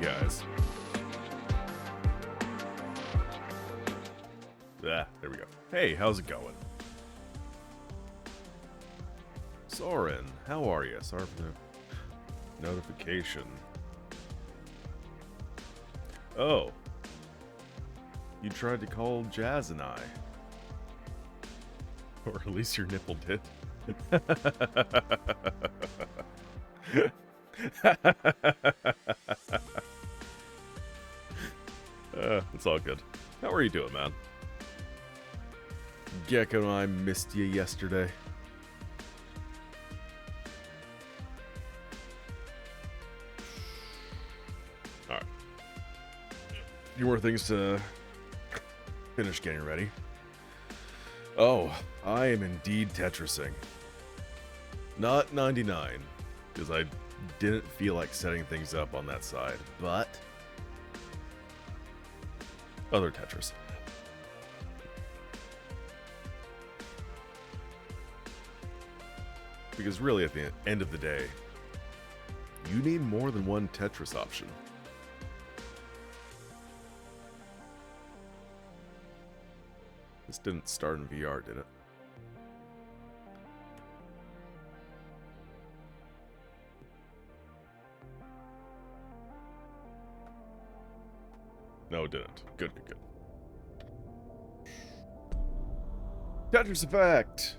guys. Ah, there we go. Hey, how's it going? Soren, how are you? Sorry for the notification. Oh. You tried to call Jazz and I. Or at least your nipple did. It's all good. How are you doing, man? Gecko and I missed you yesterday. Alright. A few more things to finish getting ready. Oh, I am indeed Tetrising. Not 99, because I didn't feel like setting things up on that side, but other Tetris. Because really, at the end of the day, you need more than one Tetris option. This didn't start in VR, did it? No, it didn't. Good, good, good. Tetris Effect!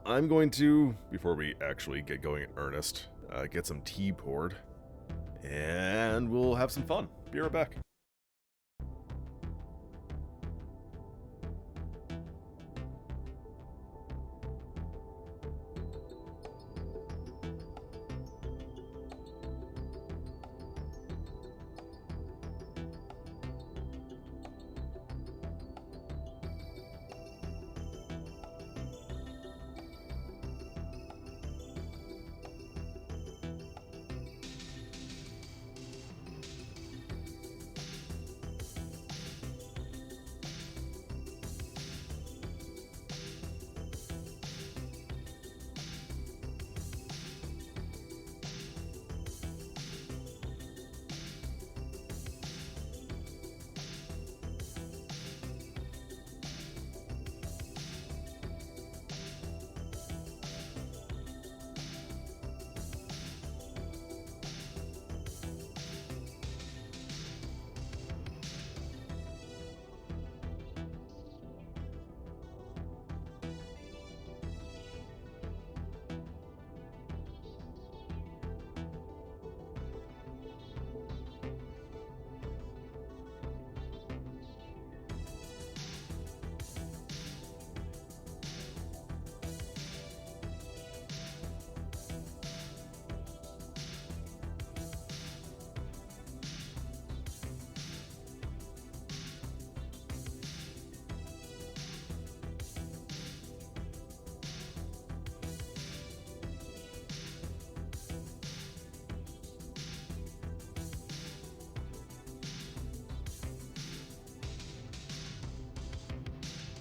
I'm going to, before we actually get going in earnest, get some tea poured. And we'll have some fun. Be right back.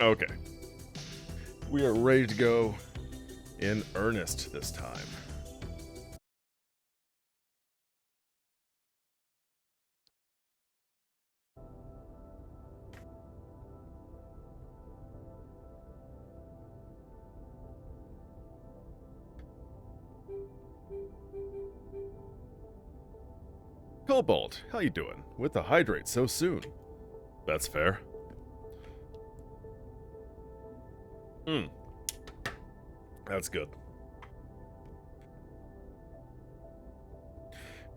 Okay. We are ready to go in earnest this time. Cobalt, how you doing? With the hydrate so soon? That's fair. That's good.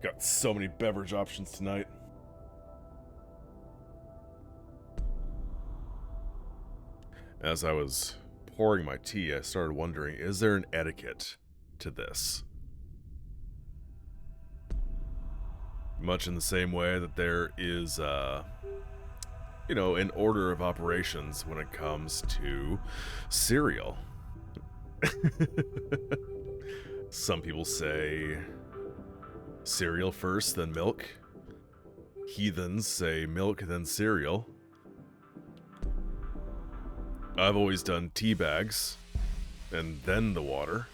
Got so many beverage options tonight. As I was pouring my tea, I started wondering, is there an etiquette to this? Much in the same way that there is, you know, an order of operations when it comes to cereal. Some people say cereal first, then milk. Heathens say milk, then cereal. I've always done tea bags, and then the water.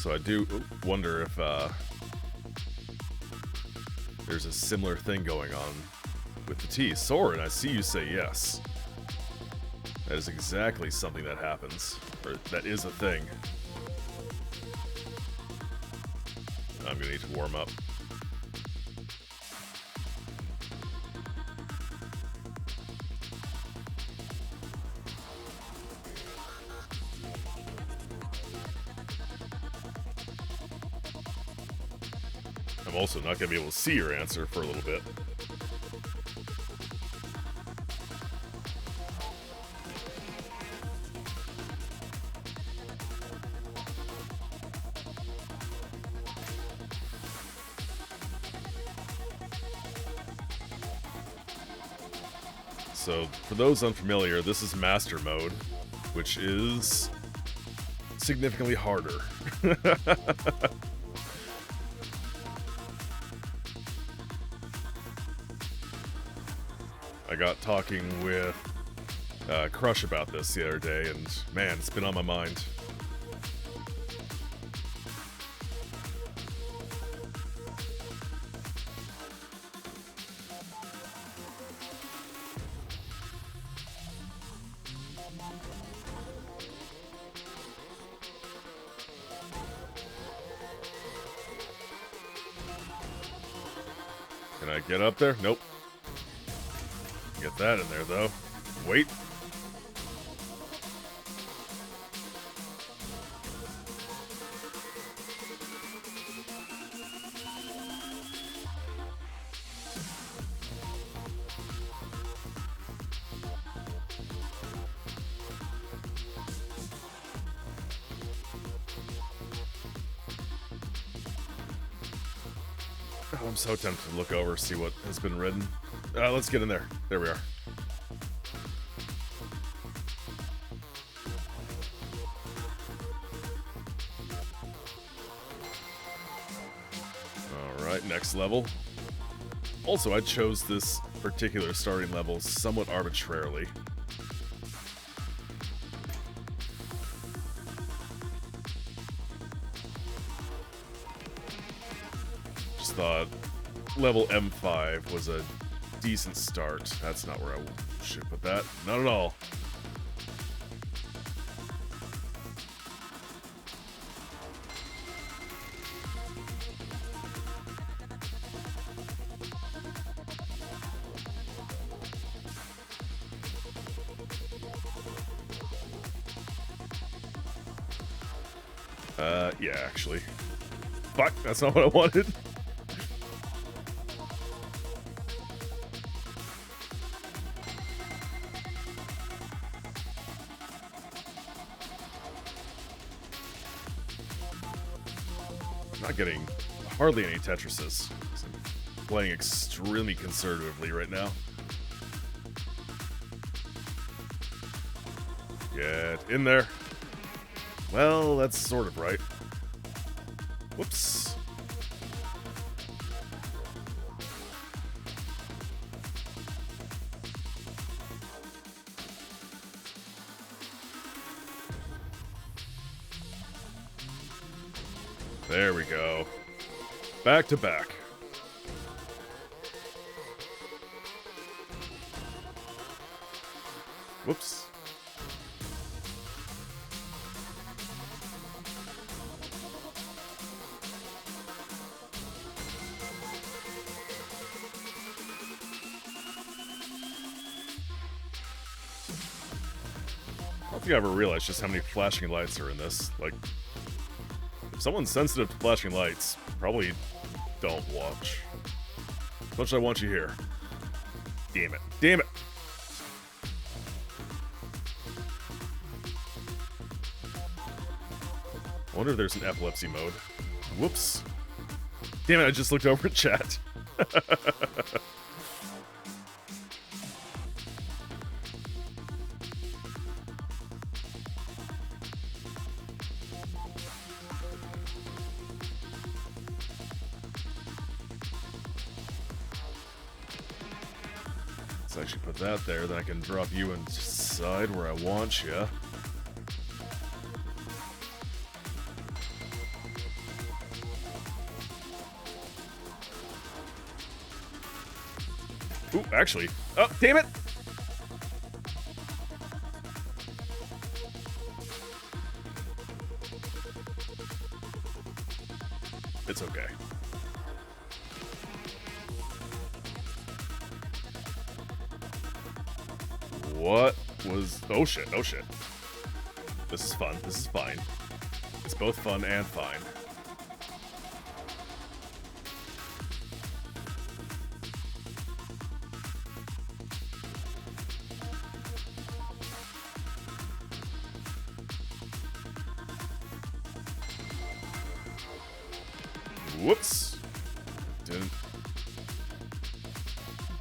So I do wonder if there's a similar thing going on with the T. Soren, I see you say yes. That is exactly something that happens, or that is a thing. I'm gonna need to warm up. I'm also not gonna be able to see your answer for a little bit. So, for those unfamiliar, this is Master Mode, which is significantly harder. I got talking with Crush about this the other day, and man, it's been on my mind. Can I get up there? Nope. Get that in there, though. Wait. Oh, I'm so tempted to look over, see what has been written. Let's get in there. There we are. Alright, next level. Also, I chose this particular starting level somewhat arbitrarily. Just thought level M5 was a decent start. That's not where I should put that. Not at all. Yeah, actually. Fuck, that's not what I wanted. Not getting hardly any Tetrises. I'm playing extremely conservatively right now. Get in there. Well, that's sort of right. Whoops. There we go. Back to back. Whoops. I don't think I ever realized just how many flashing lights are in this. Like, if someone's sensitive to flashing lights, probably don't watch. As much as I want you here. Damn it. Damn it! I wonder if there's an epilepsy mode. Whoops. Damn it, I just looked over at chat. Let's actually put that there, then I can drop you inside where I want you. Ooh, actually. Oh, damn it! It's okay. What was... Oh shit, oh shit. This is fun, this is fine. It's both fun and fine. Whoops.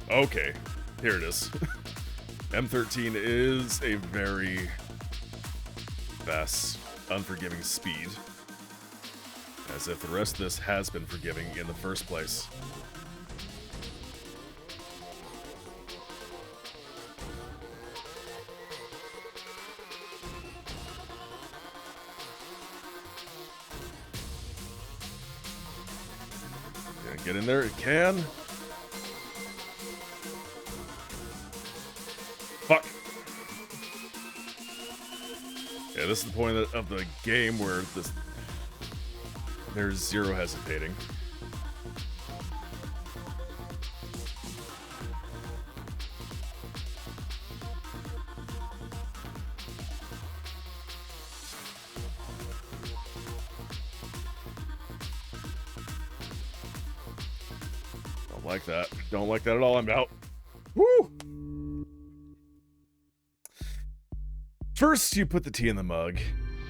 Okay, here it is. M13 is a very fast, unforgiving speed. As if the rest of this has been forgiving in the first place. Yeah, get in there, it can. Fuck. Yeah, this is the point of the game where there's zero hesitating. Don't like that. Don't like that at all. I'm out. Woo! First, you put the tea in the mug,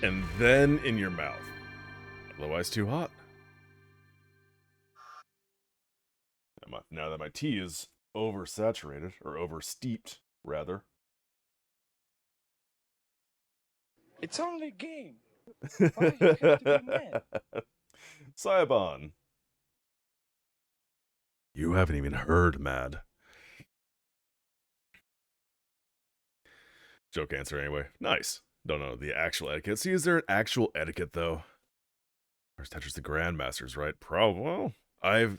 and then in your mouth. Otherwise, too hot. Now that my tea is oversaturated, or oversteeped, rather. It's only a game. Why you have to be mad? Saibon. You haven't even heard mad. Joke answer anyway. Nice. Don't know the actual etiquette. See, is there an actual etiquette, though? There's Tetris the Grandmasters, right? Well, I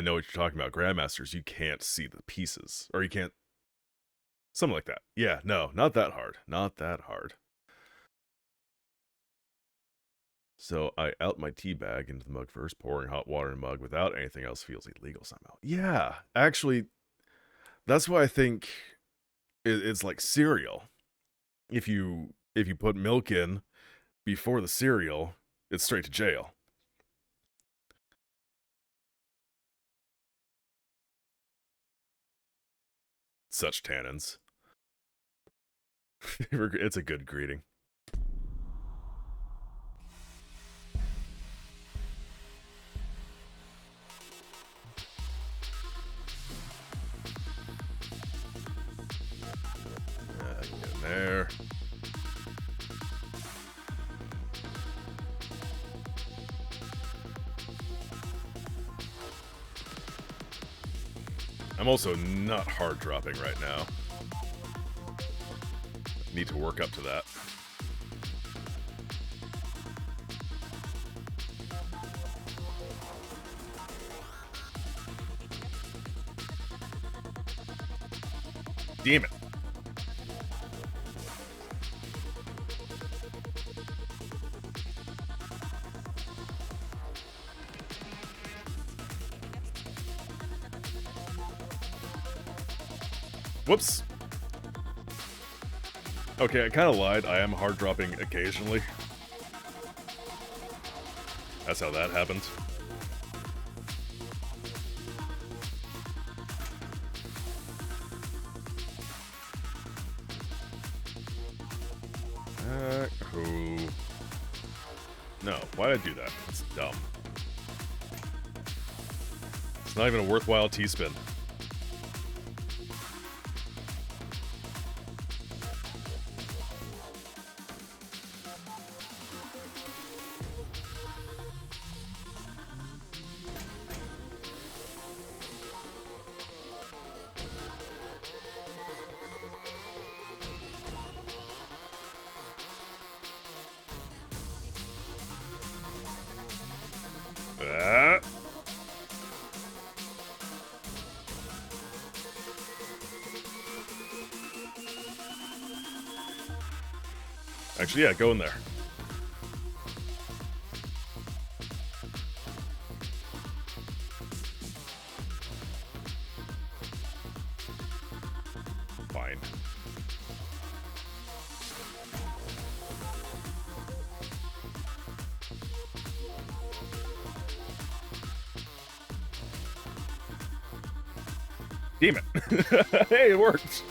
know what you're talking about. Grandmasters, you can't see the pieces. Or you can't... Something like that. Yeah, no, not that hard. Not that hard. So I out my tea bag into the mug first, pouring hot water in a mug without anything else feels illegal somehow. Yeah, actually, that's why I think it's like cereal. If you put milk in before the cereal, it's straight to jail. Such tannins. It's a good greeting. Get in there. I'm also not hard dropping right now. Need to work up to that. Damn it. Whoops. Okay, I kind of lied. I am hard dropping occasionally. That's how that happened. Cool. No, why did I do that? It's dumb. It's not even a worthwhile T-spin. Actually, yeah, go in there. Fine. Damn it. Hey, it worked.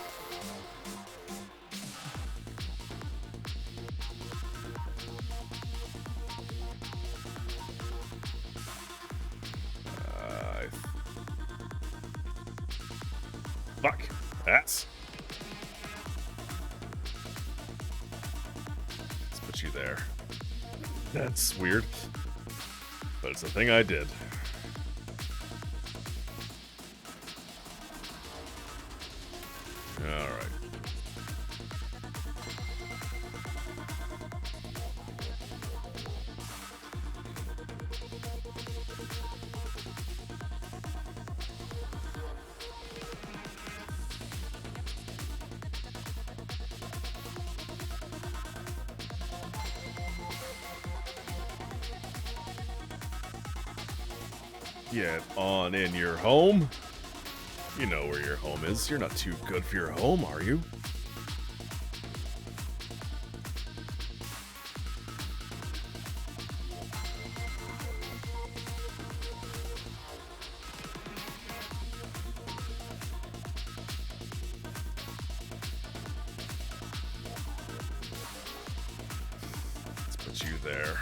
Fuck. Ass. Let's put you there. That's weird. But it's a thing I did. Alright. Get on in your home. You know where your home is. You're not too good for your home, are you? Let's put you there.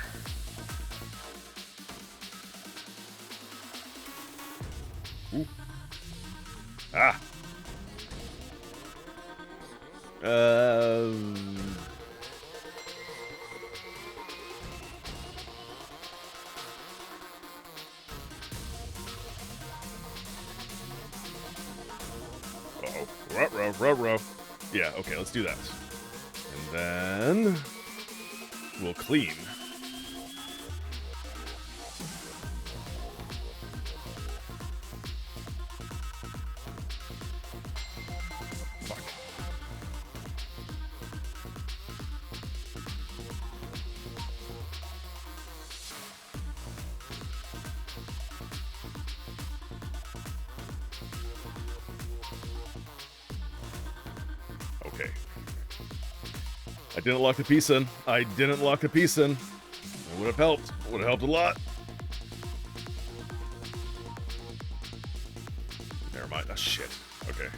Ooh. Ah. Uh-oh. Ruh-roh. Yeah, okay, let's do that. And then we'll clean. Fuck. Okay. I didn't lock the piece in. I didn't lock the piece in. It would have helped. Would have helped a lot. Never mind. Oh, shit. Okay.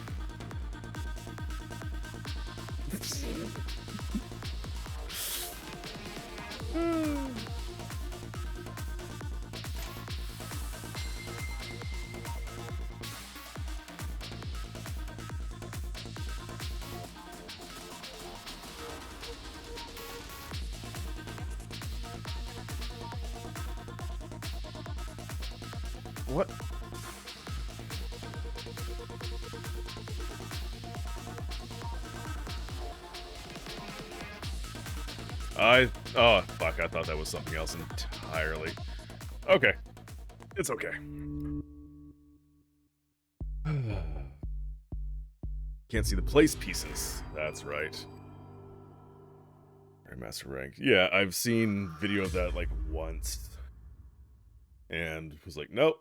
What? Oh, fuck, I thought that was something else entirely. Okay. It's okay. Can't see the place pieces. That's right. Master rank. Yeah, I've seen video of that like once. And was like, nope,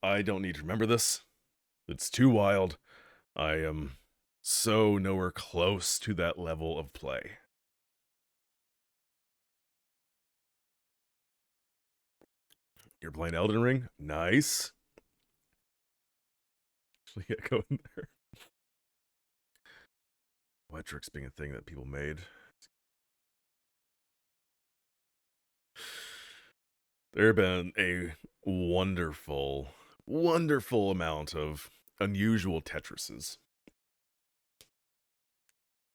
I don't need to remember this. It's too wild. I am so nowhere close to that level of play. You're playing Elden Ring? Nice. Yeah, go in there. Wetrix being a thing that people made. There have been a wonderful amount of unusual Tetrises.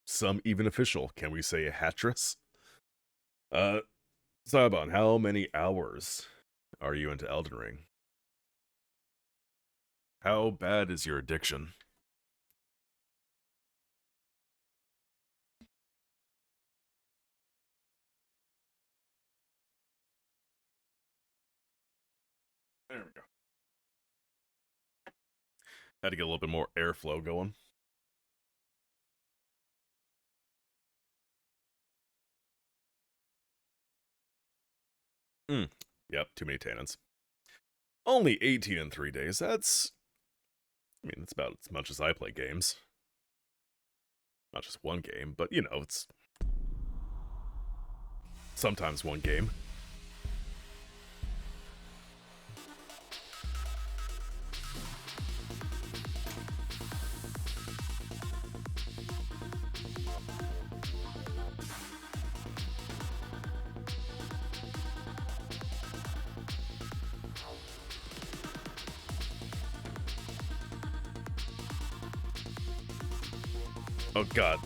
Some even official. Can we say a Hatris? Saban, how many hours are you into Elden Ring? How bad is your addiction? There we go. Had to get a little bit more airflow going. Yep, too many tannins. Only 18 in 3 days. That's about as much as I play games. Not just one game, but you know, it's sometimes one game. Oh god,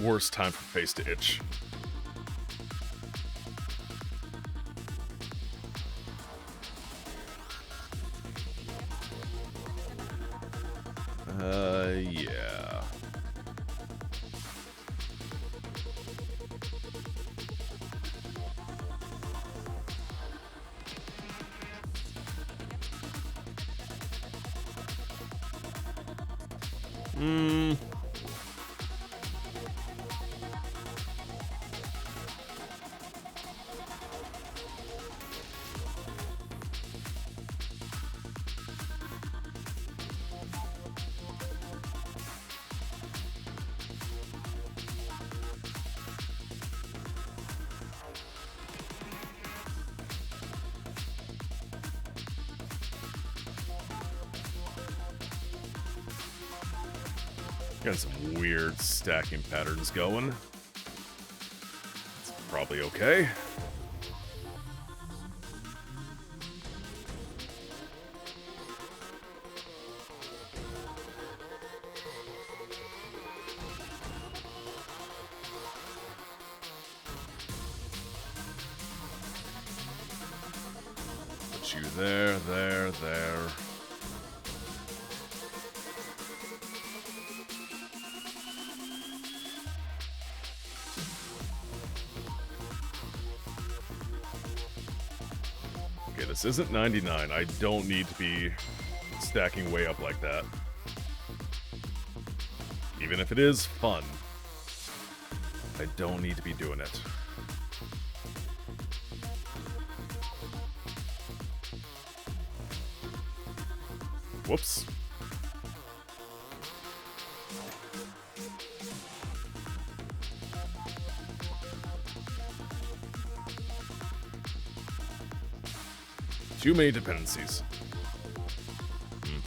worst time for face to itch. Yeah. Got some weird stacking patterns going. It's probably okay. Put you there, there, there. Okay, this isn't 99. I don't need to be stacking way up like that. Even if it is fun, I don't need to be doing it. Whoops. Too many dependencies.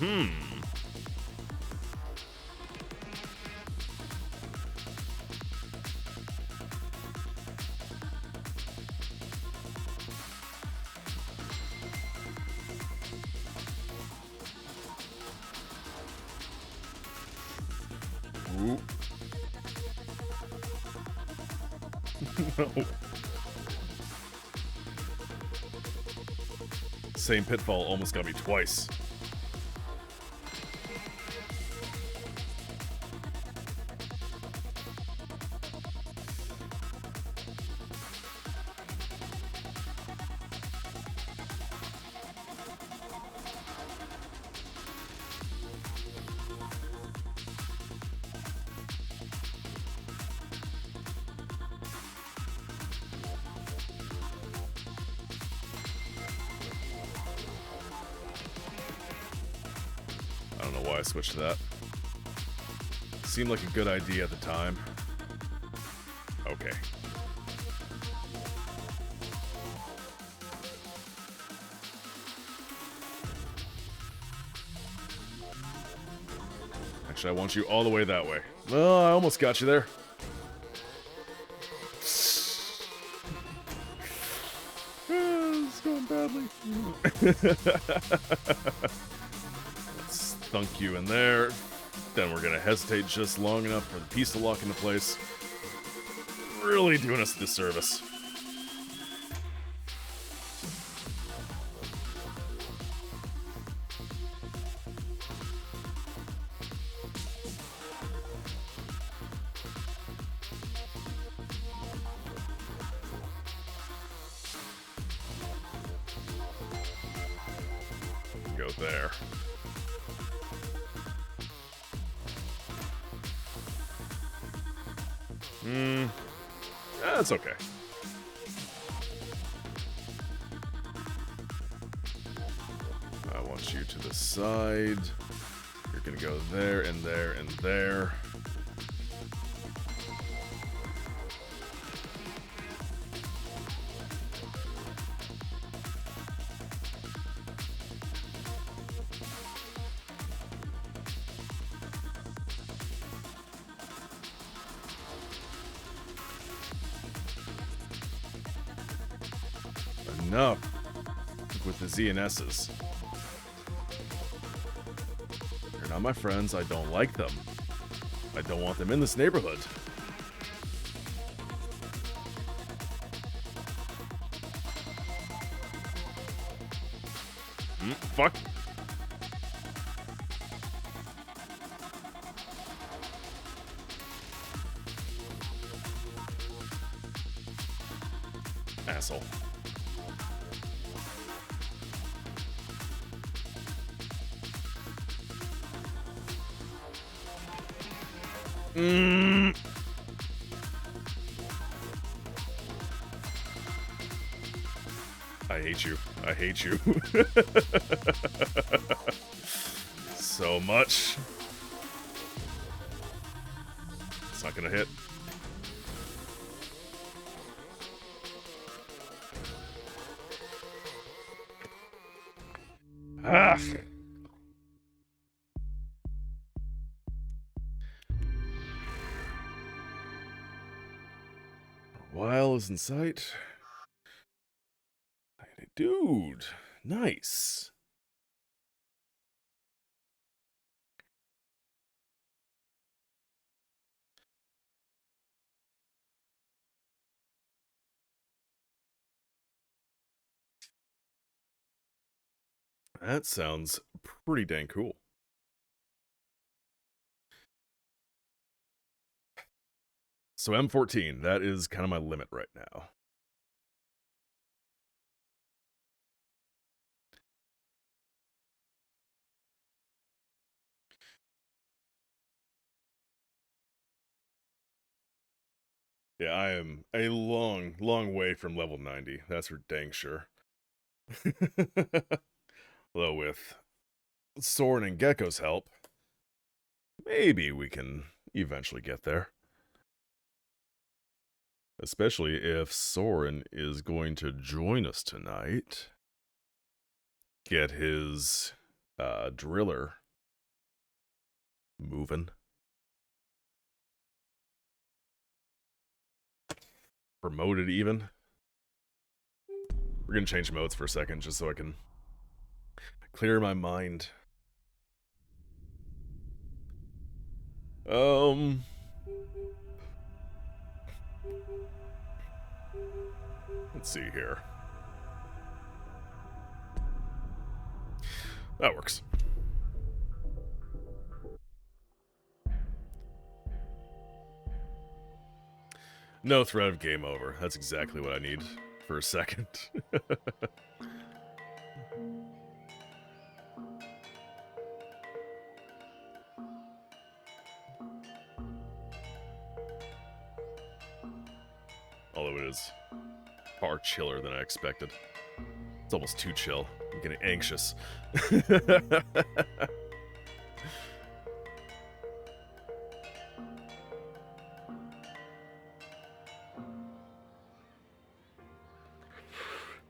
Ooh. No. Same pitfall almost got me twice. I don't know why I switched to that. Seemed like a good idea at the time. Okay. Actually, I want you all the way that way. Well, I almost got you there. It's going badly. Let's thunk you in there. Then we're gonna hesitate just long enough for the piece to lock into place. Really doing us a disservice. Go there. That's okay. I want you to the side. You're gonna go there and there and there. Enough with the Z and S's. They're not my friends. I don't like them. I don't want them in this neighborhood. Fuck. Asshole. I hate you. I hate you. So much. It's not gonna hit. Ah! While is in sight. Dude, nice. That sounds pretty dang cool. So M14, that is kind of my limit right now. Yeah, I am a long, long way from level 90. That's for dang sure. Although with Soren and Gecko's help, maybe we can eventually get there. Especially if Soren is going to join us tonight. Get his driller moving. Promoted even. We're gonna change modes for a second just so I can clear my mind. Let's see here. That works. No threat of game over. That's exactly what I need for a second. Although it is far chiller than I expected. It's almost too chill. I'm getting anxious.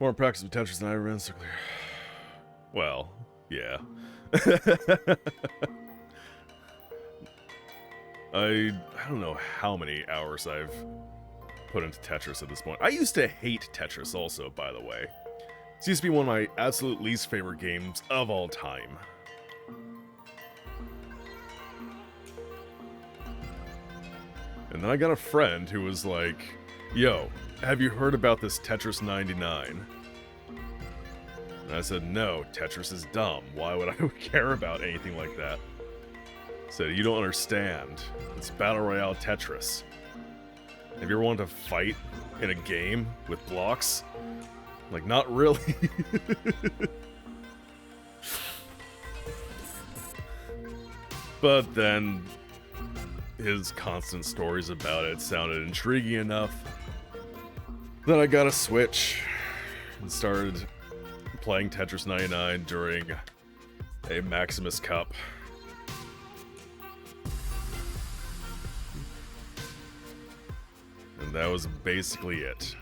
More practice with Tetris than I ever been so clear. Well, yeah. I don't know how many hours I've put into Tetris at this point. I used to hate Tetris also, by the way. It used to be one of my absolute least favorite games of all time. And then I got a friend who was like, yo, have you heard about this Tetris 99? And I said, no, Tetris is dumb. Why would I care about anything like that? I said, you don't understand. It's Battle Royale Tetris. Have you ever wanted to fight in a game with blocks? Like, not really. But then his constant stories about it sounded intriguing enough that I got a Switch and started playing Tetris 99 during A Maximus Cup. And that was basically it.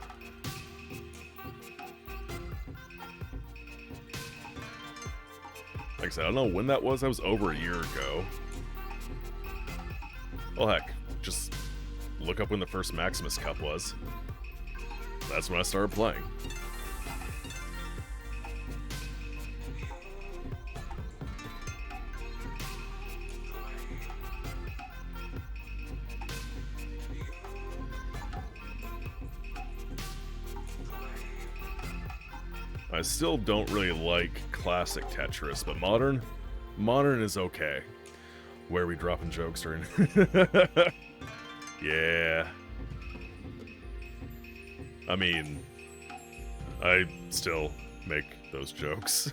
Like I said, I don't know when that was. That was over a year ago. Well, heck, just look up when the first Maximus Cup was. That's when I started playing. I still don't really like classic Tetris, but modern is okay. Where are we dropping jokes during? Yeah. I mean, I still make those jokes.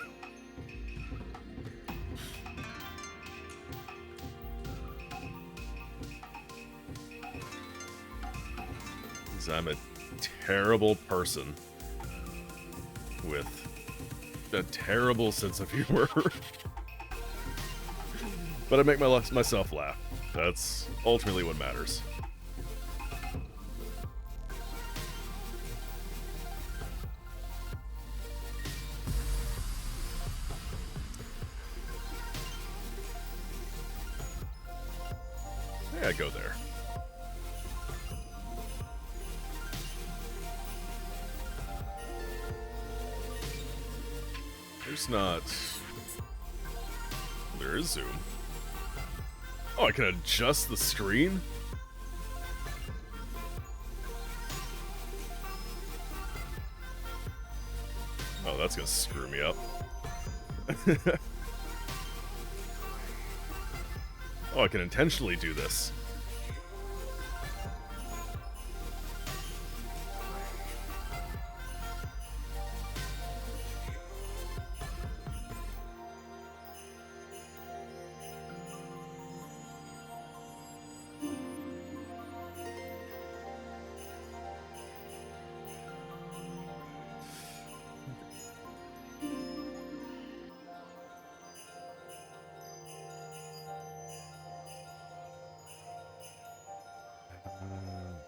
'Cause I'm a terrible person with a terrible sense of humor. But I make myself laugh. That's ultimately what matters. Yeah, go there. There's not... There is zoom. Oh, I can adjust the screen? Oh, that's gonna screw me up. Oh, I can intentionally do this.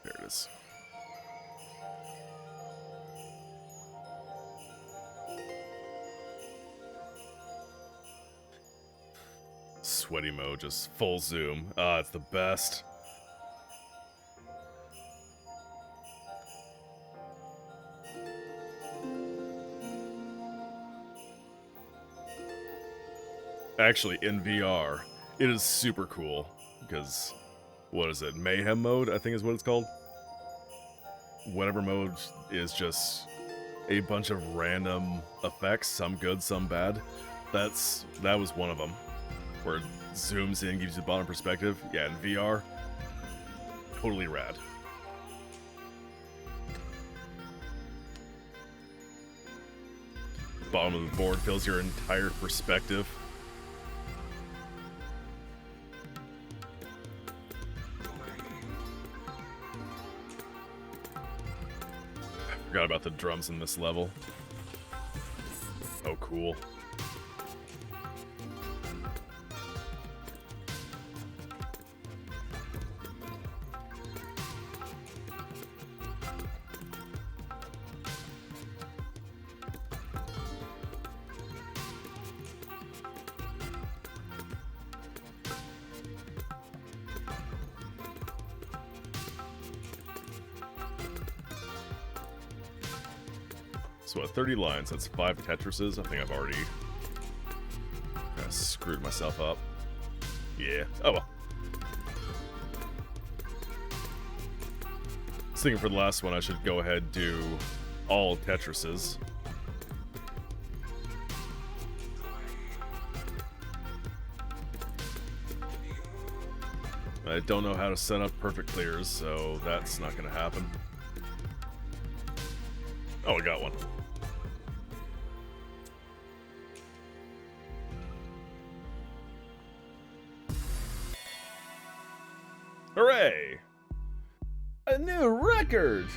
There it is. Sweaty mode, just full zoom. Ah, it's the best. Actually, in VR, it is super cool because, what is it? Mayhem mode, I think is what it's called. Whatever mode is just a bunch of random effects, some good, some bad. That was one of them, where it zooms in, gives you the bottom perspective. Yeah, in VR, totally rad. Bottom of the board fills your entire perspective. Forgot about the drums in this level. Oh, cool. So what, 30 lines, that's 5 Tetrises. I think I've already screwed myself up. Yeah, oh well. I was thinking for the last one I should go ahead and do all Tetrises. I don't know how to set up perfect clears, so that's not going to happen. Oh, I got one. Hooray! A new record!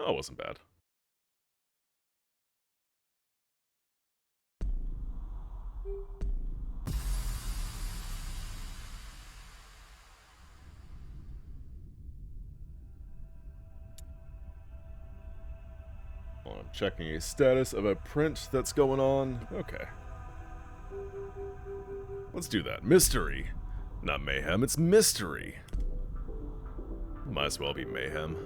Oh, it wasn't bad. Hold on, I'm checking a status of a print that's going on. Okay. Let's do that. Mystery. Not mayhem, it's mystery. Might as well be mayhem.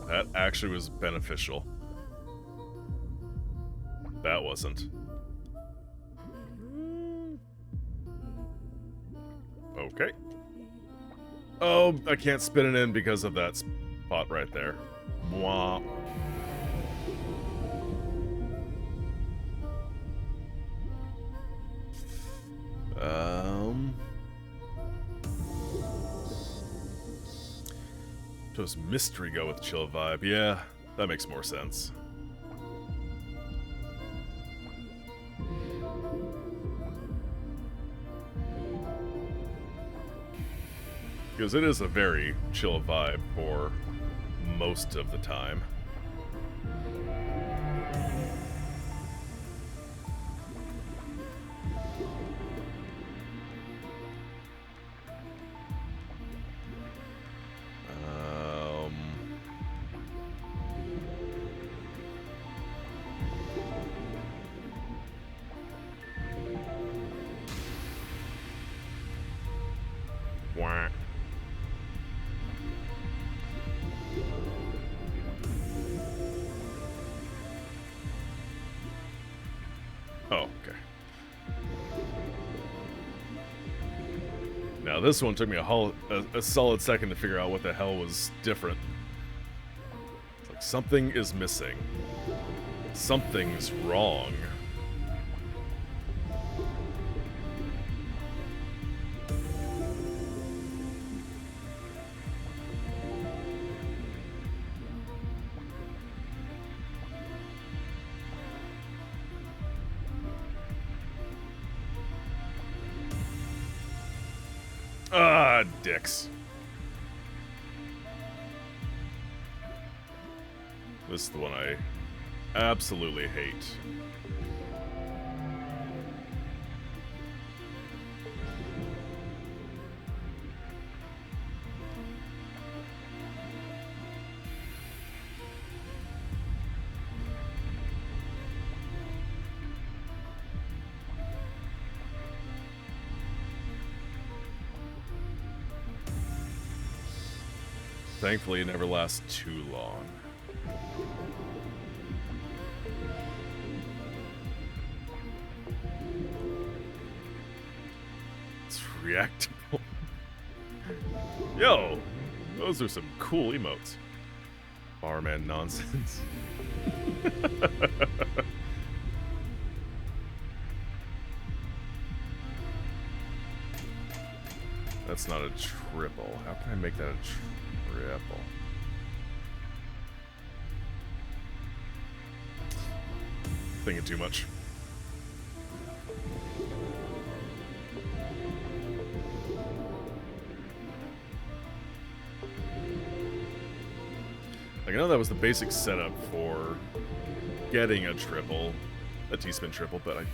That actually was beneficial. That wasn't. Okay. Oh, I can't spin it in because of that spot right there. Mwah. Does mystery go with chill vibe? Yeah, that makes more sense. Because it is a very chill vibe for most of the time. Wah. Oh, okay. Now this one took me a solid second to figure out what the hell was different. It's like something is missing. Something's wrong. Ah, dicks. This is the one I absolutely hate. Thankfully, it never lasts too long. It's reactable. Yo, those are some cool emotes. Barman nonsense. That's not a triple. How can I make that a triple? Thinking too much. Like, I know that was the basic setup for getting a triple, a T-spin triple, but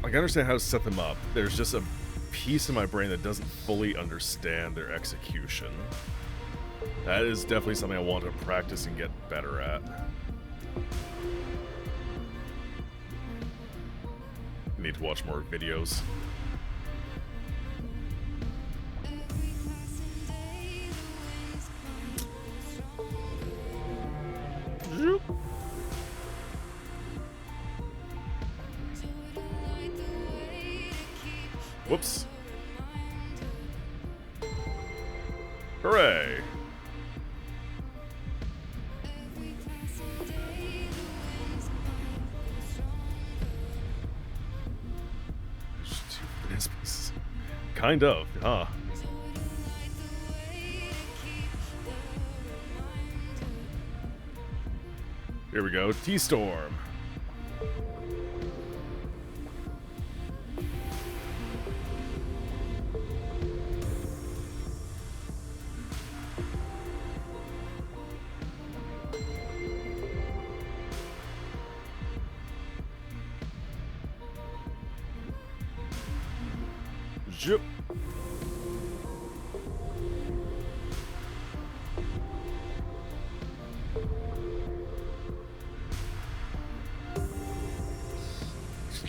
I understand how to set them up. There's just a piece of my brain that doesn't fully understand their execution. That is definitely something I want to practice and get better at. I need to watch more videos. Whoops. Hooray. kind of, huh? Here we go, T-Storm. Zip.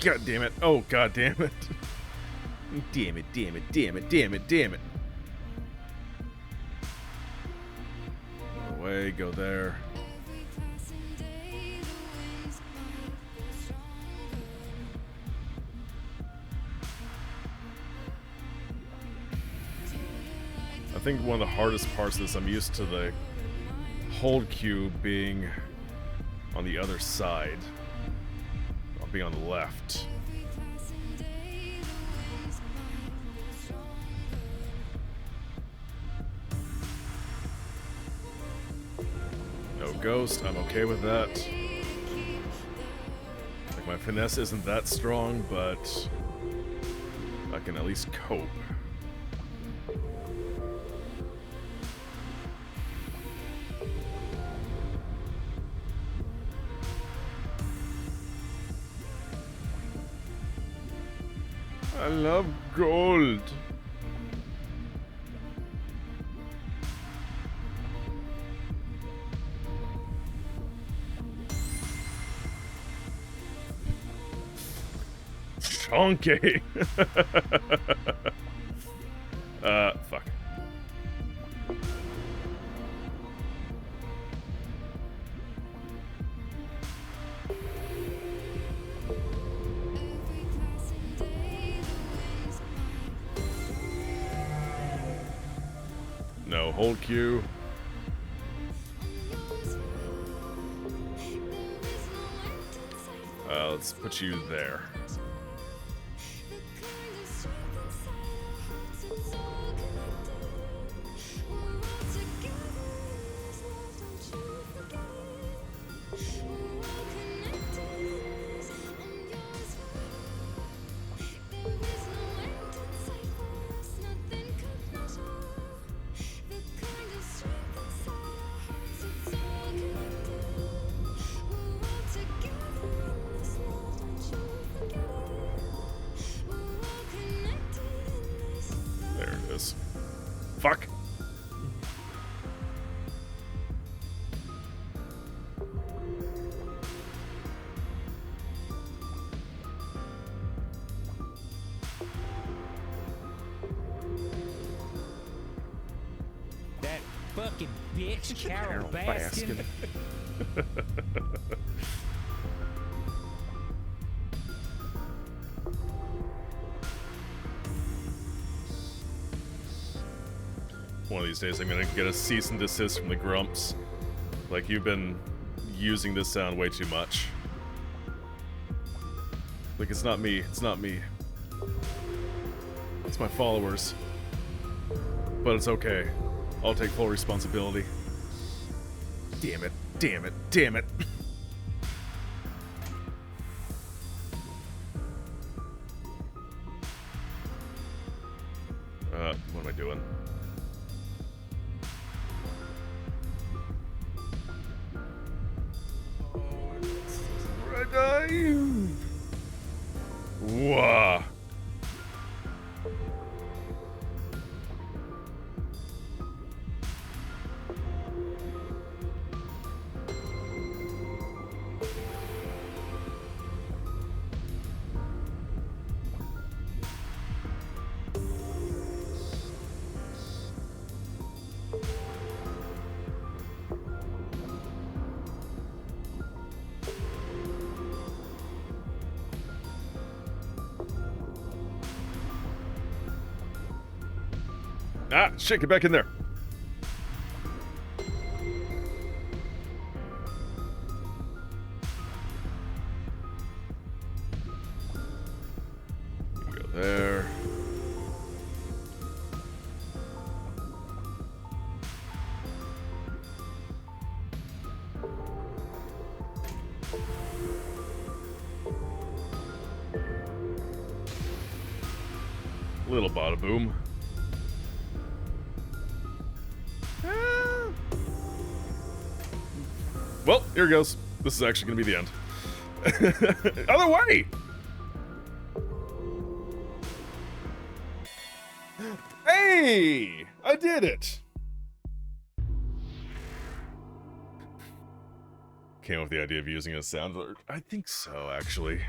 God damn it. Oh, god damn it. Damn it, damn it, damn it, damn it, damn it. Go away, go there. I think one of the hardest parts of this, I'm used to the hold cube being on the other side. Being on the left. No ghost, I'm okay with that. Like, my finesse isn't that strong, but I can at least cope. I love gold. Chonky. Fuck. No, hold Q. Let's put you there. Fuck. That fucking bitch, Carol Baskin. One of these days I'm gonna get a cease and desist from the Grumps. Like, you've been using this sound way too much. Like, it's not me, it's not me. It's my followers. But it's okay. I'll take full responsibility. Damn it, damn it, damn it. What am I doing? Whoa. Ah, shit, get back in there. Go there. Little bada boom. Well, here it goes. This is actually going to be the end. Other way! Hey! I did it! Came up with the idea of using a sound alert. I think so, actually.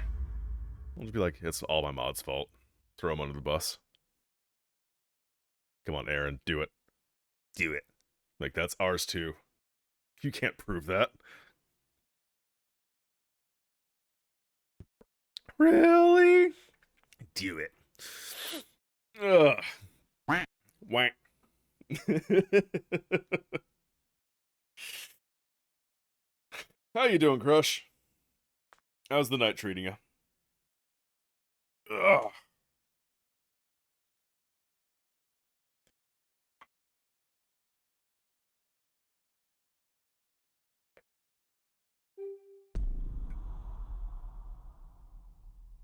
I'll just be like, it's all my mod's fault. Throw him under the bus. Come on, Aaron, do it. Do it. Like, that's ours too. You can't prove that. Really? Do it. Ugh. Wank. How you doing, Crush? How's the night treating you? Ugh.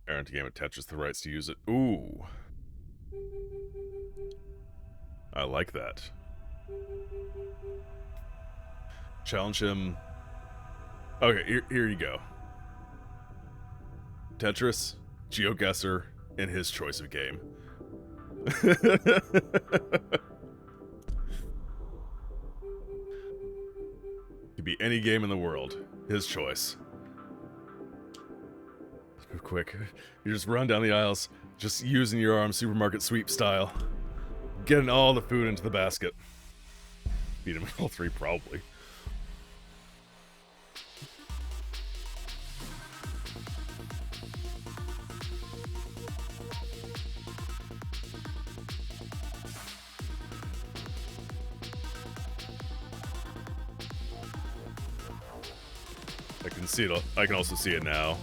Aaron to game of Tetris the rights to use it. Ooh. I like that. Challenge him. Okay, here you go. Tetris, GeoGuessr, and his choice of game. Could be any game in the world. His choice. Move quick. You just run down the aisles, just using your arm supermarket sweep style. Getting all the food into the basket. Beat him in all three, probably. I can see it. I can also see it now.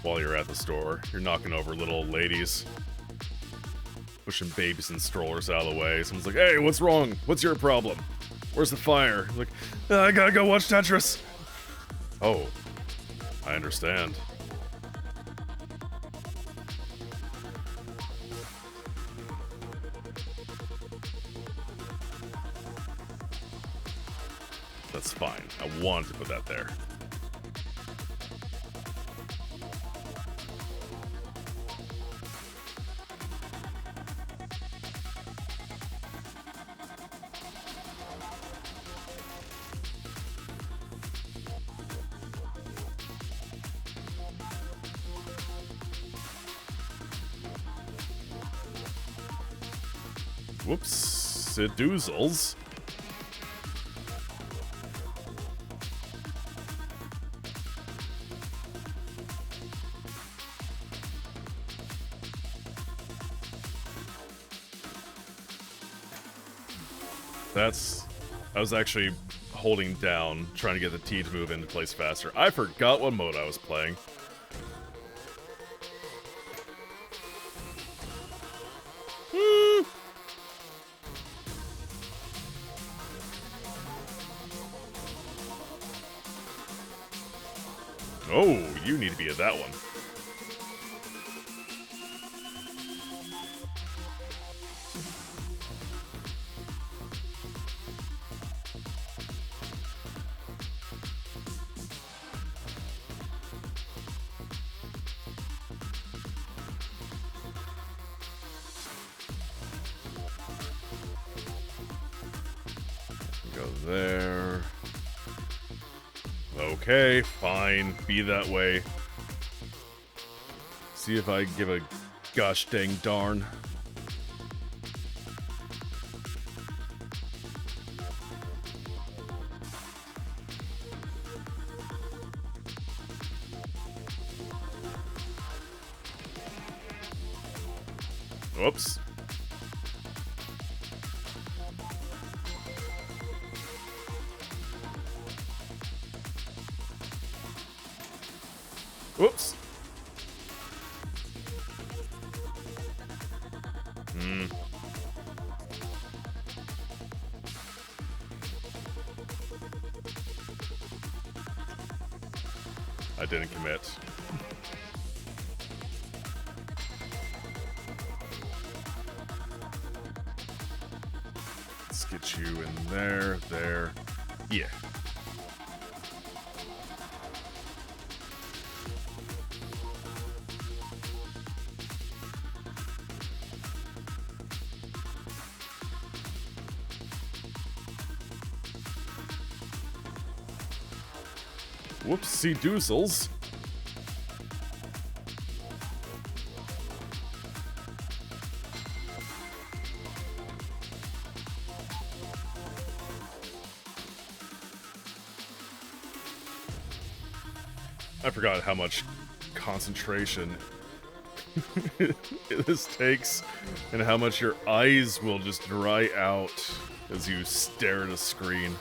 While you're at the store, you're knocking over little old ladies, pushing babies and strollers out of the way. Someone's like, "Hey, what's wrong? What's your problem? Where's the fire?" You're like, I gotta go watch Tetris. Oh, I understand. That's fine. I wanted to put that there. Whoops, it doozles. I was actually holding down, trying to get the T to move into place faster. I forgot what mode I was playing. Oh, you need to be at that one. Go there. Okay, fine. Be that way. See if I give a gosh dang darn. Whoops. Whoops. I didn't commit. Let's get you in there, there. Yeah. Whoopsie doozles. I forgot how much concentration this takes and how much your eyes will just dry out as you stare at a screen.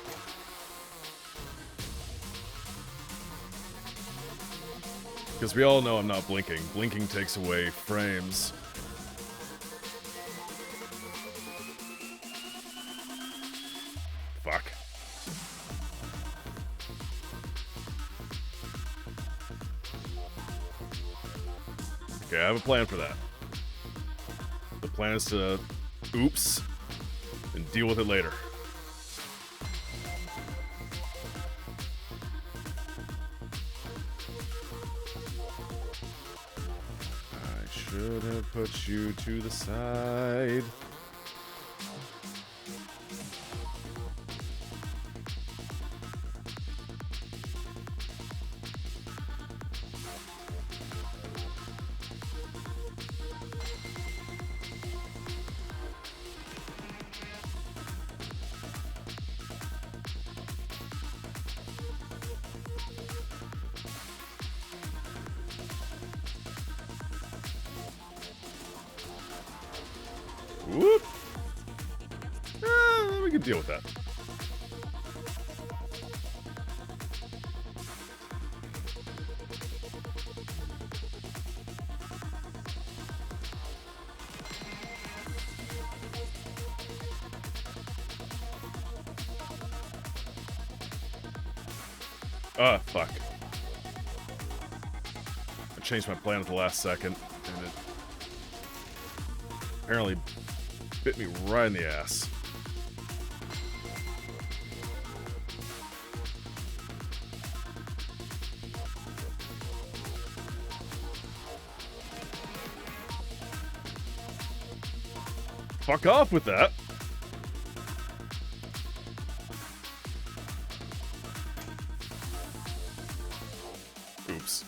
Because we all know I'm not blinking. Blinking takes away frames. Fuck. Okay, I have a plan for that. The plan is to oops and deal with it later. I should have put you to the side. Whoop! We can deal with that. Ah, fuck. I changed my plan at the last second, and it apparently bit me right in the ass. Fuck off with that. Oops.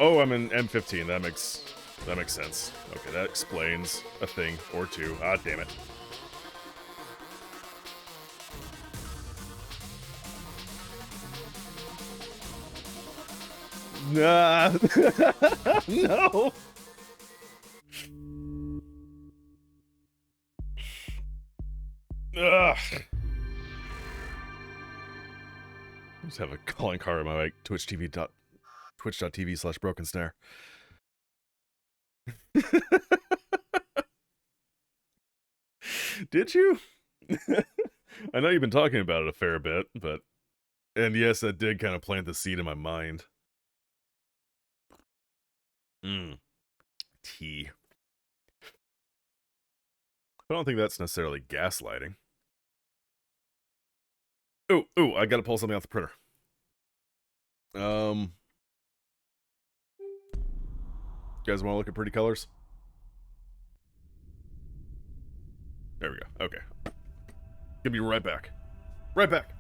Oh, I'm in M15. That makes sense. Okay, that explains a thing or two. Ah, damn it. Nah. No. Ugh. I just have a calling card on my twitch.tv/brokensnare. Did you? I know you've been talking about it a fair bit, but... And yes, that did kind of plant the seed in my mind. Tea. I don't think that's necessarily gaslighting. Ooh, I gotta pull something off the printer. You guys want to look at pretty colors? There we go. Okay. Gonna be right back. Right back.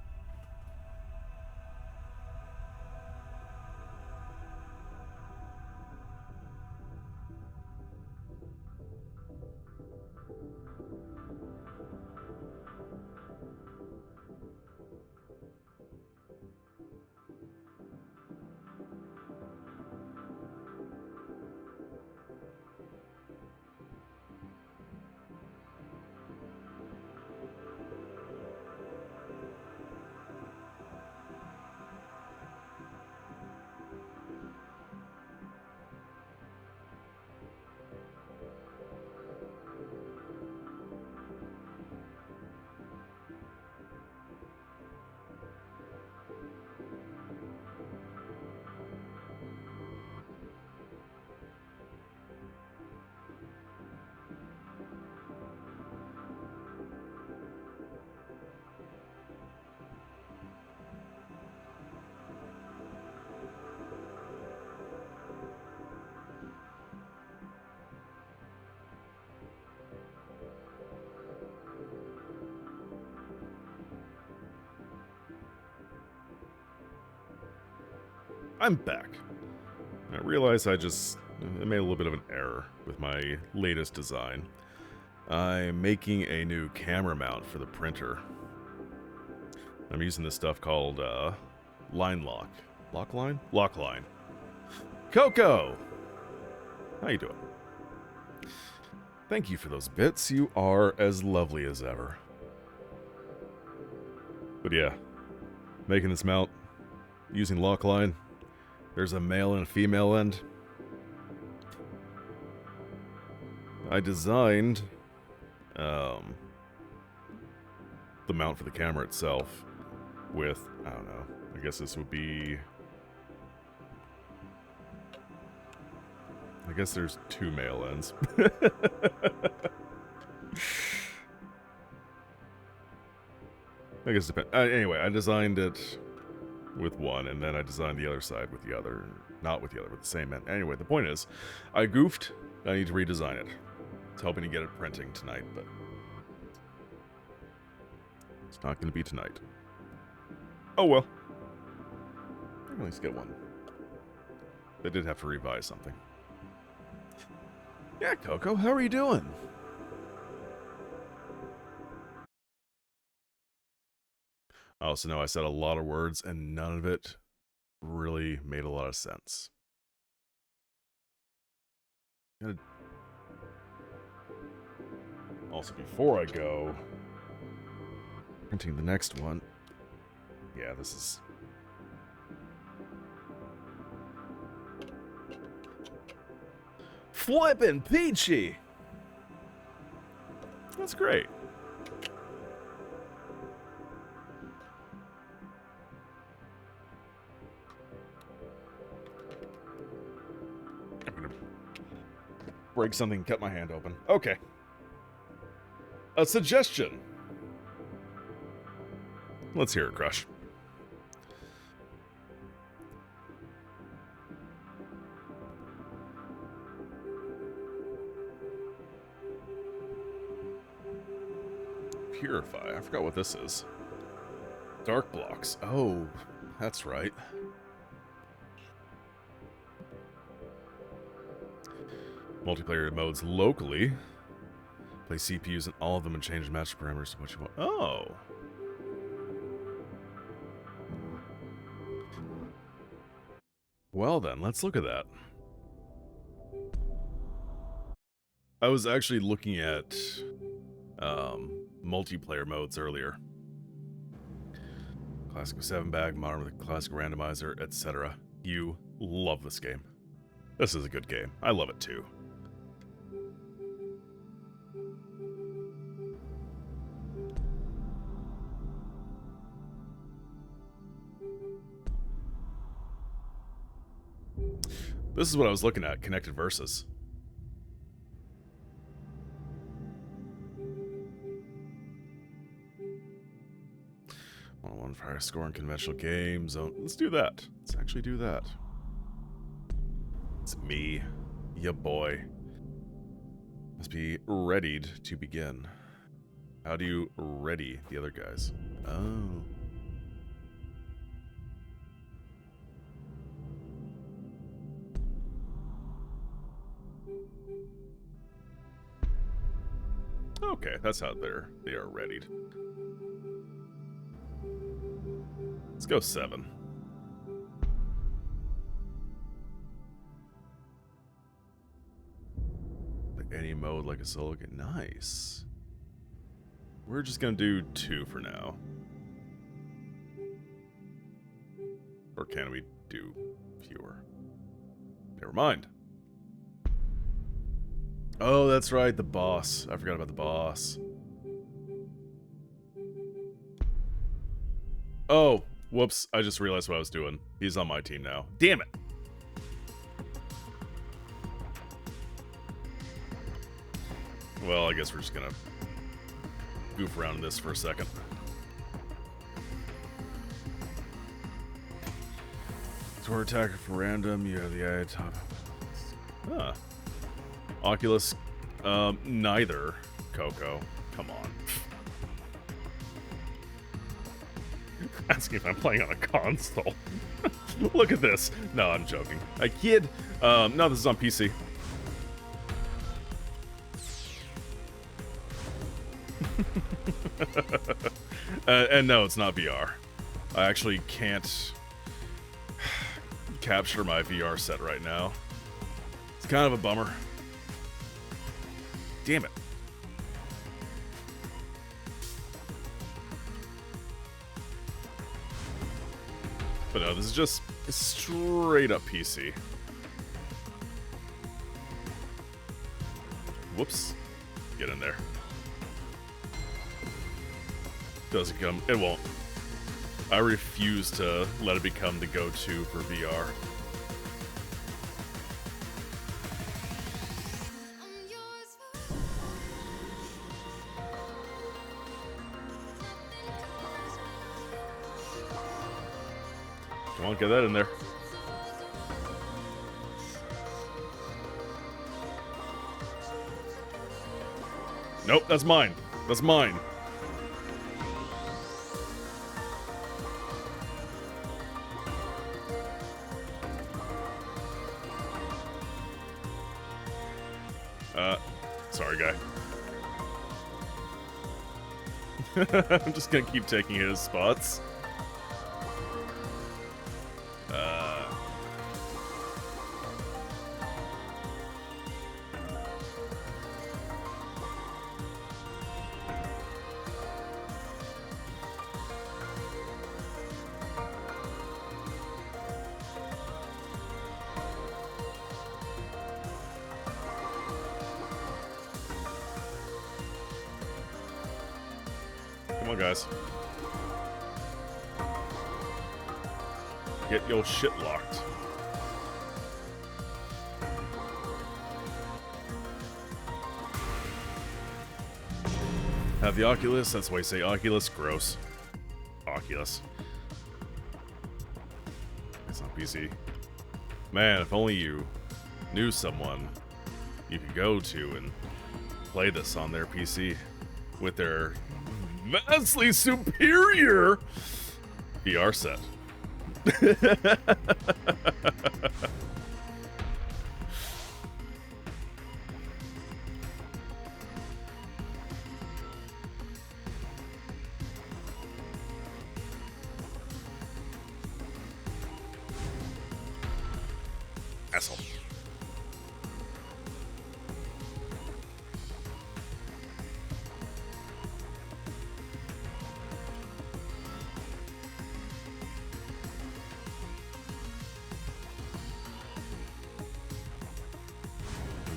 I'm back. I realize I made a little bit of an error with my latest design. I'm making a new camera mount for the printer. I'm using this stuff called line lock. Lock line? Lock line. Coco! How you doing? Thank you for those bits. You are as lovely as ever. But yeah, making this mount using lock line. There's a male and a female end. I designed the mount for the camera itself with, I don't know, I guess this would be... I guess there's 2 male ends. I guess it depends. Anyway, I designed it with one, and then I designed the other side with the other. Not with the other, with the same end. Anyway, the point is, I goofed. I need to redesign it. I was hoping to get it printing tonight, but it's not going to be tonight. Oh well. I can at least get one. They did have to revise something. Yeah, Coco, how are you doing? I also know I said a lot of words, and none of it really made a lot of sense. Also, before I go, printing the next one. Yeah, this is... Flippin' peachy! That's great. I'm gonna break something and cut my hand open. Okay. A suggestion. Let's hear it, Crush. Purify. I forgot what this is. Dark blocks. Oh, that's right. Multiplayer modes locally. Play CPUs in all of them and change match parameters to what you want. Oh. Well then, let's look at that. I was actually looking at multiplayer modes earlier. Classic 7-bag, modern with a classic randomizer, etc. You love this game. This is a good game. I love it too. This is what I was looking at, Connected Versus. One for higher score in conventional games. Let's do that. Let's actually do that. It's me, ya boy. Must be readied to begin. How do you ready the other guys? Oh. Okay, that's how they are readied. Let's go 7. Any mode like a solo game. Nice. We're just gonna do 2 for now. Or can we do fewer? Never mind. Oh, that's right, the boss. I forgot about the boss. Oh, whoops. I just realized what I was doing. He's on my team now. Damn it. Well, I guess we're just gonna goof around in this for a second. Tor attacker for random. You have the eye top. Huh. Oculus, neither, Coco. Come on. Asking if I'm playing on a console. Look at this. No, I'm joking. I kid. No, this is on PC. And no, it's not VR. I actually can't capture my VR set right now. It's kind of a bummer. Damn it. But no, this is just straight up PC. Whoops. Get in there. Doesn't come. It won't. I refuse to let it become the go-to for VR. Come on, get that in there. Nope, that's mine. That's mine. Sorry, guy. I'm just gonna keep taking his spots. Come on, guys. Get your shit locked. Have the Oculus? That's why you say Oculus. Gross. Oculus. It's not PC. Man, if only you knew someone you could go to and play this on their PC with their vastly superior VR set. Asshole.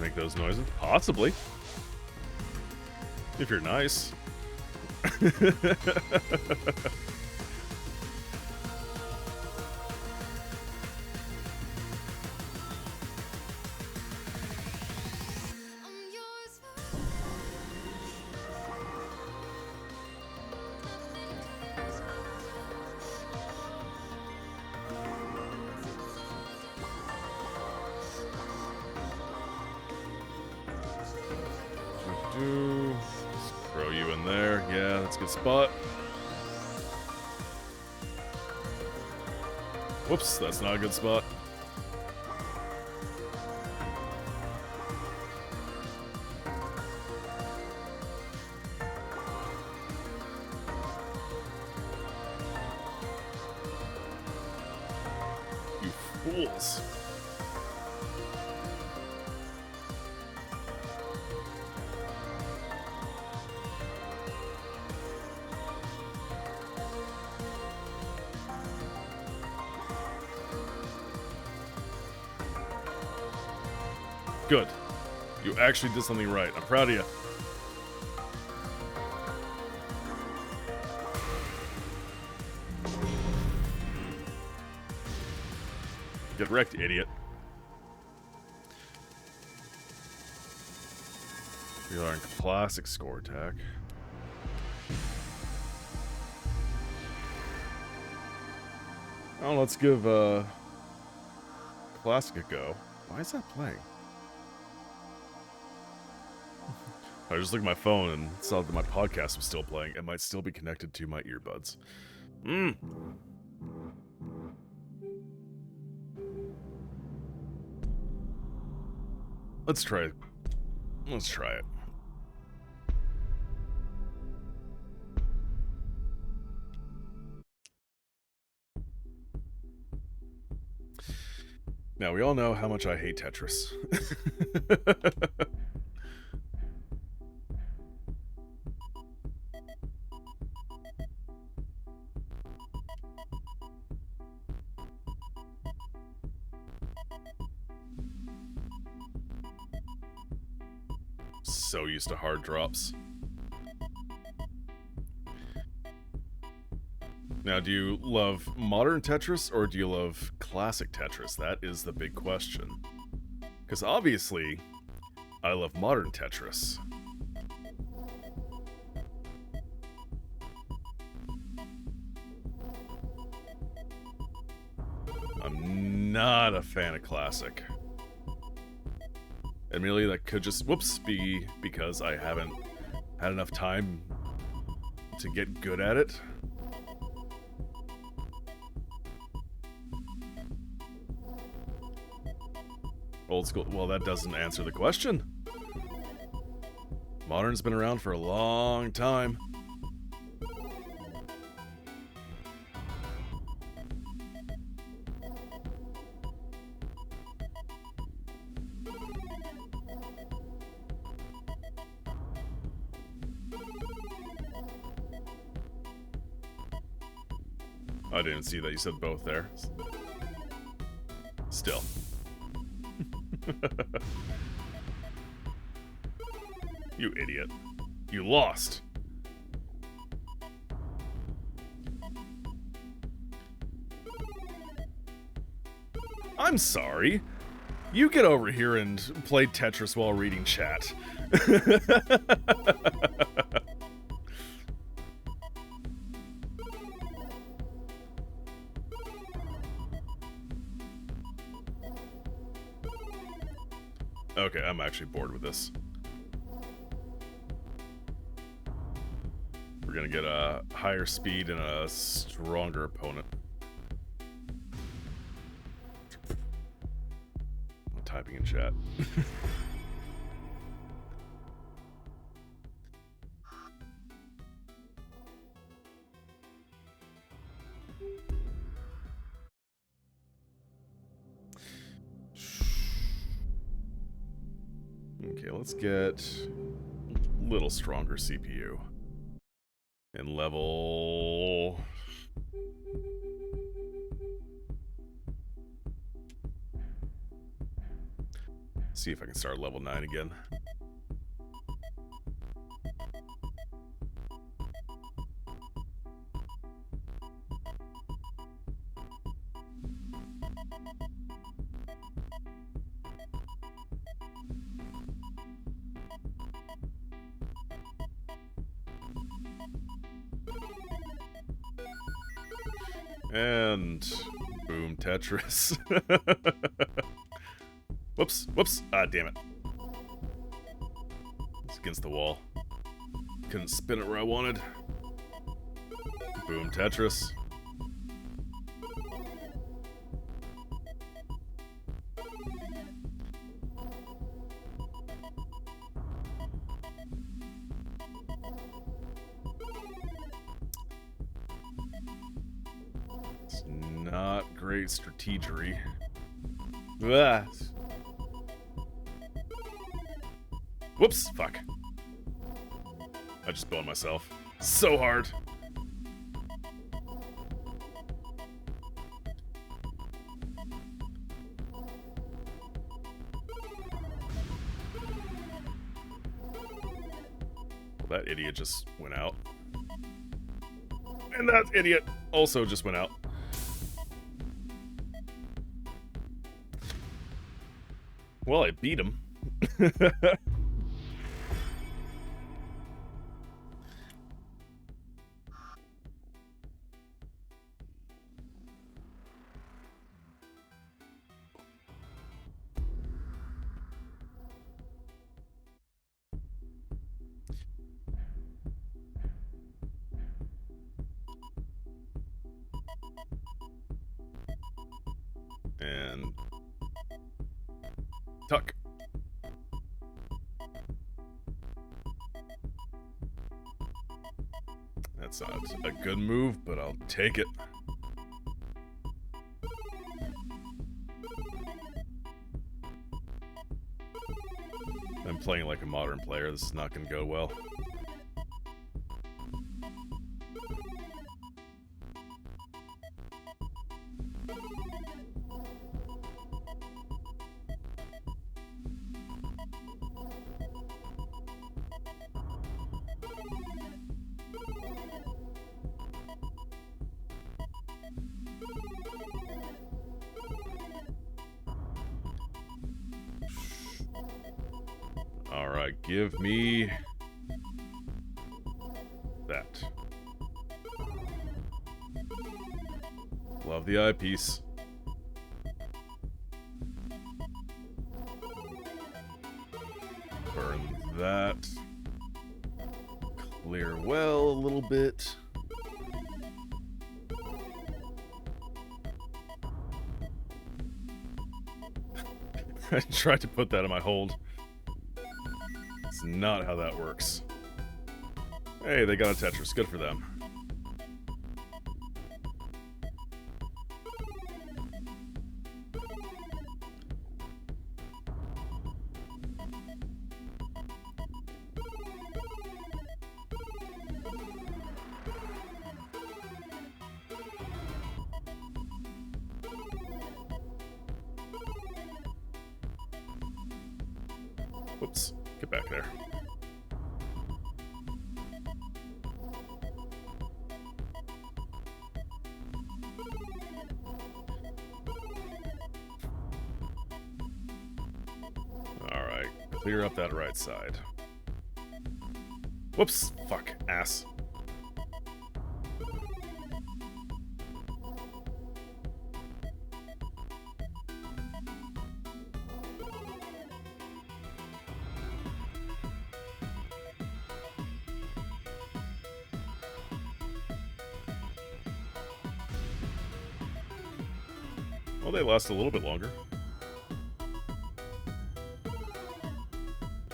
Make those noises? Possibly. If you're nice. Just throw you in there. Yeah, that's a good spot. Whoops, that's not a good spot. You fools. Good. You actually did something right. I'm proud of you. Get wrecked, idiot. We are in classic score attack. Oh, let's give classic a go. Why is that playing? I just looked at my phone and saw that my podcast was still playing. It might still be connected to my earbuds. Let's try it. Let's try it. Now, we all know how much I hate Tetris. So used to hard drops. Now, do you love modern Tetris or do you love classic Tetris? That is the big question. Because obviously, I love modern Tetris. I'm not a fan of classic. Admittedly, that could just, whoops, be because I haven't had enough time to get good at it. Old school, well, that doesn't answer the question. Modern's been around for a long time. I didn't see that you said both there. Still. You idiot. You lost. I'm sorry. You get over here and play Tetris while reading chat. Okay, I'm actually bored with this. We're gonna get a higher speed and a stronger opponent. I'm typing in chat. Okay, let's get a little stronger CPU. And level... See if I can start level 9 again. And boom, Tetris. Whoops, whoops. Ah, damn it. It's against the wall. Couldn't spin it where I wanted. Boom, Tetris. It's not great strategery. Ah. Whoops, fuck. I just boned myself. So hard. Well, that idiot just went out. And that idiot also just went out. Well, I beat him. And tuck. That's not a good move, but I'll take it. I'm playing like a modern player. This is not going to go well. Alright, give me that. Love the eyepiece. Burn that. Clear well a little bit. I tried to put that in my hold. It's not how that works. Hey, they got a Tetris. Good for them. Whoops. Get back there. Alright. Clear up that right side. Whoops. Fuck. Ass. Well, they last a little bit longer.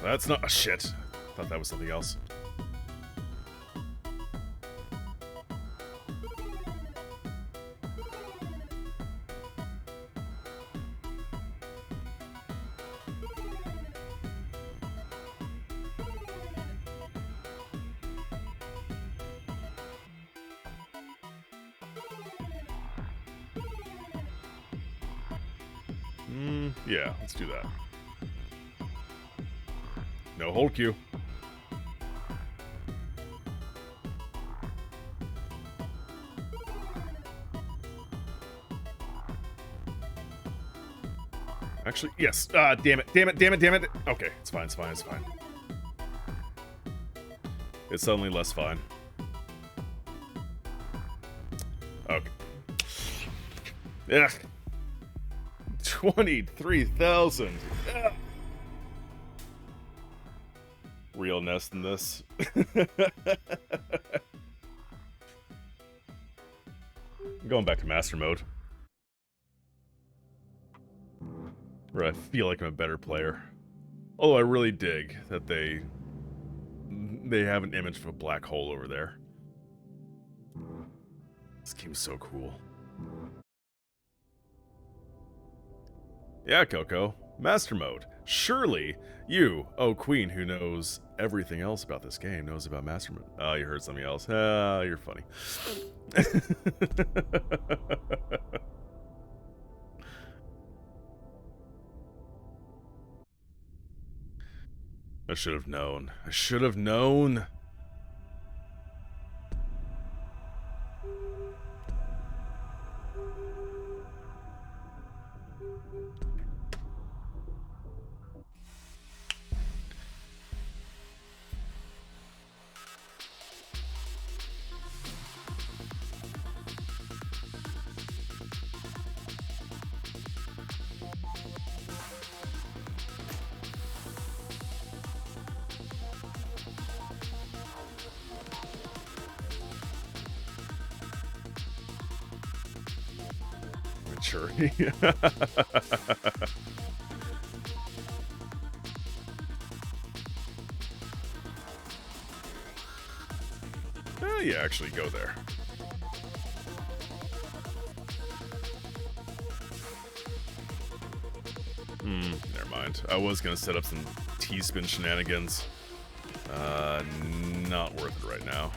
That's not... Oh, shit. Thought that was something else. Yeah, let's do that. No hold cue. Actually, yes. Damn it. Damn it. Damn it. Damn it. Okay, it's fine. It's fine. It's fine. It's suddenly less fine. Okay. Ugh. 23,000. Realness in this. Going back to master mode. Where I feel like I'm a better player. Although I really dig that they have an image of a black hole over there. This game's so cool. Yeah, Coco. Master mode. Surely you, oh queen who knows everything else about this game, knows about master mode. Oh, you heard something else. Ah, you're funny. I should have known. I should have known. Maturity. Yeah, actually go there. Never mind. I was gonna set up some T-spin shenanigans. Not worth it right now.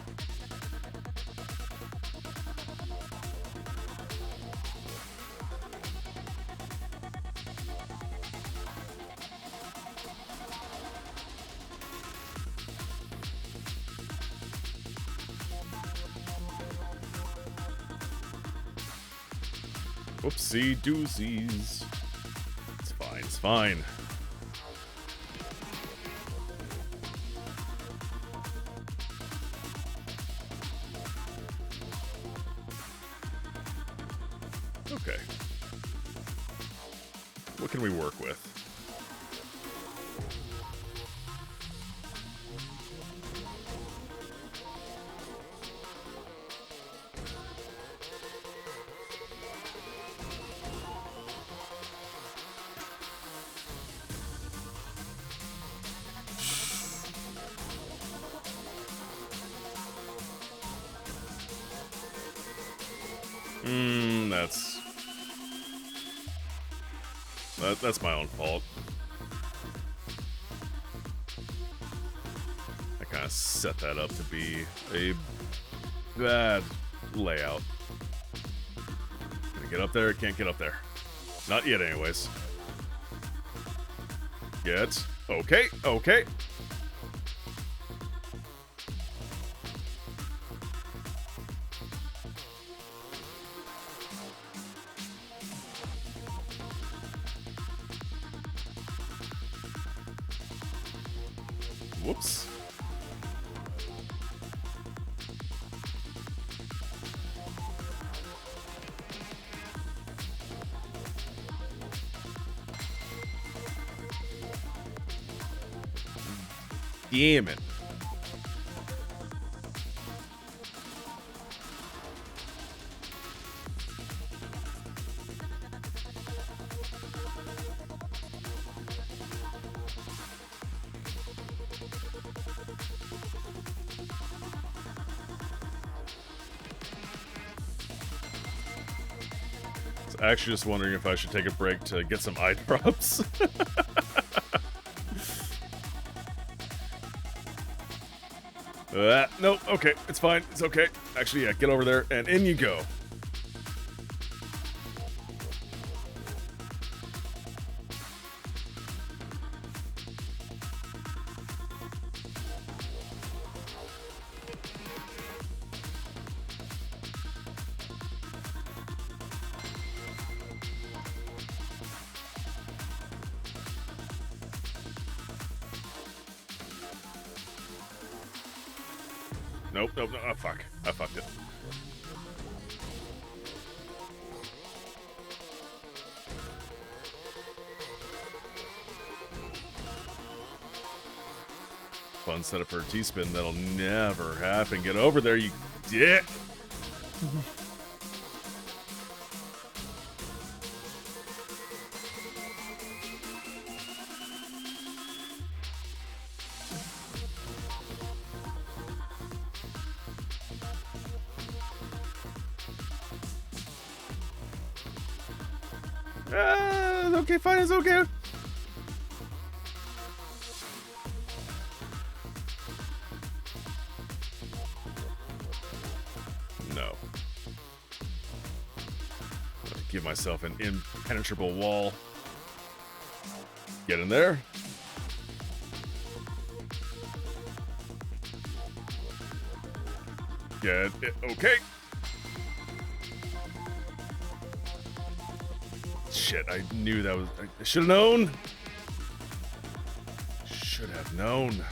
Whoopsie doozies. It's fine, it's fine. Okay. What can we work with? That's my own fault. I kind of set that up to be a bad layout. Can I get up there? Can't get up there. Not yet, anyways. Get. Okay, okay. Whoops. Damn it. Actually just wondering if I should take a break to get some eye drops. Nope, okay, it's fine, it's okay. Actually, yeah, get over there, and in you go. Nope, nope, no, oh fuck. I fucked it. Fun setup for a T-spin that'll never happen. Get over there, you dick! Okay, fine, it's okay. No. I have to give myself an impenetrable wall. Get in there. Get it. Okay. Shit, I knew that was... I should have known! Should have known.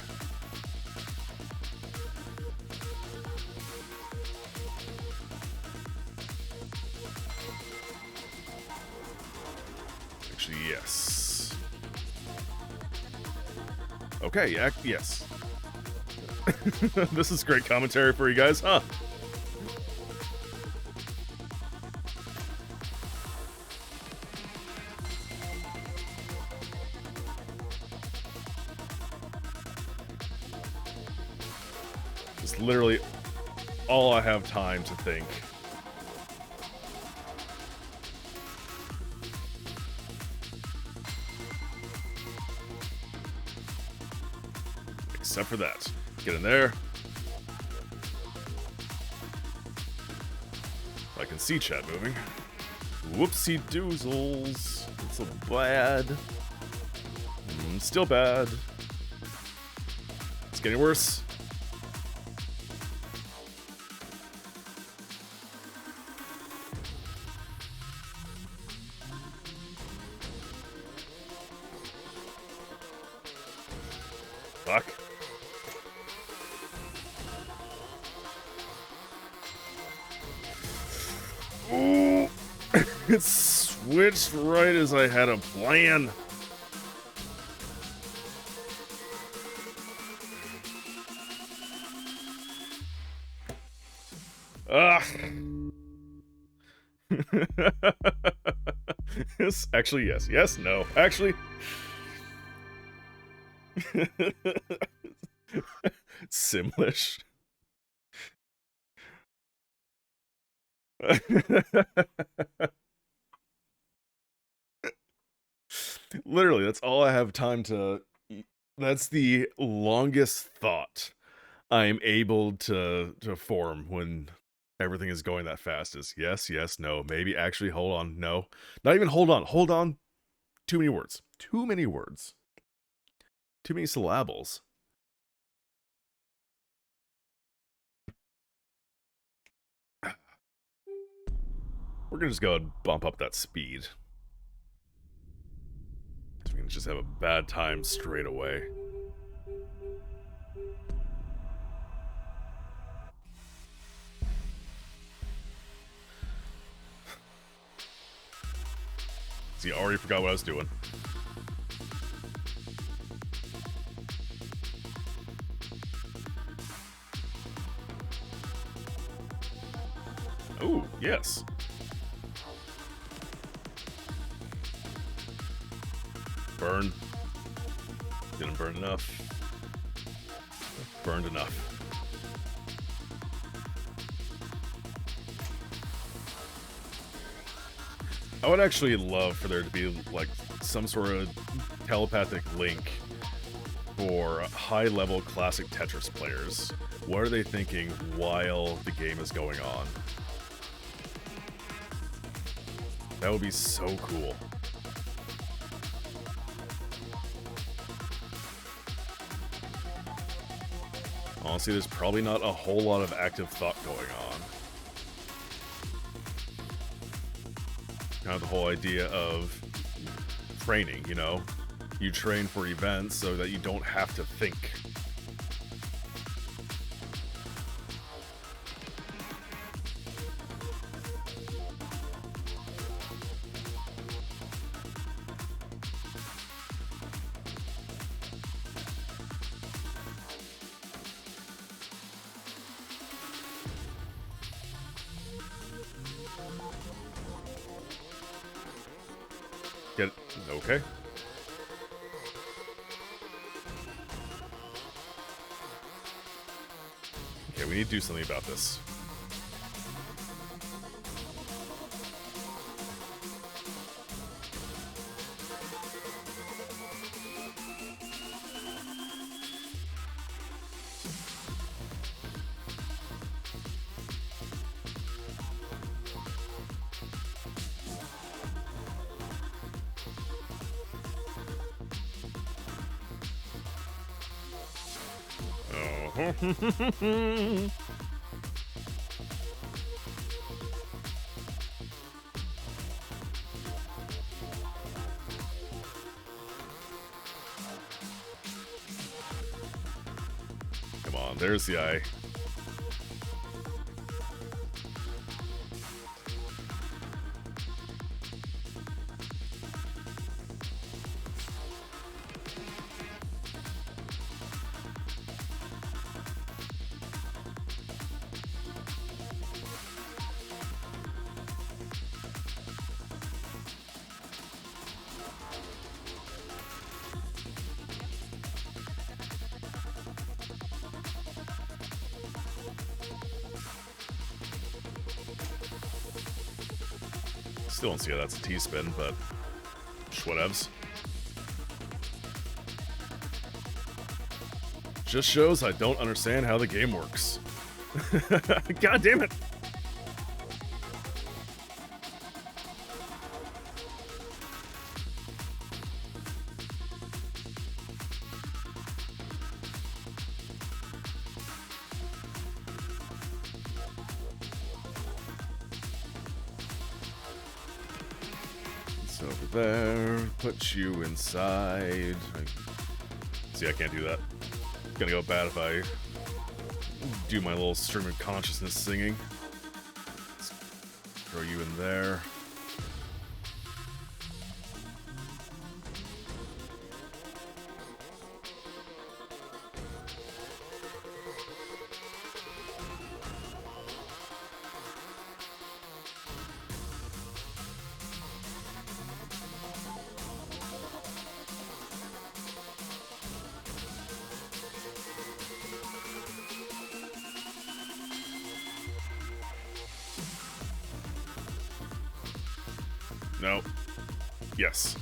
Actually, yes. Okay, yeah, yes. This is great commentary for you guys, huh? Literally all I have time to think. Except for that. Get in there. I can see chat moving. Whoopsie doozles. It's so bad. Still bad. It's getting worse. Fuck. Ooh. It switched right as I had a plan. Ugh. Yes, actually, yes. Yes, no. Actually. Simlish. Literally, that's all I have time to... That's the longest thought I'm able to form when everything is going that fast is yes, yes, no, maybe, actually, hold on, no. Not even hold on. Hold on. Too many words. Too many words. Too many syllables. We're gonna just go and bump up that speed. So we can just have a bad time straight away. See, I already forgot what I was doing. Oh, yes. Burn. Didn't burn enough. Burned enough. I would actually love for there to be, like, some sort of telepathic link for high-level classic Tetris players. What are they thinking while the game is going on? That would be so cool. Honestly, there's probably not a whole lot of active thought going on. Kind of the whole idea of training, you know? You train for events so that you don't have to think. Get okay. Okay, we need to do something about this. Come on, there's the eye. Still don't see how that's a T-spin, but whatevs. Just shows I don't understand how the game works. God damn it! It's over there. Put you inside. See, I can't do that. It's gonna go bad if I do my little stream of consciousness singing. Let's throw you in there. No. Yes.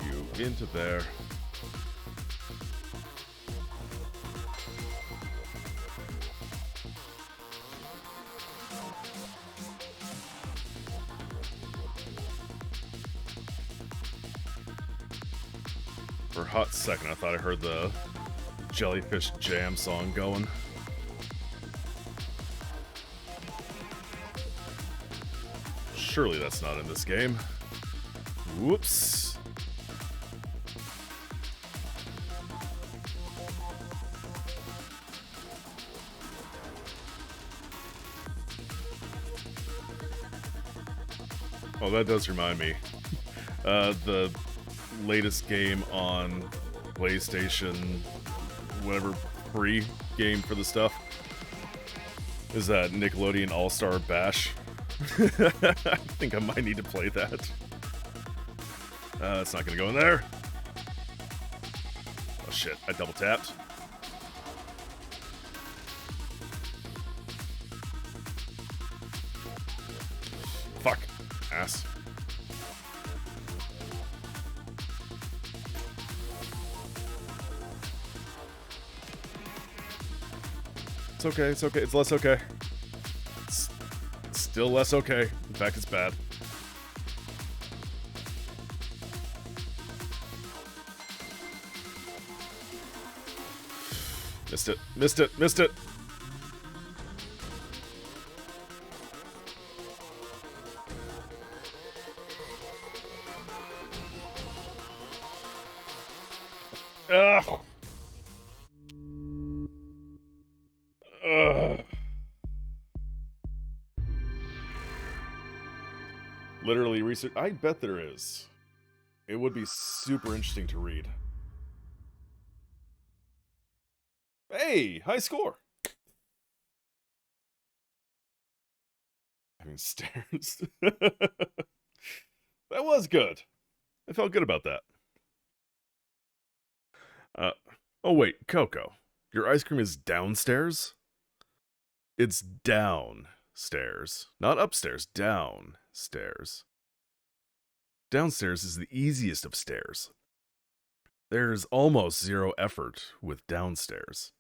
You into there. For a hot second, I thought I heard the Jellyfish Jam song going. Surely that's not in this game. Whoops. Oh, that does remind me. The latest game on PlayStation, whatever free game for the stuff, is that Nickelodeon All-Star Bash. I think I might need to play that. It's not gonna go in there. Oh shit, I double tapped. Fuck. Ass. It's okay, it's okay, it's less okay. It's still less okay. In fact, it's bad. Missed it, missed it, missed it! Ugh! Ugh. Literally research. I bet there is. It would be super interesting to read. Hey, high score. Having stairs. That was good. I felt good about that. Oh wait, Coco. Your ice cream is downstairs? It's downstairs. Not upstairs, downstairs. Downstairs is the easiest of stairs. There's almost zero effort with downstairs.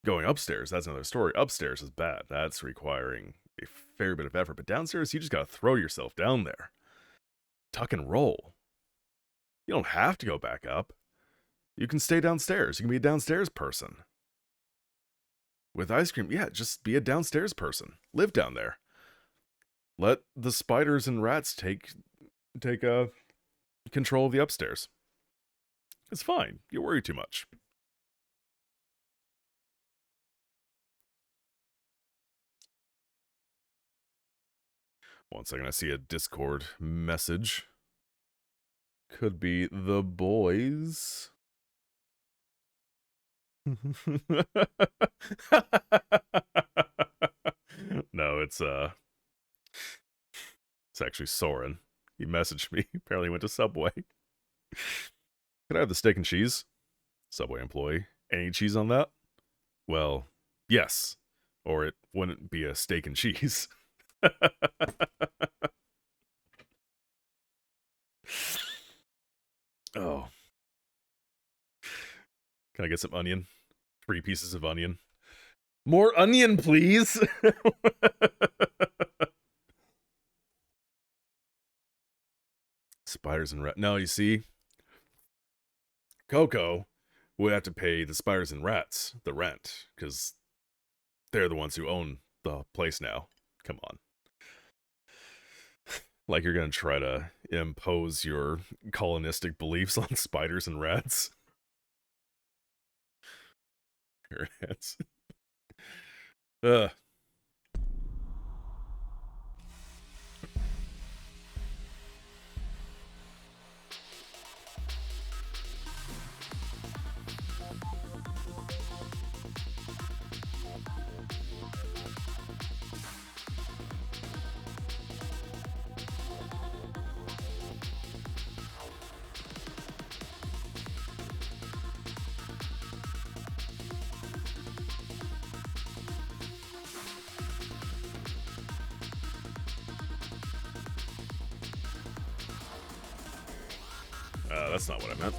Going upstairs, that's another story. Upstairs is bad. That's requiring a fair bit of effort. But downstairs, you just gotta throw yourself down there. Tuck and roll. You don't have to go back up. You can stay downstairs. You can be a downstairs person. With ice cream, yeah, just be a downstairs person. Live down there. Let the spiders and rats take control of the upstairs. It's fine. You worry too much. One second, I see a Discord message. Could be the boys. No, it's It's actually Soren. He messaged me. Apparently he went to Subway. Can I have the steak and cheese? Subway employee. Any cheese on that? Well, yes. Or it wouldn't be a steak and cheese. Oh. Can I get some onion? 3 pieces of onion. More onion, please! Spiders and rats. No, you see, Coco would have to pay the spiders and rats the rent, because they're the ones who own the place now. Come on. Like you're gonna try to impose your colonistic beliefs on spiders and rats. Rats. Ugh. That's not what I meant.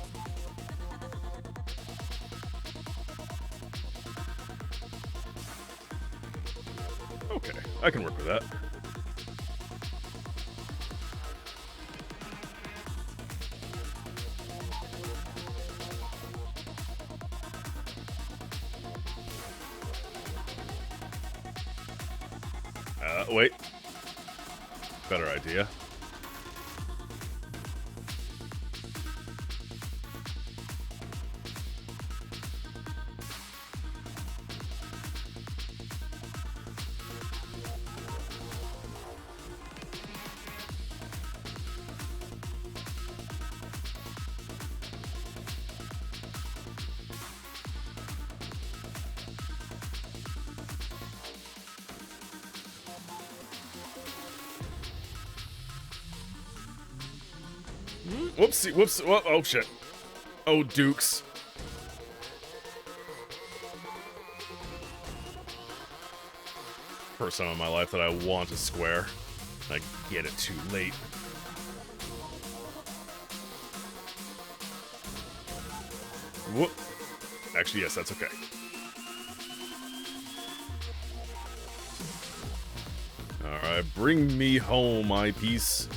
Okay, I can work with that. Wait. Better idea. Whoopsie, whoops, whoa, oh shit. Oh, Dukes. First time in my life that I want a square. I get it too late. Whoop. Actually, yes, that's okay. Alright, bring me home, eyepiece.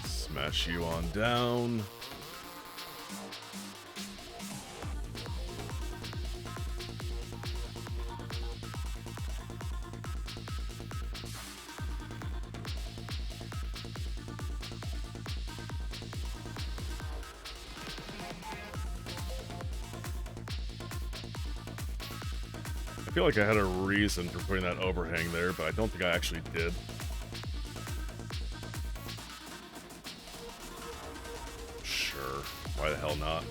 Smash you on down. I feel like I had a reason for putting that overhang there, but I don't think I actually did. Sure, why the hell not?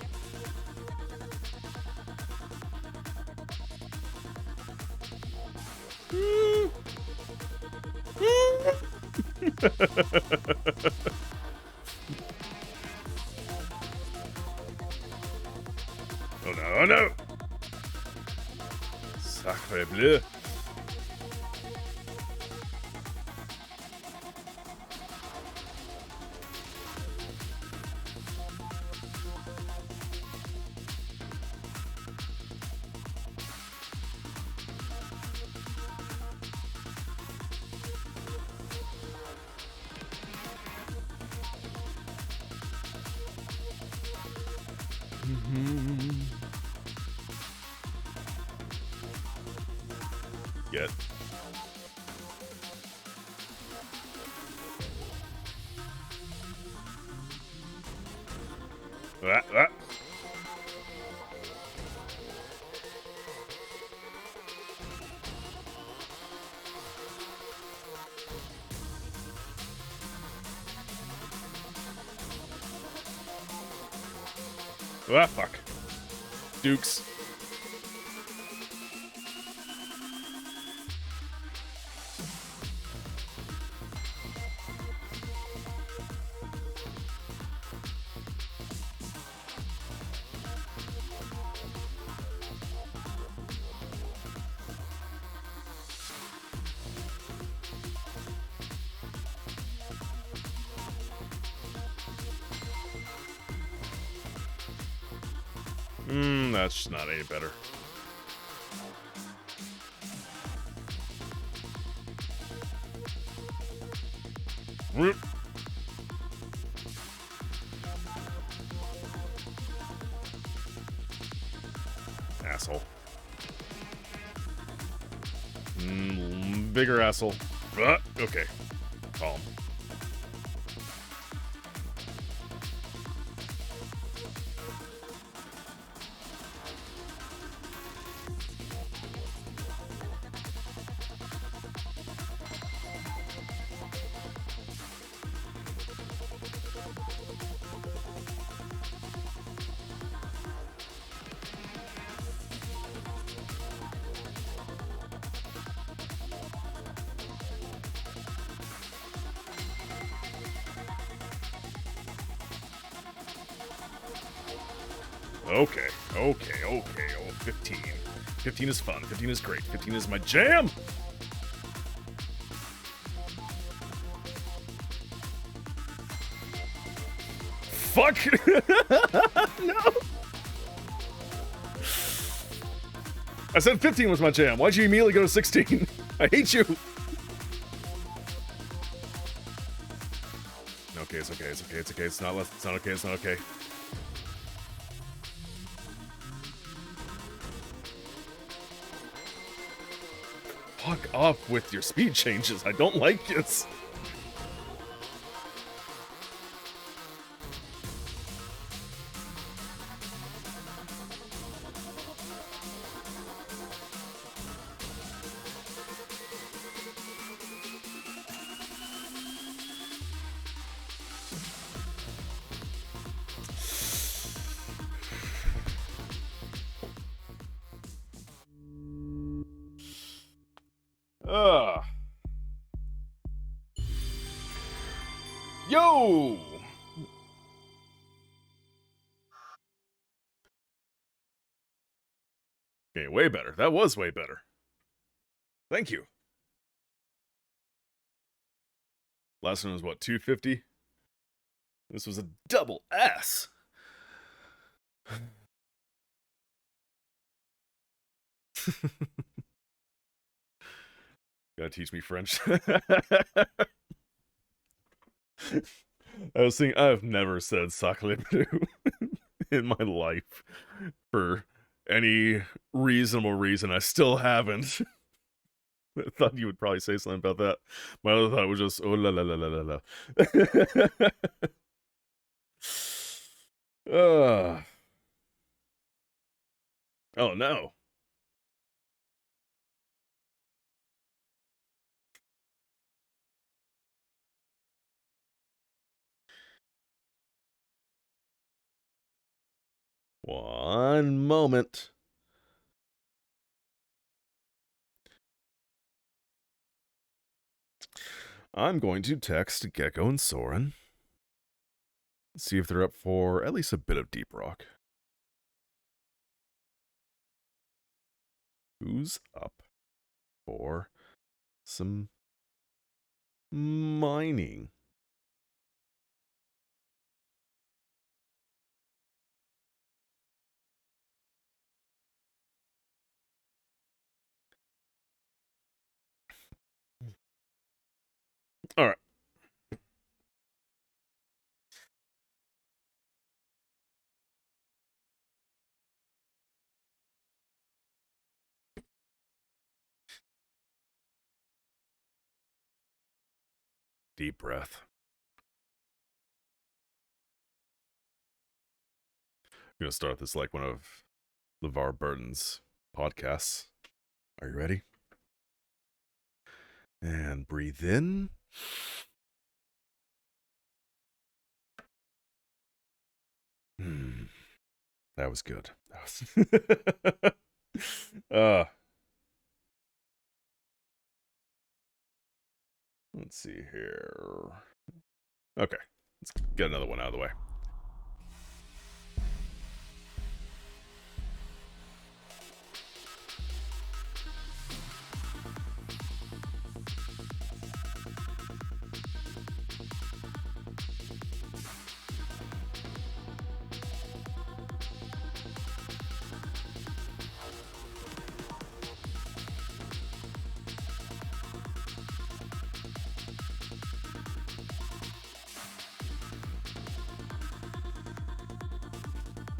Oh no, oh no! Sacre bleu! Get. Ah. Ah, fuck. Dukes. That's not any better. Whoop. Asshole. Bigger asshole. Okay. Calm. Okay. Oh, 15. 15 is fun. 15 is great. 15 is my jam! Fuck! No! I said 15 was my jam. Why'd you immediately go to 16? I hate you! Okay, it's okay, it's okay, it's okay. It's not okay, it's not okay. Fuck off with your speed changes. I don't like this. Yo! Okay, way better. That was way better. Thank you. Last one was what, 250? This was a double S. Gotta teach me French. I was thinking, I've never said sacre bleu in my life for any reasonable reason. I still haven't. I thought you would probably say something about that. My other thought was just, oh la la la la la la. Oh no. One moment. I'm going to text Gecko and Soren. See if they're up for at least a bit of deep rock. Who's up for some mining? All right. Deep breath. I'm going to start this like one of LeVar Burton's podcasts. Are you ready? And breathe in. That was good. That was let's see here. Okay, let's get another one out of the way.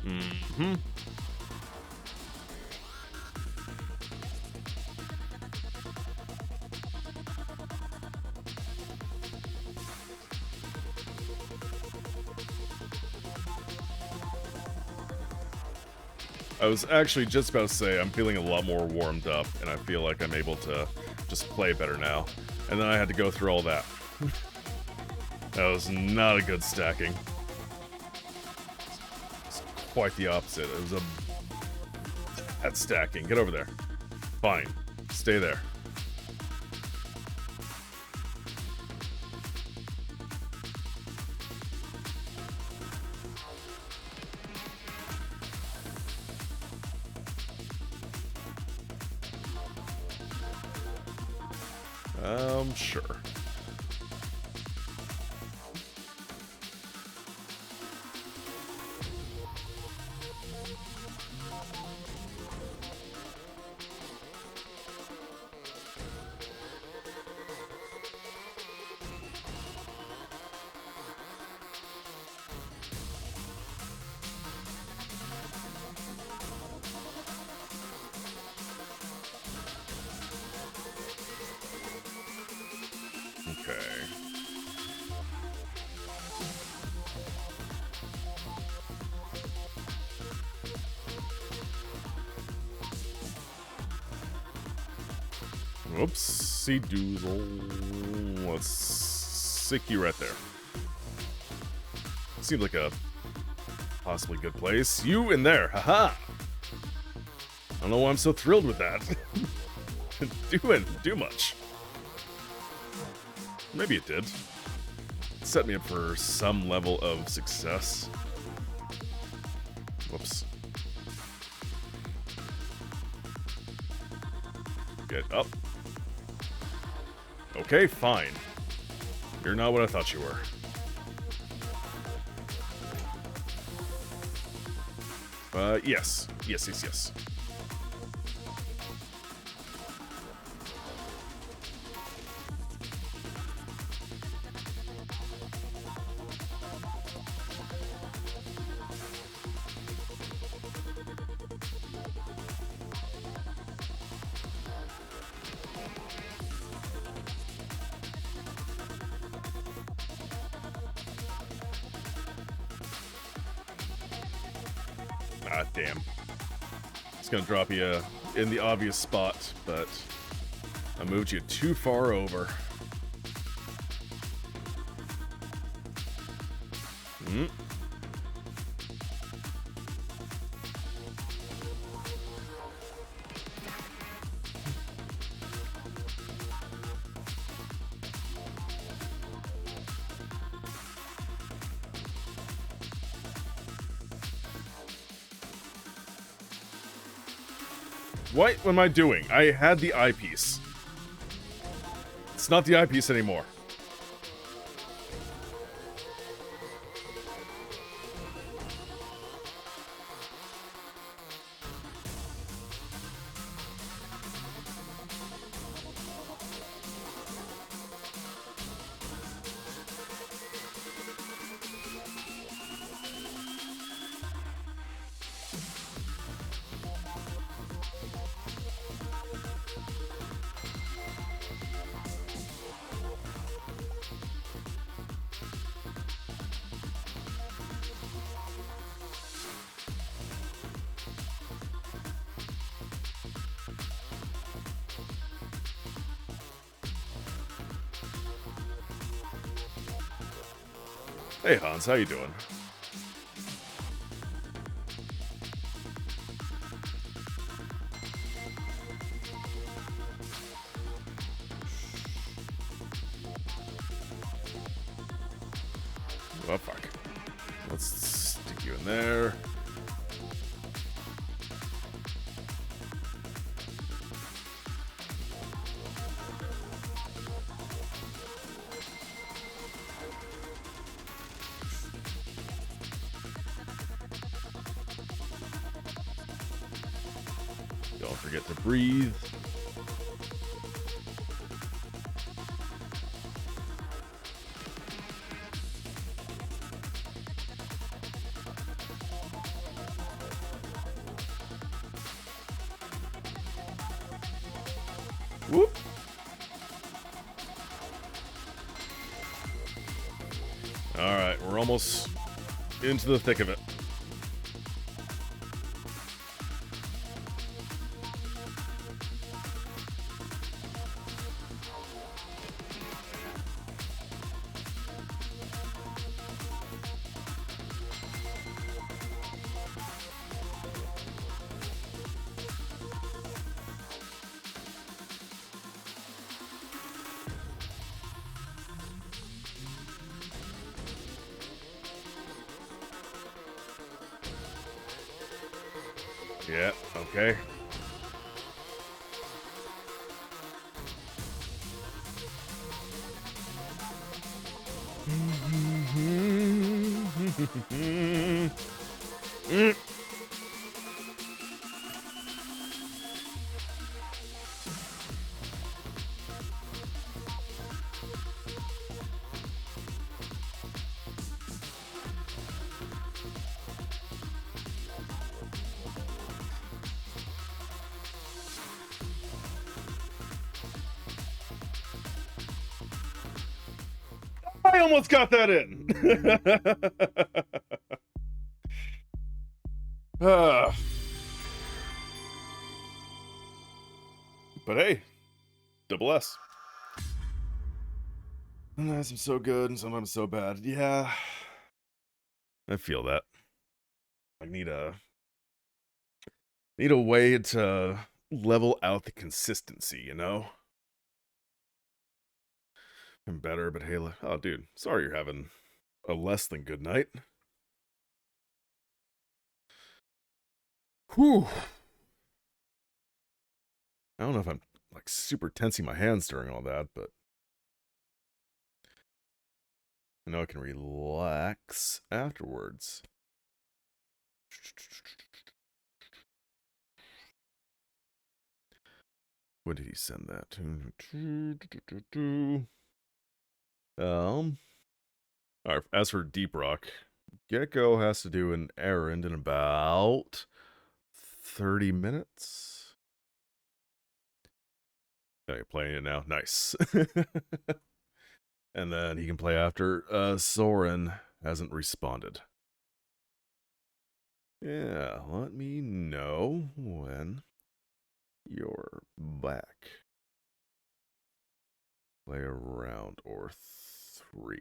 Mm-hmm. I was actually just about to say I'm feeling a lot more warmed up, and I feel like I'm able to just play better now. And then I had to go through all that. That was not a good stacking. It's quite the opposite. It was a bad stacking. Get over there. Fine. Stay there. Sure. Okay. Whoopsie doozle. Let's sick you right there. Seems like a possibly good place. You in there, haha! I don't know why I'm so thrilled with that. Didn't do much. Maybe it did. It set me up for some level of success. Whoops. Get up. Okay, fine. You're not what I thought you were. Yes. Yes. Ah, damn. It's gonna drop you in the obvious spot, but I moved you too far over. Hmm. What am I doing? I had the eyepiece. It's not the eyepiece anymore. Hey Hans, how you doing? Oh, fuck. Let's stick you in there. Don't forget to breathe. Whoop. All right, we're almost into the thick of it. Yeah, okay. I almost got that in. But hey, double S. Sometimes I'm so good and sometimes so bad. Yeah, I feel that. I need a way to level out the consistency, you know? I'm better, but hey, oh, dude, sorry you're having a less than good night. Whew. I don't know if I'm like super tensing my hands during all that, but I know I can relax afterwards. When did he send that to? Alright, as for Deep Rock, Gecko has to do an errand in about 30 minutes. Oh, you're playing it now. Nice. And then he can play after Soren hasn't responded. Yeah, let me know when you're back. Play a round or 3.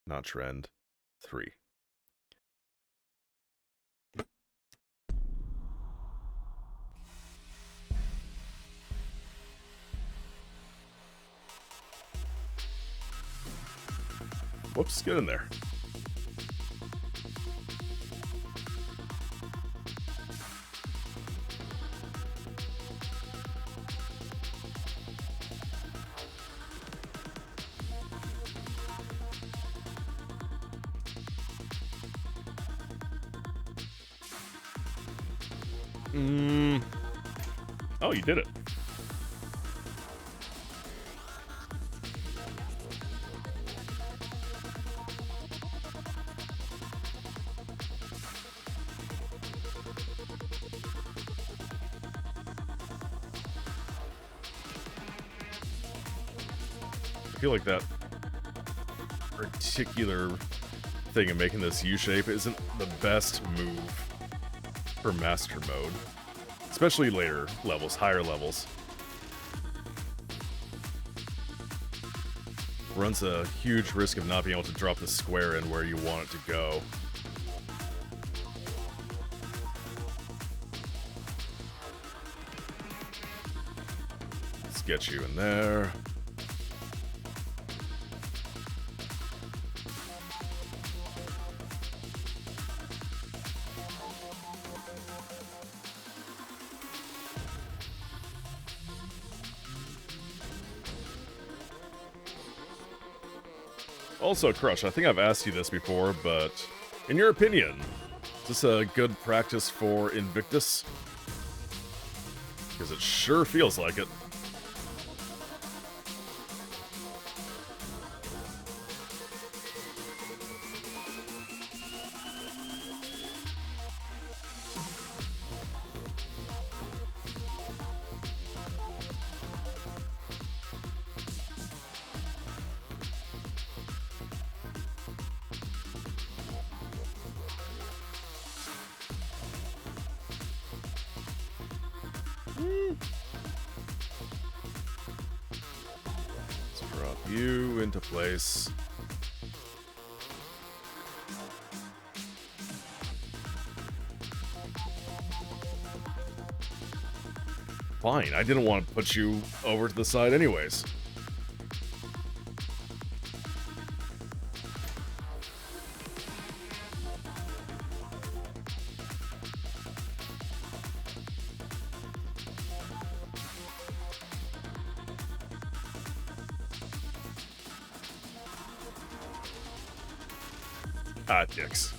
Not trend. 3. Whoops, get in there. Oh, you did it. I feel like that particular thing of making this U-shape isn't the best move for master mode. Especially later levels, higher levels. Runs a huge risk of not being able to drop the square in where you want it to go. Let's get you in there. Also, Crush, I think I've asked you this before, but in your opinion, is this a good practice for Invictus? Because it sure feels like it. Let's drop you into place. Fine, I didn't want to put you over to the side anyways. Ah, dicks.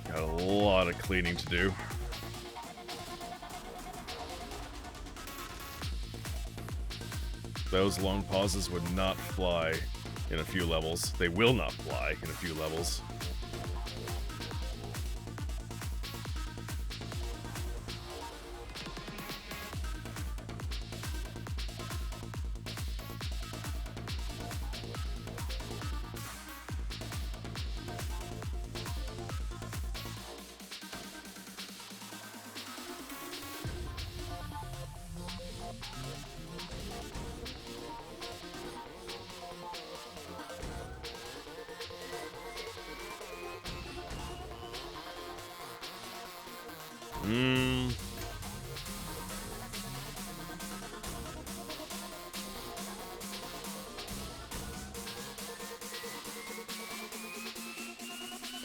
Got a lot of cleaning to do. Those long pauses would not fly in a few levels. They will not fly in a few levels.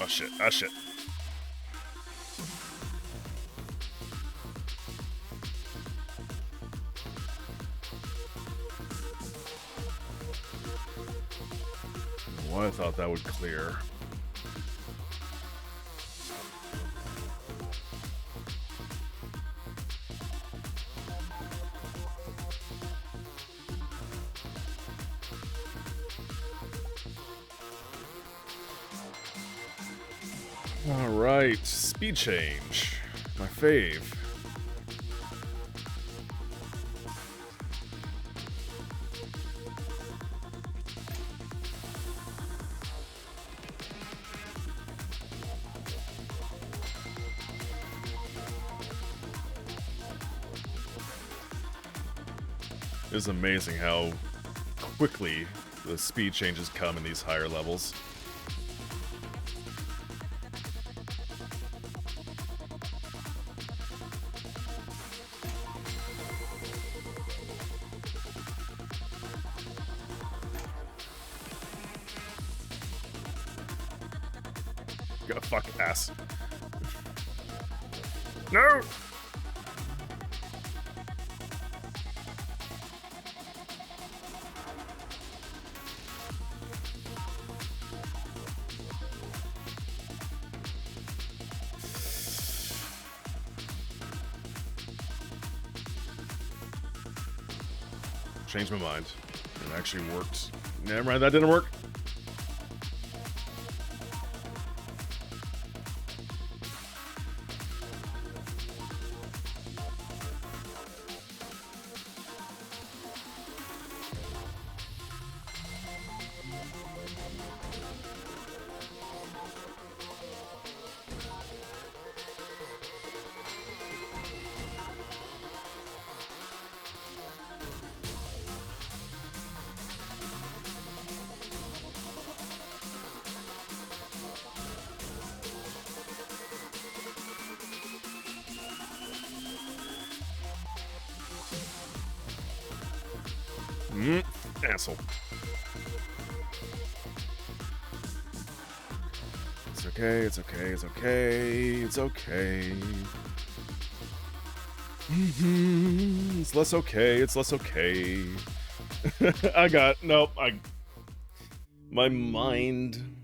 Oh shit, ah shit. Why I thought that would clear. Alright, speed change. My fave. It is amazing how quickly the speed changes come in these higher levels. Go fuck ass. No! Changed my mind. It actually worked. Never mind, that didn't work. Asshole. It's okay, it's okay, it's okay, it's okay. It's less okay, it's less okay. My mind.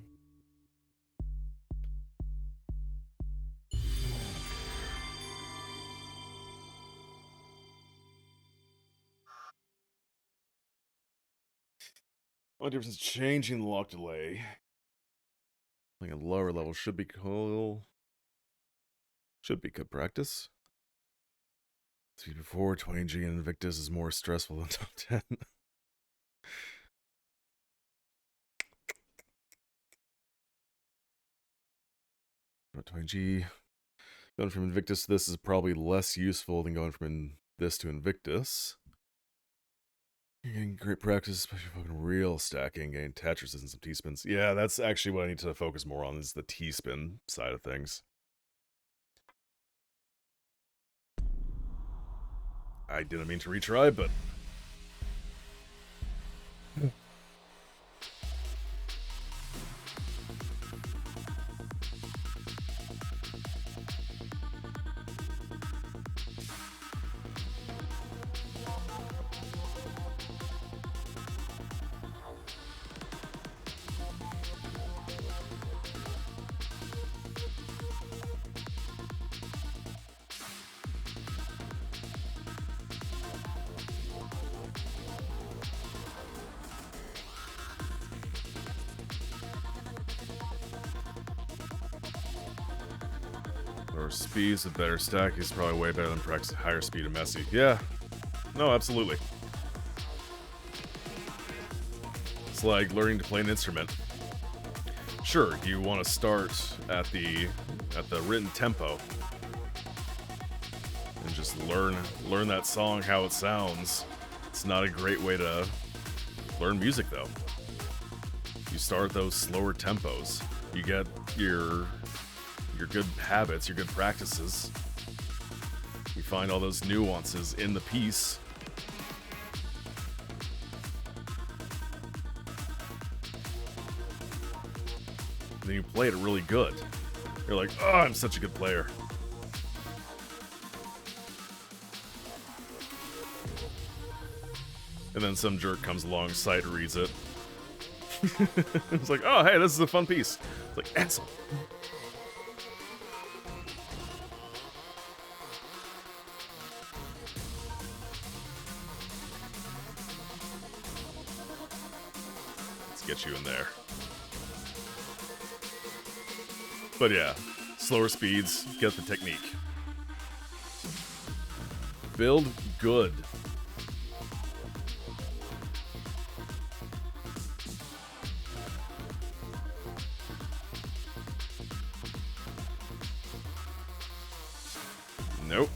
What difference is changing the lock delay? Like a lower level should be cool. Should be good practice. Speed before 20G and Invictus is more stressful than top 10. 20G. Going from Invictus to this is probably less useful than going from this to Invictus. You're getting great practice, especially fucking real stacking, getting Tetris and some T-spins. Yeah, that's actually what I need to focus more on, is the T-spin side of things. I didn't mean to retry, but... Or speeds with better stack is probably way better than practice higher speed and messy. Yeah. No, absolutely. It's like learning to play an instrument. Sure, you want to start at the written tempo and just learn that song how it sounds. It's not a great way to learn music though. You start those slower tempos. You get your good habits, your good practices. You find all those nuances in the piece. And then you play it really good. You're like, oh, I'm such a good player. And then some jerk comes along, sight reads it. It's like, oh, hey, this is a fun piece. It's like, asshole. Get you in there. But yeah, slower speeds, get the technique. Build good. Nope.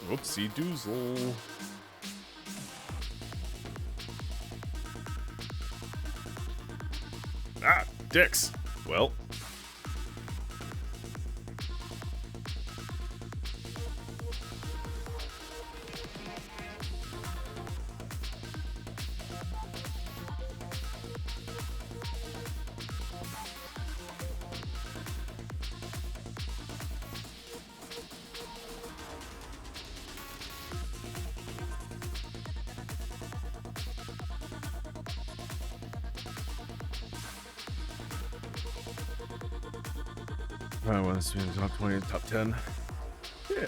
Whoopsie doozle. Ah, dicks. Well. I want to see top 20, top 10. Yeah.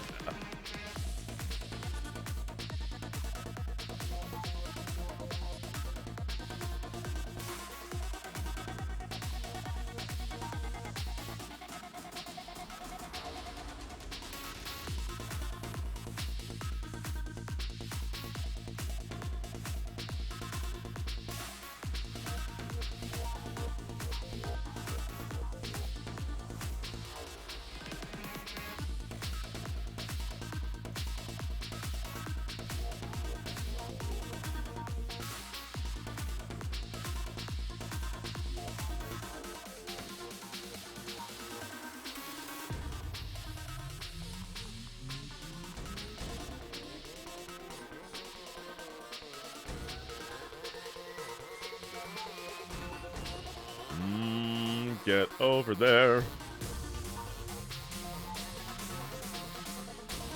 get over there.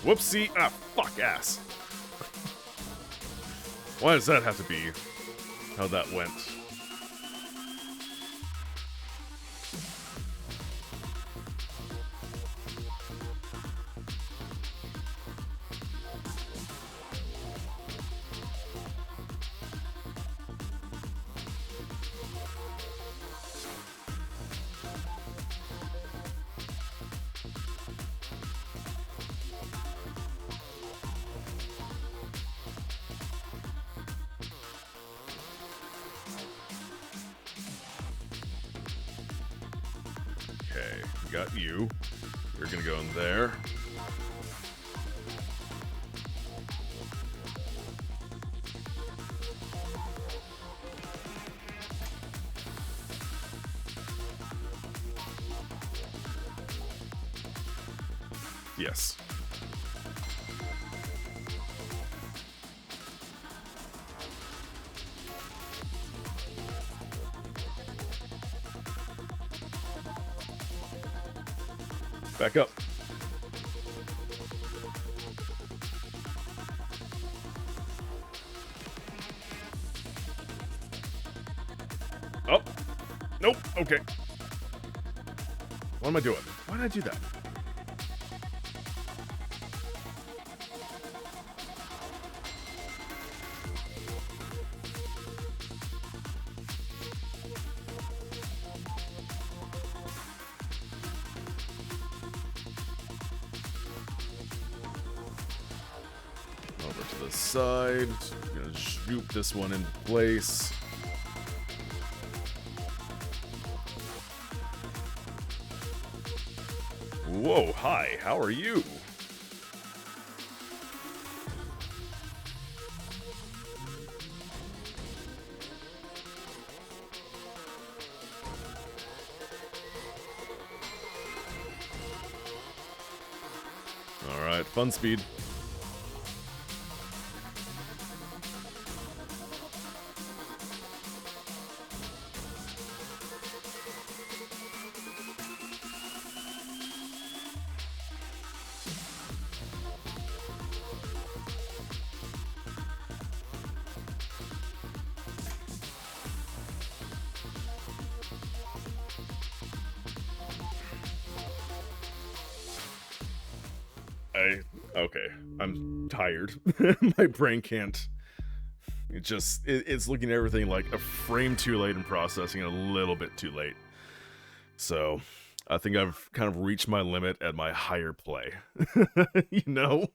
Whoopsie. Ah, fuck ass. Why does that have to be how that went? Okay, got you. You're gonna go in there. Yes. Back up. Oh. Nope. Okay. What am I doing? Why did I do that? Over to the side. Gonna shoot this one in place. Whoa, hi, how are you? Alright, fun speed. Okay, I'm tired. My brain can't. It's looking at everything like a frame too late and processing a little bit too late. So, I think I've kind of reached my limit at my higher play. You know?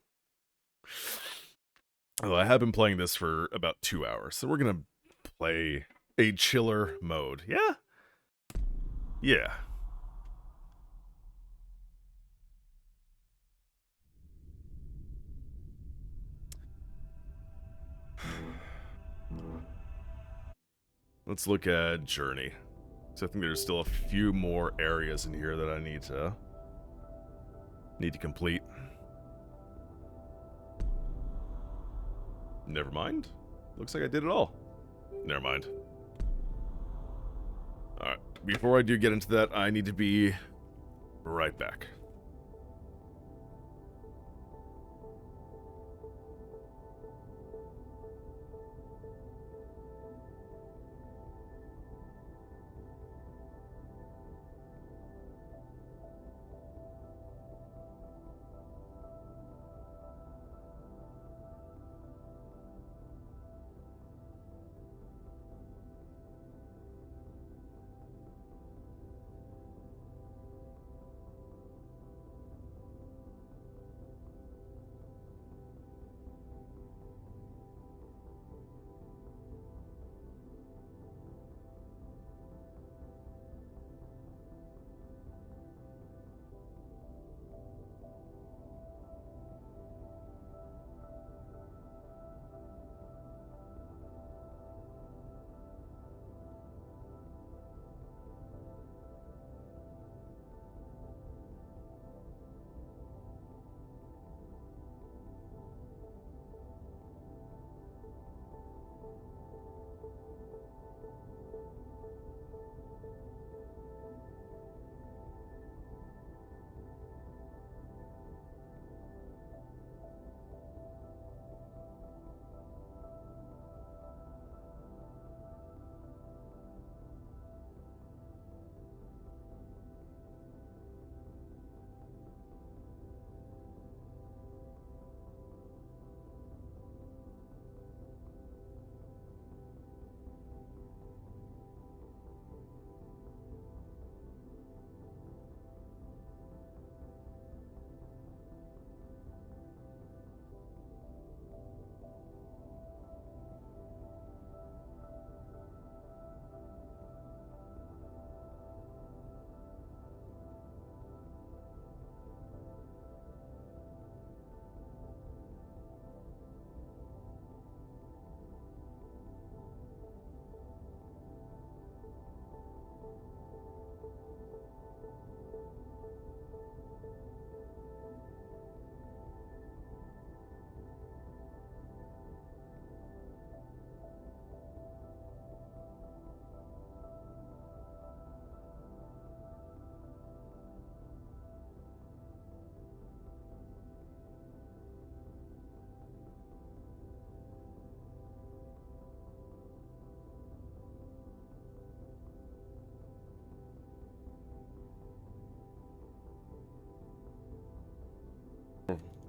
Although I have been playing this for about 2 hours, so we're gonna play a chiller mode. Yeah? Yeah. Let's look at Journey. So I think there's still a few more areas in here that I need to complete. Never mind. Looks like I did it all. Never mind. Alright, before I do get into that, I need to be right back.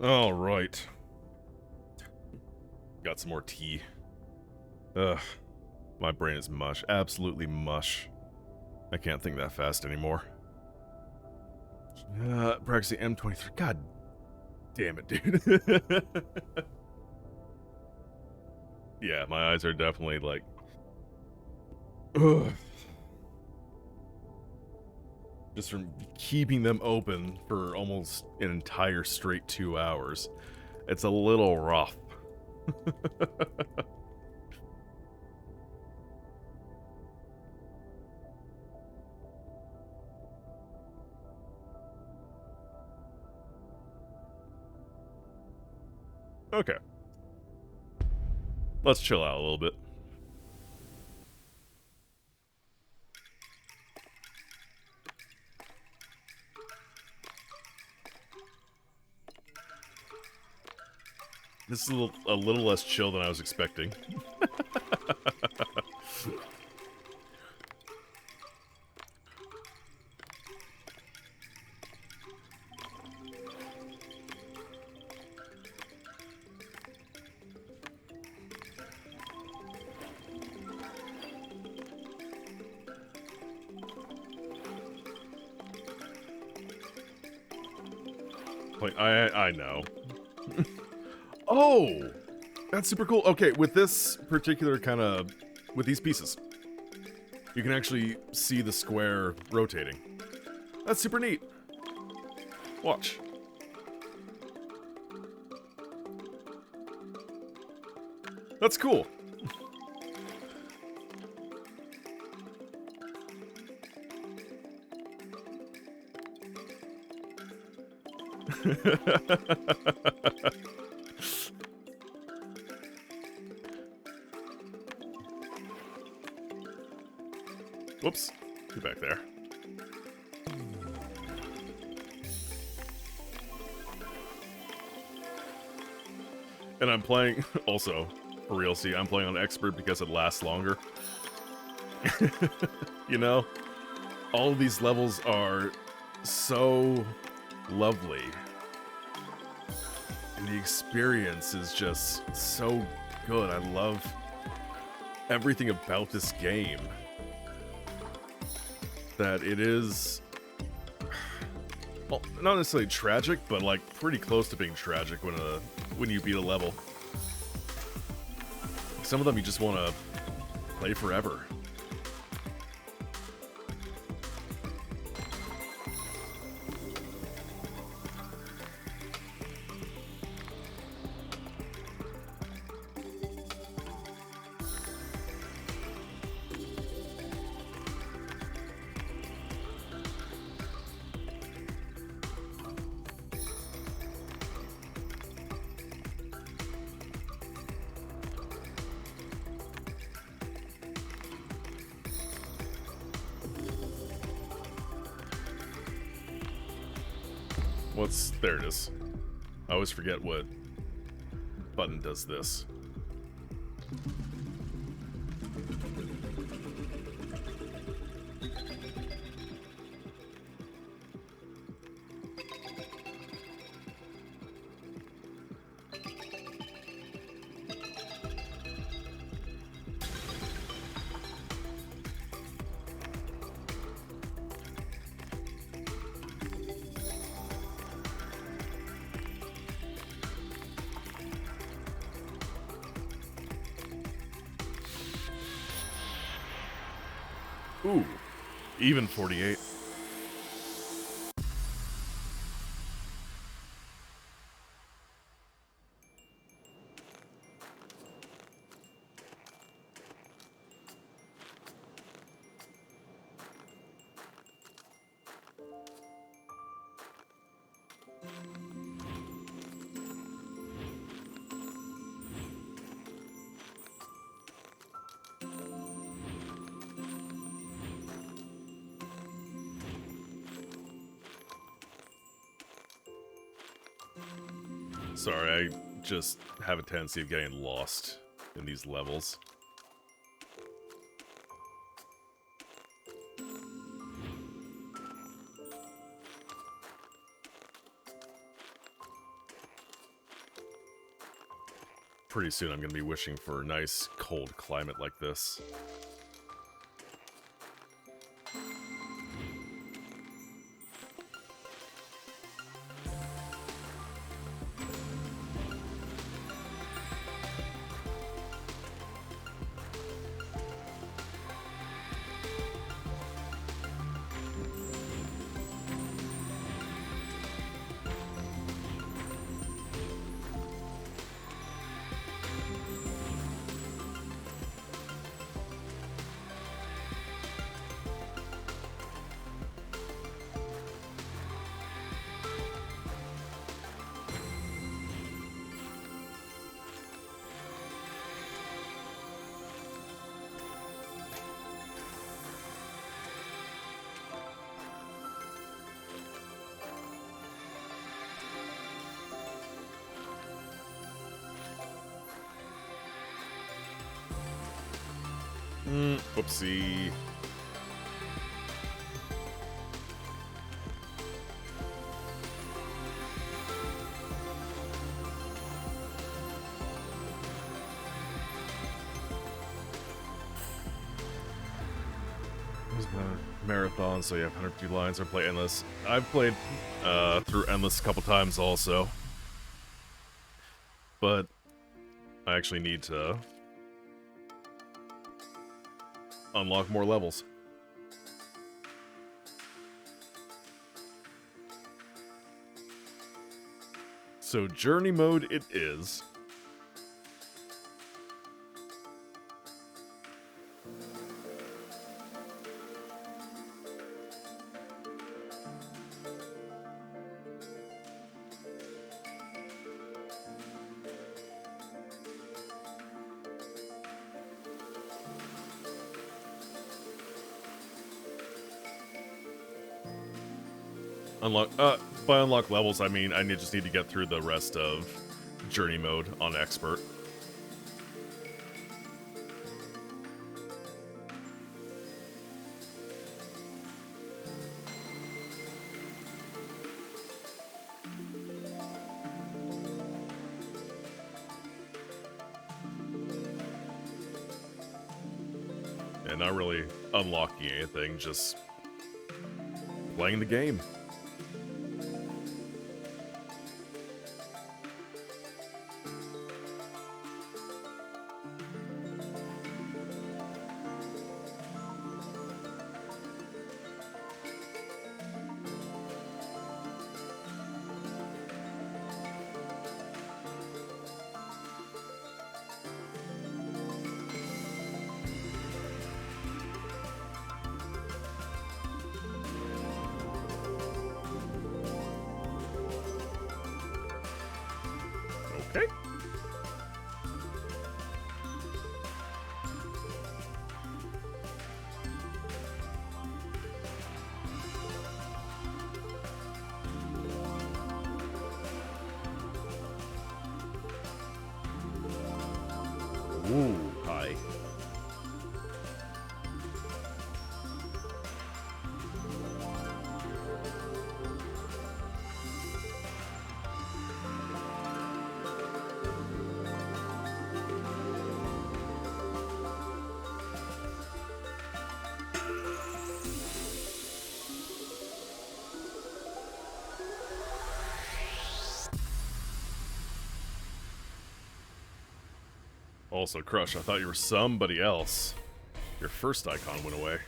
All right. Got some more tea. Ugh. My brain is mush. Absolutely mush. I can't think that fast anymore. Practicing M23. God damn it, dude. Yeah, my eyes are definitely like... Ugh. Just from keeping them open for almost an entire straight 2 hours. It's a little rough. Okay. Let's chill out a little bit. This is a little less chill than I was expecting. Like, I know. Oh! That's super cool. Okay, with this particular kind of... with these pieces, you can actually see the square rotating. That's super neat. Watch. That's cool. Whoops. Get back there. And I'm playing, also, for real, see, I'm playing on Expert because it lasts longer. You know? All of these levels are so lovely. And the experience is just so good. I love everything about this game. That it is... well, not necessarily tragic, but like pretty close to being tragic when you beat a level. Some of them you just want to play forever. There it is. I always forget what button does this. Ooh, even 48. Sorry, I just have a tendency of getting lost in these levels. pretty soon I'm going to be wishing for a nice cold climate like this. Whoopsie. It was a marathon, so you have 150 lines or play Endless. I've played through Endless a couple times also. But I actually need to unlock more levels. So journey mode it is. By unlock levels, I mean I just need to get through the rest of journey mode on expert. And not really unlocking anything, just playing the game. Okay. Ooh, hi. Also, Crush, I thought you were somebody else. Your first icon went away.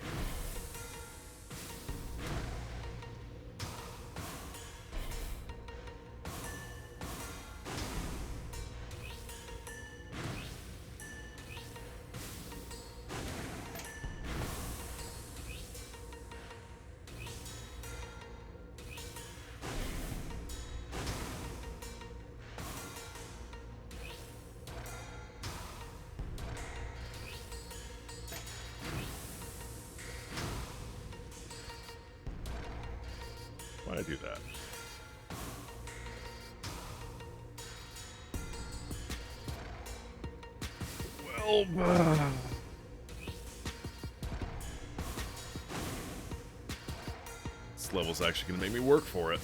Why'd I do that? Well, this level's actually gonna make me work for it.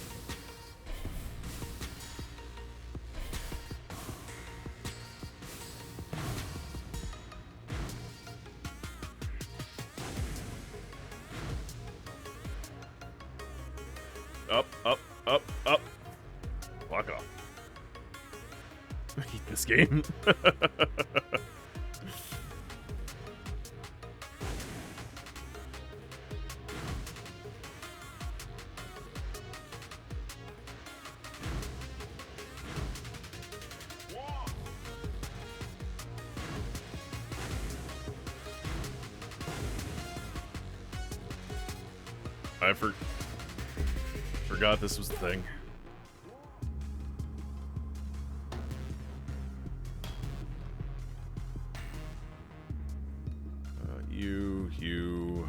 Up, up, up, up. Fuck off. I hate this game. I forgot this was the thing. You.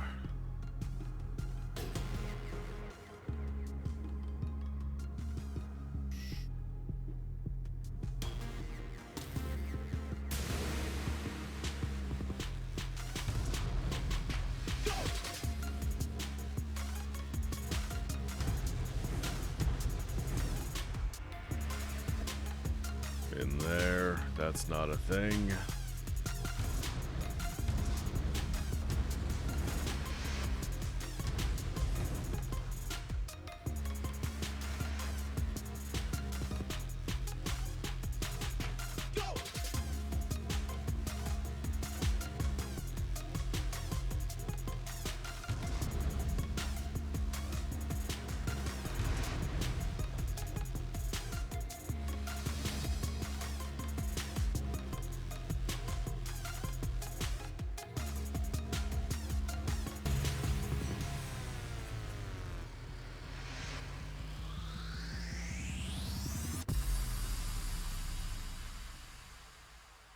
In there, that's not a thing.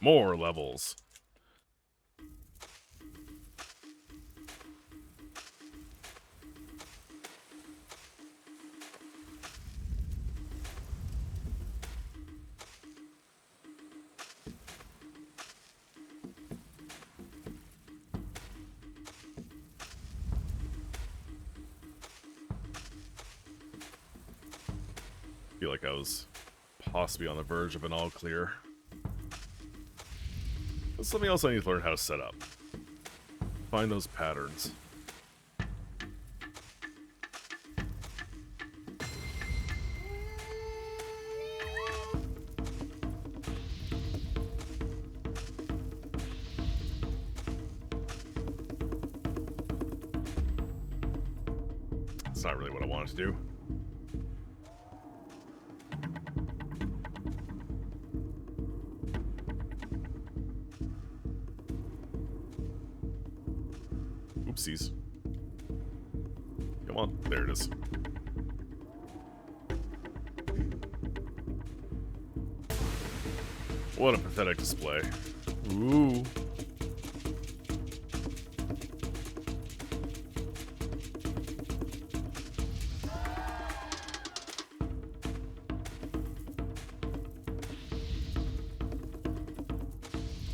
More levels. Feel like I was possibly on the verge of an all clear. That's something else I need to learn how to set up. Find those patterns. It's not really what I wanted to do. Oopsies. Come on, there it is. What a pathetic display. Ooh.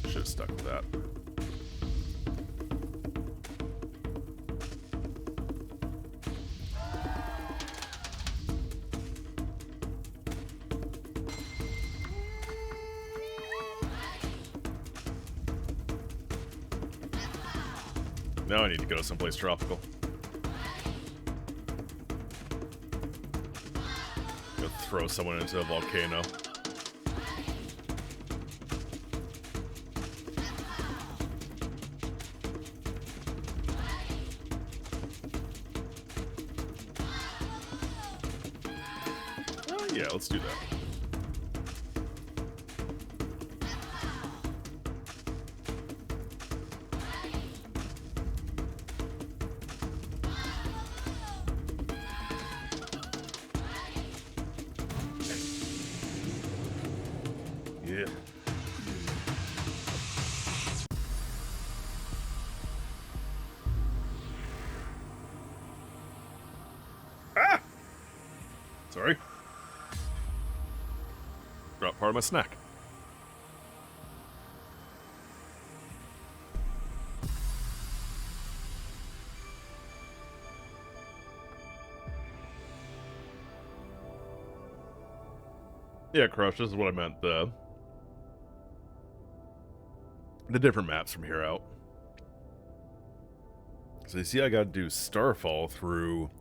Should have stuck with that. Now I need to go someplace tropical. Go throw someone into a volcano. Oh yeah, let's do that. Yeah. Ah! Sorry. Dropped part of my snack. Yeah, Crush, this is what I meant. The different maps from here out. So you see I gotta do Starfall through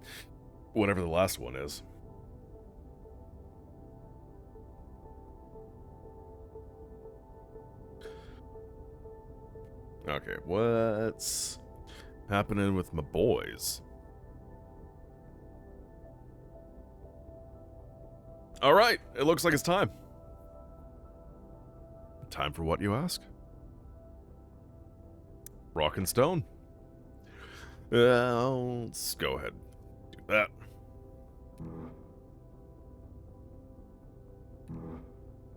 whatever the last one is. Okay, what's happening with my boys? Alright, it looks like it's time. Time for what, you ask? Rock and stone. Let's go ahead and do that.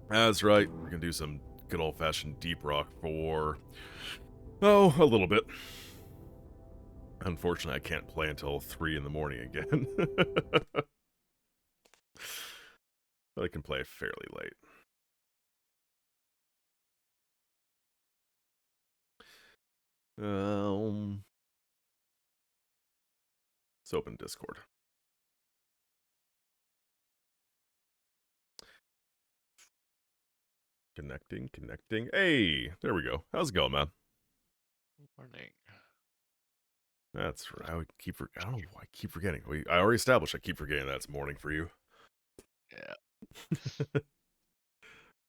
That's right, we're gonna do some good old-fashioned deep rock for... oh, a little bit. Unfortunately, I can't play until 3 in the morning again. But I can play fairly late. Let's open Discord. Connecting. Hey, there we go. How's it going, man? Morning. That's right. I don't know why I keep forgetting. I already established I keep forgetting that it's morning for you. Yeah.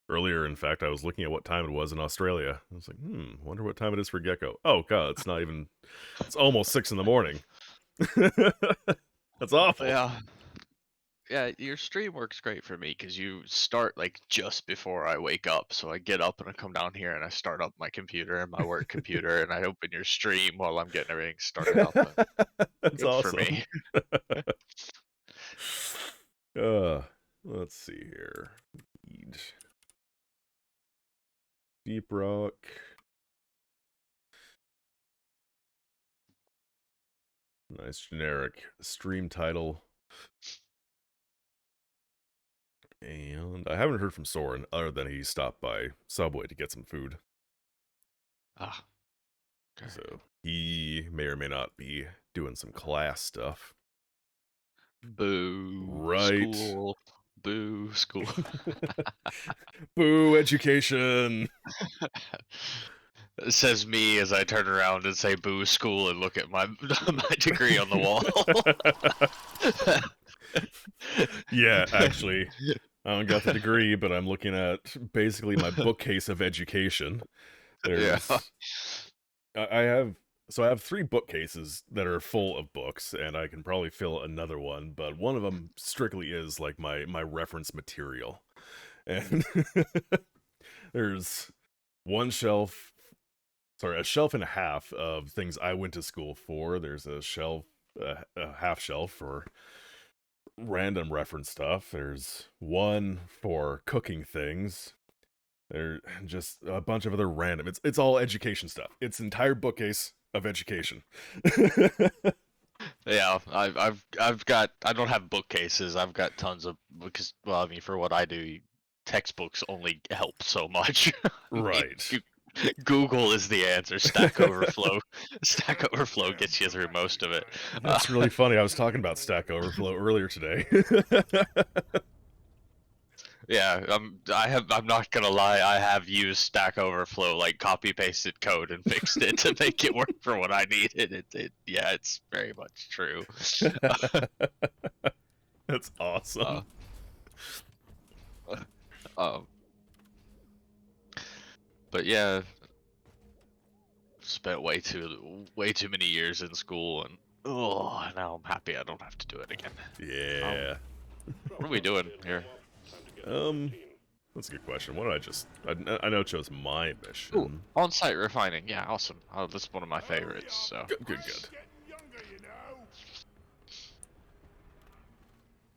Earlier, in fact, I was looking at what time it was in Australia. I was like, wonder what time it is for Gecko. Oh, God, it's not even... it's almost 6 in the morning. That's awful. Yeah. Yeah, your stream works great for me because you start like just before I wake up. So I get up and I come down here and I start up my computer and my work computer and I open your stream while I'm getting everything started up. That's Good awesome. for me. Let's see here. Deep rock. Nice generic stream title. And I haven't heard from Soren other than he stopped by Subway to get some food. Ah. Okay. So he may or may not be doing some class stuff. Boo. Right. School. Boo. School. Boo, education. It says me as I turn around and say boo school and look at my my degree on the wall. Yeah, actually, I don't got the degree, but I'm looking at basically my bookcase of education. There's, I have 3 bookcases that are full of books, and I can probably fill another one, but one of them strictly is like my reference material. And there's a shelf and a half of things I went to school for. There's a half shelf for random reference stuff. There's one for cooking things. There's just a bunch of other random. It's all education stuff. It's an entire bookcase of education. Yeah, I've got, I don't have bookcases. I've got tons of, because, well, I mean, for what I do, textbooks only help so much. Right. Google is the answer. Stack Overflow. Stack Overflow gets you through most of it. That's really funny. I was talking about Stack Overflow earlier today. Yeah, I'm not gonna lie. I have used Stack Overflow, like copy pasted code and fixed it to make it work for what I needed. Yeah, it's very much true. That's awesome. But yeah, spent way too many years in school, and now I'm happy I don't have to do it again. Yeah. What are we doing here? That's a good question. What did I know it chose my mission. Ooh, on-site refining. Yeah, awesome. Oh, that's one of my favorites. So Good.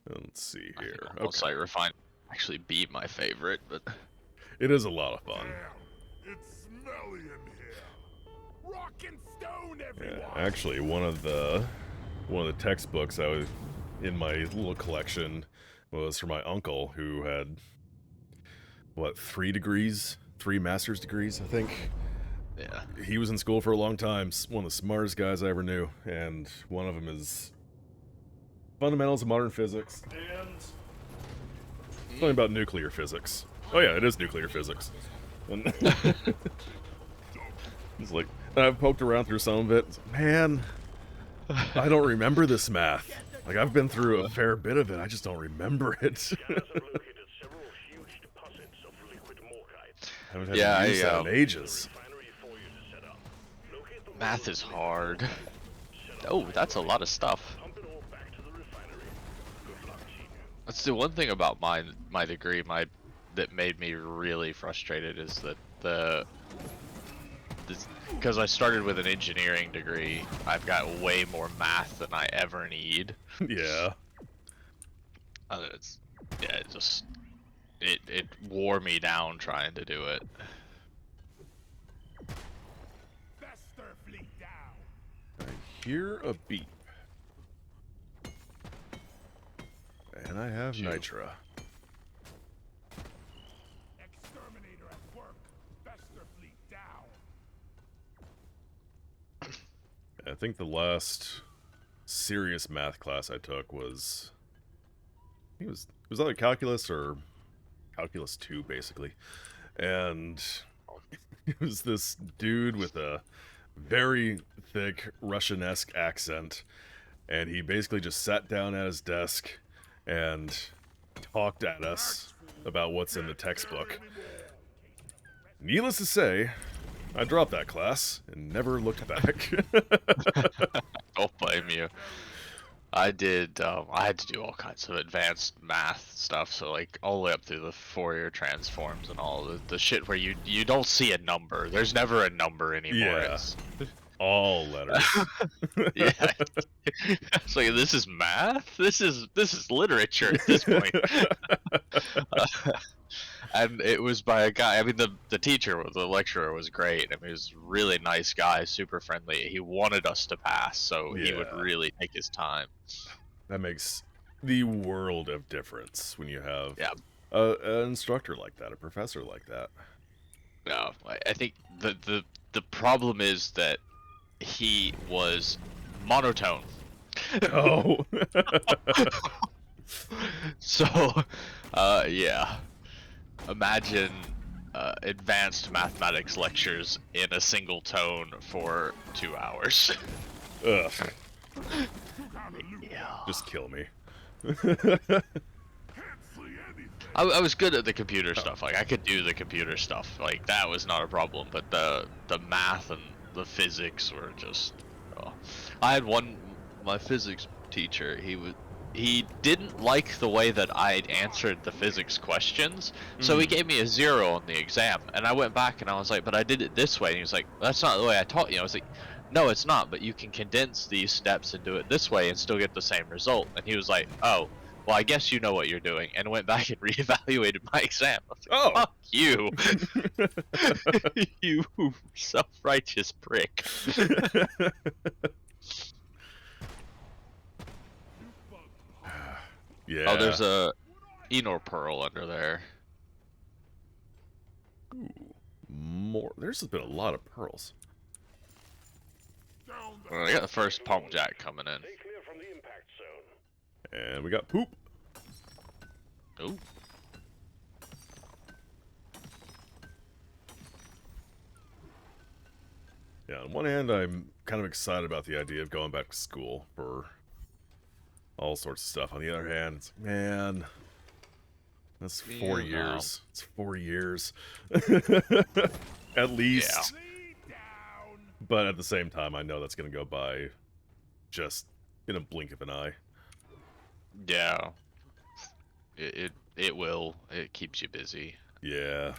Let's see here. Okay. On-site refining actually be my favorite, but it is a lot of fun. It's smelly in here. Rock and stone, everyone. Yeah, actually, one of the textbooks I was in my little collection was from my uncle, who had, what, 3 master's degrees, I think. yeah. He was in school for a long time, one of the smartest guys I ever knew, and one of them is Fundamentals of Modern Physics, and something about nuclear physics. Oh yeah, it is nuclear physics. And it's like, I've poked around through some of it. Man, I don't remember this math. Like, I've been through a fair bit of it, I just don't remember it. I haven't had Yeah, to use that in ages. Math is hard. Oh, that's a lot of stuff. That's the one thing about my degree, that made me really frustrated is that because I started with an engineering degree, I've got way more math than I ever need. Yeah. It's yeah, it wore me down trying to do it. I hear a beep. And I have Nitra. Exterminator at work. Bester fleet down. I think the last serious math class I took was... I think it was either calculus or calculus 2, basically. And it was this dude with a very thick Russian-esque accent, and he basically just sat down at his desk and talked at us about what's in the textbook. Needless to say, I dropped that class and never looked back. Don't blame you. I had to do all kinds of advanced math stuff, so like all the way up through the Fourier transforms and all the shit where you don't see a number. There's never a number anymore. Yeah. It's... All letters. Yeah. It's like, this is math? This is literature at this point. And it was by a guy. I mean, the teacher, the lecturer was great. I mean, he was a really nice guy, super friendly. He wanted us to pass, so he would Yeah. really take his time. That makes the world of difference when you have Yeah. an instructor like that, a professor like that. No, I think the problem is that he was monotone. Oh. So, yeah. Imagine advanced mathematics lectures in a single tone for 2 hours. Ugh. Yeah. Just kill me. I was good at the computer stuff. Like, I could do the computer stuff. Like, that was not a problem. But the math and the physics were just... Oh. I had my physics teacher, he didn't like the way that I'd answered the physics questions, so he gave me a 0 on the exam. And I went back and I was like, but I did it this way. And he was like, that's not the way I taught you. I was like, no, it's not, but you can condense these steps and do it this way and still get the same result. And he was like, oh, well, I guess you know what you're doing, and went back and reevaluated my exam. I was like, fuck you. You self-righteous prick. Yeah. Oh, there's a Enor Pearl under there. Ooh, more. There's been a lot of pearls. Well, I got the first pump jack coming in. And we got poop. Ooh. Yeah, on one hand, I'm kind of excited about the idea of going back to school for all sorts of stuff. On the other hand, it's like, man, that's 4 years. It's 4 years. At least. Yeah. But at the same time, I know that's going to go by just in a blink of an eye. Yeah. It will. It keeps you busy. Yeah.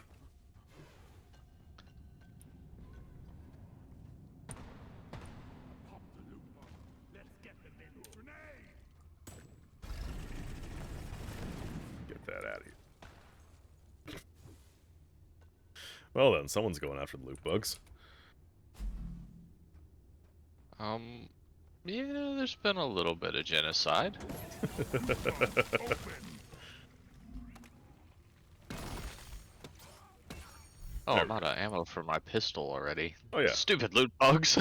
Get that out of here. Well then, someone's going after the loot bugs. Yeah, there's been a little bit of genocide. Oh, I'm out of ammo for my pistol already. Oh yeah. Stupid loot bugs.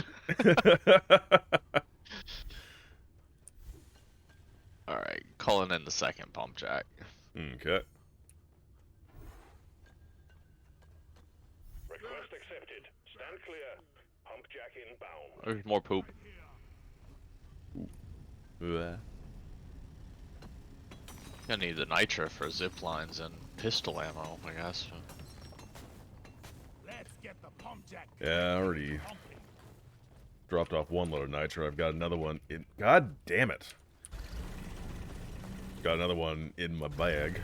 Alright, calling in the second pump jack. Okay. Request accepted. Stand clear. Pump jack inbound. There's more poop. Bleh. Gonna need the nitra for zip lines and pistol ammo, I guess. Yeah, I already dropped off one load of nitro. I've got another one in. God damn it! Got another one in my bag.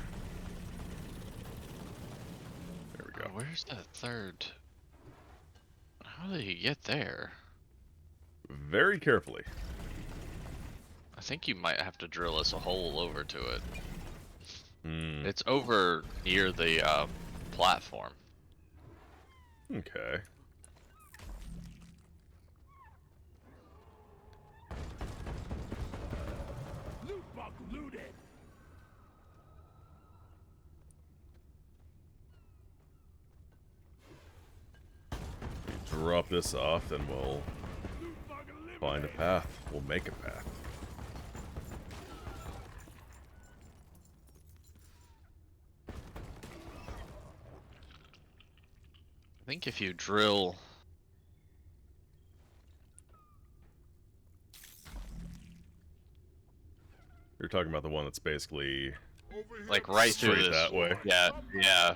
There we go. Where's that third? How did he get there? Very carefully. I think you might have to drill us a hole over to it. Hmm. It's over near the platform. Okay. Drop this off, then we'll find a path. We'll make a path. I think if you drill... You're talking about the one that's basically like right through straight this. that way. Yeah, yeah.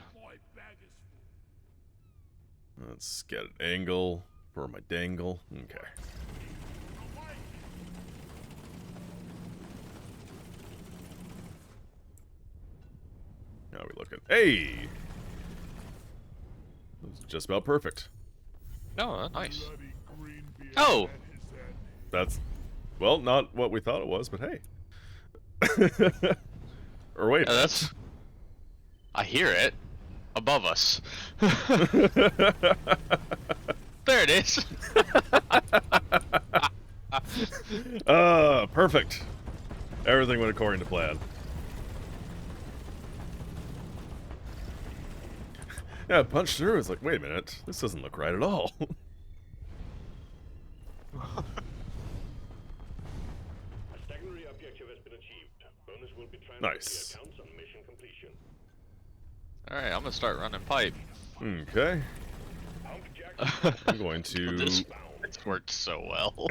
Let's get an angle for my dangle. Okay. How are we looking? Hey! This is just about perfect. No, nice. Oh! That's, well, not what we thought it was, but hey. Or wait. Yeah, that's... I hear it. Above us. There it is. Perfect. Everything went according to plan. Yeah, I punched through. It's like, wait a minute, this doesn't look right at all. A secondary objective has been achieved. Bonus will be transferred Nice. to accounts on mission completion. Alright, I'm gonna start running pipe. Okay. Pump jack I'm going to... This it's worked so well.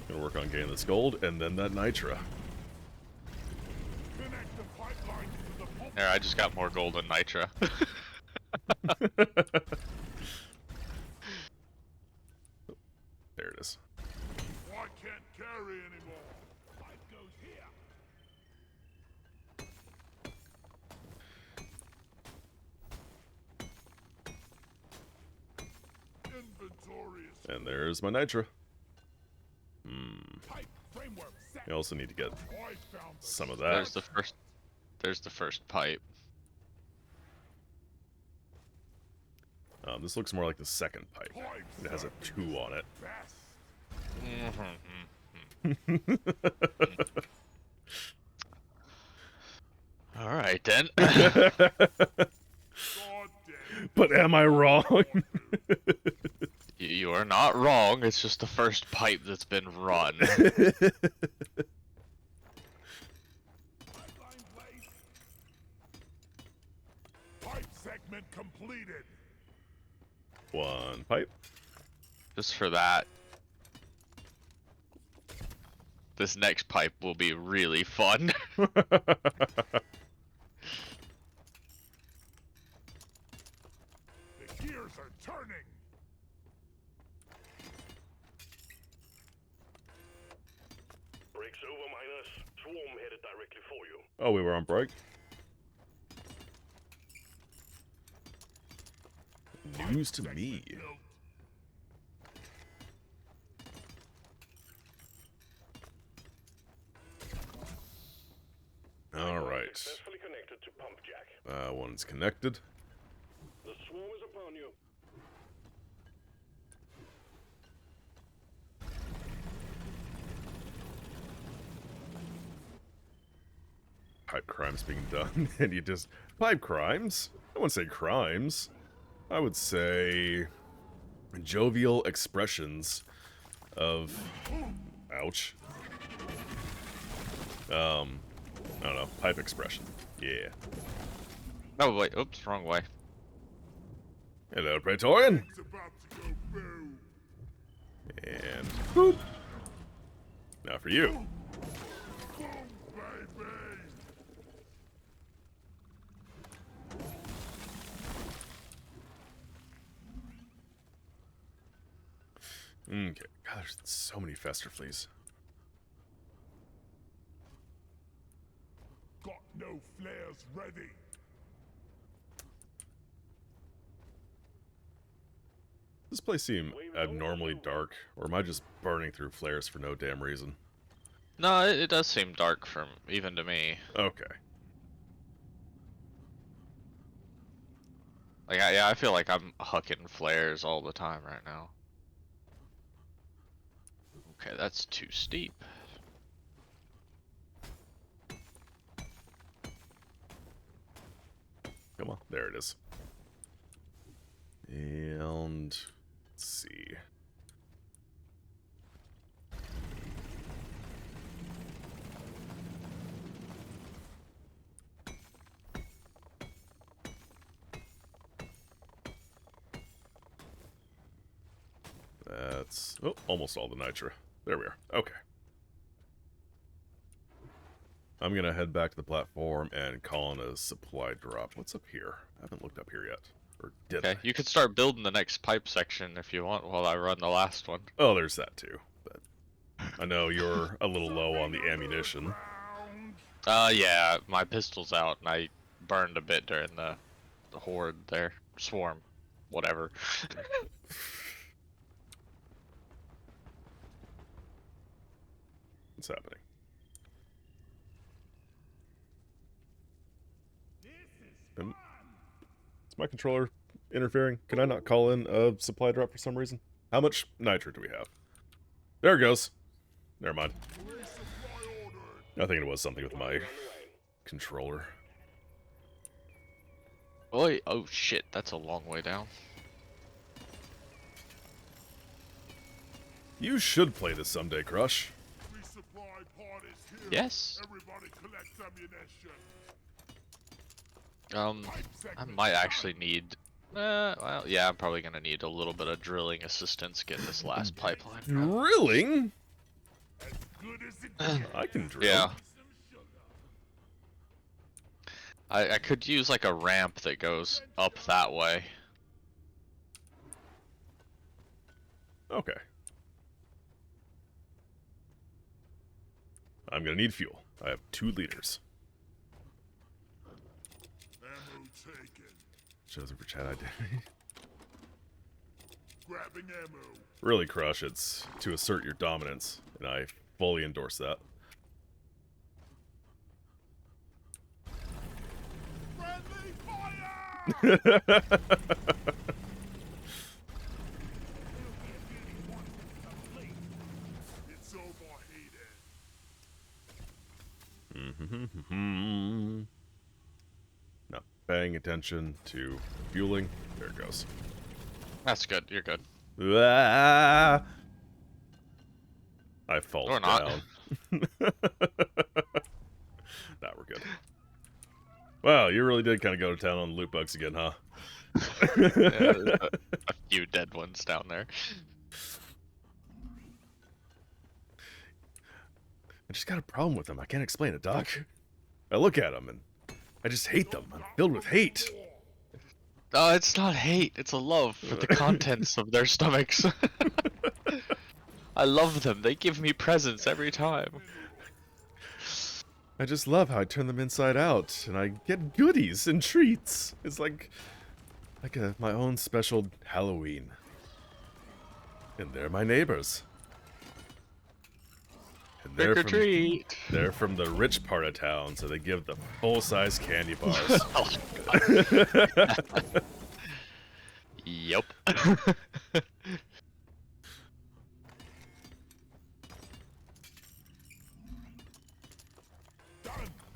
Gonna work on getting this gold, and then that nitra. There, I just got more gold and nitra. There it is. I can't carry anymore. Life goes here. Inventory is And there's my nitra. pipe framework set. I also need to get I found the some of There's that. the first pipe. This looks more like the second pipe. pipes It has a 2 on it. best. Alright then. God damn. But am I wrong? You are not wrong, it's just the first pipe that's been run. Pipeline placed. Pipe segment completed. 1 pipe. Just for that. This next pipe will be really fun. The gears are turning. Brakes over, miners. Swarm headed directly for you. Oh, we were on break. News to me. All right. Successfully connected to pump jack. One's connected. The swarm is upon you. Pipe crimes being done, and you just pipe crimes. I wouldn't say crimes. I would say jovial expressions of ouch. I don't know, pipe expression. Yeah. Oh wait, oops, wrong way. Hello, Praetorian. It's about to go boom. And boop. Now for you. Okay. God, there's so many fester fleas. Got no flares ready. Does this place seem abnormally dark, or am I just burning through flares for no damn reason? No, it does seem dark from even to me. Okay. Like, yeah, I feel like I'm hucking flares all the time right now. Okay, that's too steep. Come on, there it is. And let's see. That's almost all the nitra. There we are. Okay. I'm gonna head back to the platform and call in a supply drop. What's up here? I haven't looked up here yet. Or did Okay, I? you could start building the next pipe section if you want while I run the last one. Oh, there's that too. But I know you're a little low on the ammunition. Yeah, my pistol's out and I burned a bit during the horde there. Swarm. Whatever. What's happening? Is my controller interfering? Can I not call in a supply drop for some reason? How much nitro do we have? There it goes. Never mind. I think it was something with my controller. Oi, oh shit, that's a long way down. You should play this someday, Crush. Yes. Everybody collect ammunition. I might actually need... well, yeah, I'm probably gonna need a little bit of drilling assistance getting this last pipeline. Drilling? As good as it I can drill. Yeah. I could use like a ramp that goes up that way. Okay. I'm gonna need fuel. I have 2 liters. ammo taken. Shows it for chat identity. Grabbing ammo. Really, Crush, it's to assert your dominance, and I fully endorse that. Friendly fire! It's overheated. Not paying attention to fueling. There it goes. That's good, you're good. Ah! I fall Or not. down. Nah, we're good. Wow, you really did kind of go to town on the loot bugs again, huh? Yeah, a few dead ones down there. I just got a problem with them. I can't explain it, Doc. I look at them and I just hate them. I'm filled with hate. It's not hate, it's a love for the contents of their stomachs. I love them, they give me presents every time. I just love how I turn them inside out and I get goodies and treats. It's like my own special Halloween. And they're my neighbors. And Trick or treat! They're from the rich part of town, so they give the full-size candy bars. Yup.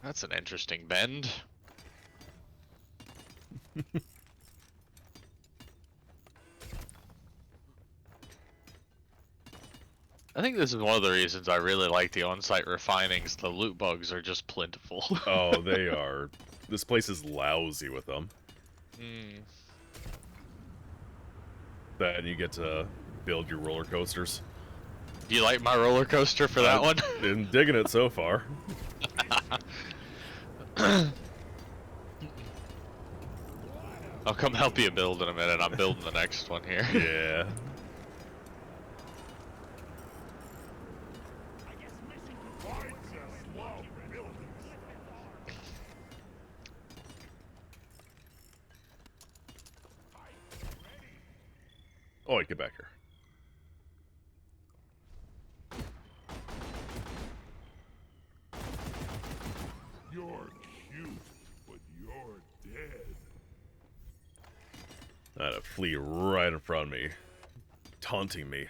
That's an interesting bend. I think this is one of the reasons I really like the on-site refinings. The loot bugs are just plentiful. Oh, they are. This place is lousy with them. Mm. Then you get to build your roller coasters. Do you like my roller coaster for that one? Been digging it so far. I'll come help you build in a minute. I'm building the next one here. Yeah. Oh, wait, get back here. You're cute, but you're dead. I had a flea right in front of me, taunting me.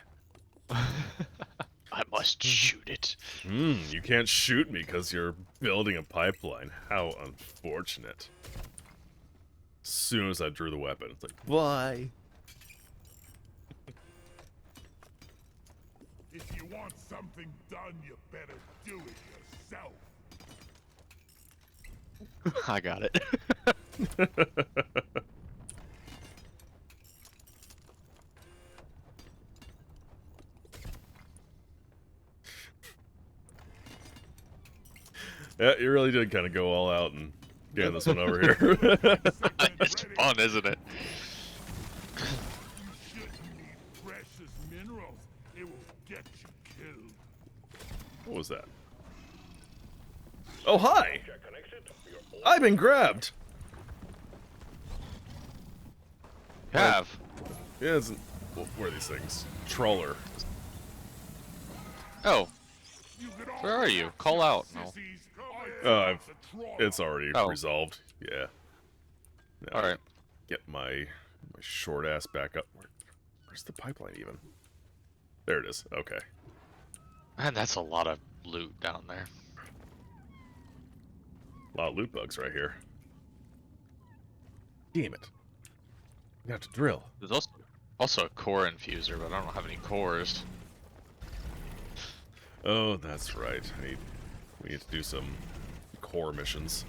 I must shoot it. You can't shoot me because you're building a pipeline. How unfortunate. As soon as I drew the weapon, it's like, why? If you want something done, you better do it yourself. I got it. Yeah, you really did kind of go all out and get this one over here. It's fun, isn't it? You shouldn't need precious minerals. It will get you killed. What was that? Oh, hi! I've been grabbed! Have. Yeah, it's... Where are these things? Trawler. Oh. Where are you? Call out. No. It's already Oh. resolved. Yeah. Now Alright. Get my short ass back up. Where's the pipeline even? There it is. Okay. Man, that's a lot of loot down there. A lot of loot bugs right here. Damn it. You have to drill. There's also a core infuser, but I don't have any cores. Oh, that's right. We need to do some core missions.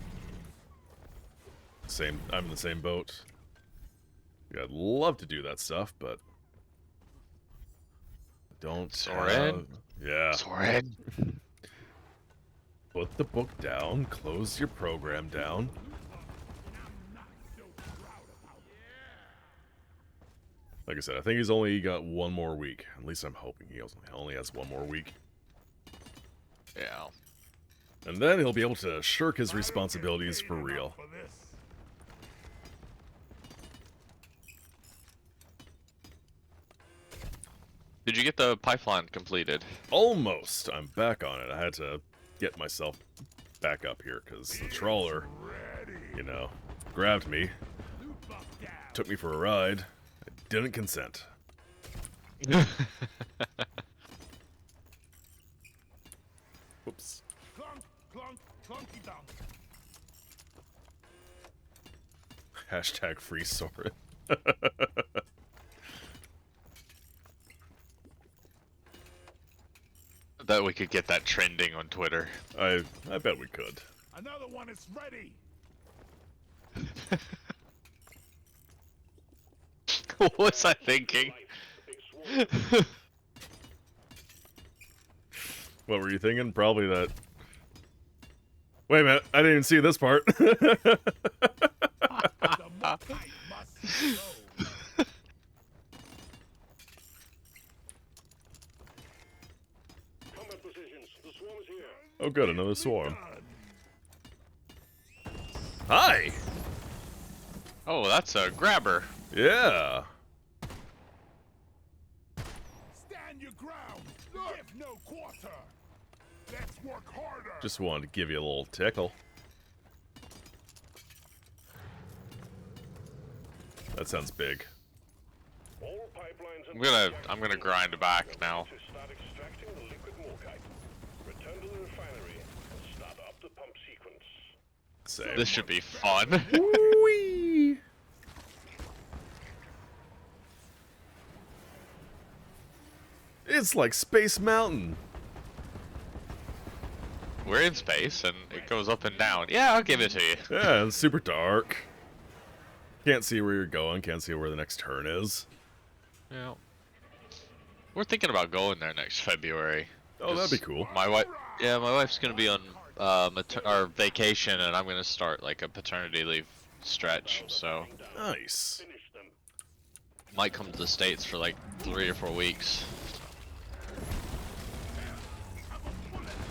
I'm in the same boat. Yeah, I'd love to do that stuff, but I don't Soren? Yeah. Soren. Put the book down, close your program down. Like I said, I think he's only got one more week. At least I'm hoping he only has one more week. Yeah. And then he'll be able to shirk his responsibilities for real. Did you get the pipeline completed? Almost. I'm back on it. I had to get myself back up here because the trawler, you know, grabbed me, took me for a ride. I didn't consent. Whoops. Clunk, clunk, clunky dunk. Hashtag free Soren. Bet we could get that trending on Twitter. I bet we could. Another one is ready. What was I thinking? What were you thinking? Probably that. Wait a minute, I didn't even see this part. The must go. Combat positions. The swarm is here. Oh good, another swarm. Hi! Oh, that's a grabber. Yeah! Stand your ground. Give no quarter. Let's work harder. Just wanted to give you a little tickle. That sounds big. All pipelines I'm gonna grind back now. to start extracting the liquid morkite. Return to the refinery and start up the pump sequence. Same. This should be fun. Whee! It's like Space Mountain. We're in space and it goes up and down. Yeah, I'll give it to you. Yeah, it's super dark. Can't see where you're going, can't see where the next turn is. Yeah. We're thinking about going there next February. Oh, that'd be cool. My wife, yeah, my wife's gonna be on our vacation, and I'm gonna start like a paternity leave stretch. So Nice. might come to the States for like 3 or 4 weeks.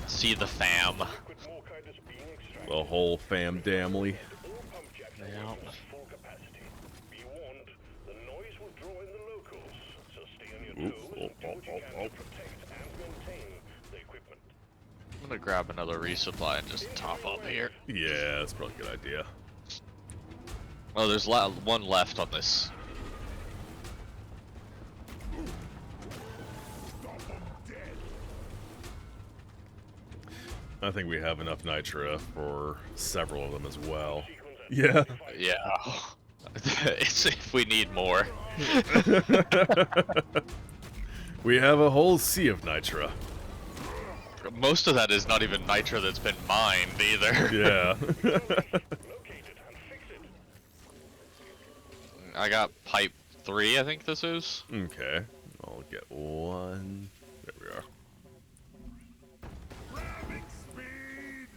See the fam. The whole fam damly. Yeah. Ooh, oh, oh, oh, oh. I'm gonna grab another resupply and just top up here. Yeah, that's probably a good idea. Oh, there's one left on this. I think we have enough nitra for several of them as well. Yeah. Yeah. It's if we need more. We have a whole sea of nitra. Most of that is not even nitro that's been mined either. Yeah. I got pipe 3, I think this is. Okay. I'll get one. There we are. Ramming speed.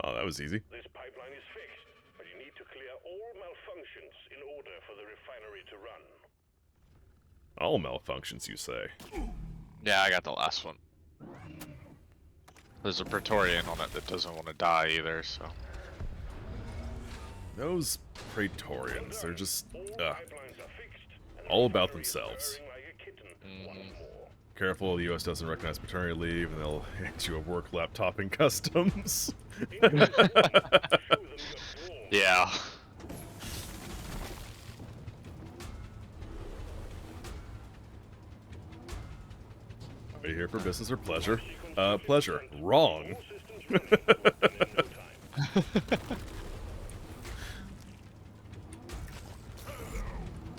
Oh, that was easy. This pipeline is fixed, but you need to clear all malfunctions in order for the refinery to run. All malfunctions, you say? Yeah, I got the last one. There's a Praetorian on it that doesn't want to die either, so. Those Praetorians, they're just Pipelines are fixed, and the all about refinery is themselves. purring like a kitten once more. Careful, the US doesn't recognize paternity leave, and they'll hand you a work laptop in customs. Show them your flaws. Yeah. Are you here for business or pleasure? Pleasure. Wrong.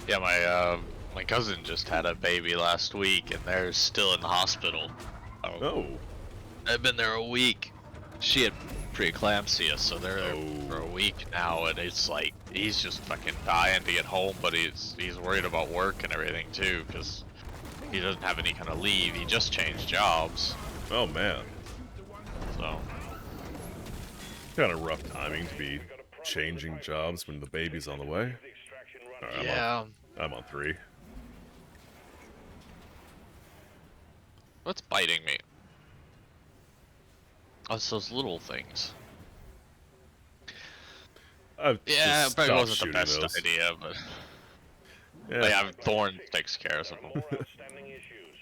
Yeah, my cousin just had a baby last week, and they're still in the hospital. Oh. I've been there a week. She had preeclampsia, so they're there for a week now, and it's like he's just fucking dying to get home, but he's worried about work and everything too, because he doesn't have any kind of leave. He just changed jobs, Oh, man. so Kind of rough timing to be changing jobs when the baby's on the way. Alright, yeah. I'm on 3. What's biting me? Oh, it's those little things. I've Yeah, just it probably stopped wasn't the shooting best those. idea, but Yeah. yeah, Thorn takes care of them. More outstanding issues.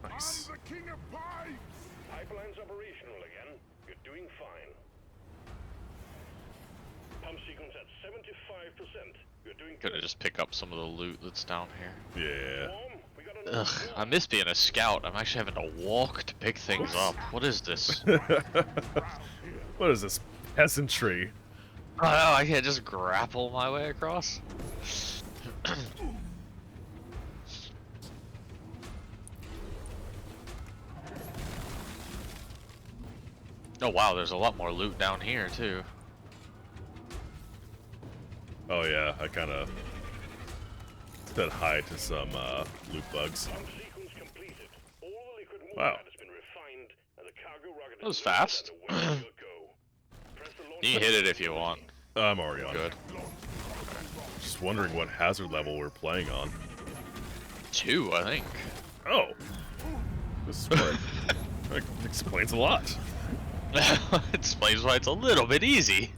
Nice. I'm the king of pipes. Pipeline's operational again. You're doing fine. Pump sequence at 75%. You're doing Gonna good. just pick up some of the loot that's down here. Yeah. Swarm, we got another Ugh, swarm. I miss being a scout. I'm actually having to walk to pick things up. What is this? What is this? Peasantry. Oh no, I can't just grapple my way across. Oh wow, there's a lot more loot down here too. Oh, yeah. I kind of said hi to some loot bugs. Pump sequence completed. All the liquid Wow. water has been refined, and the cargo rocket That was is loaded fast. and ready to go. Press the launch You can button. hit it if you want. I'm already on. Good. Just wondering what hazard level we're playing on. 2, I think. Oh. This is what that explains a lot. Explains why it's a little bit easy.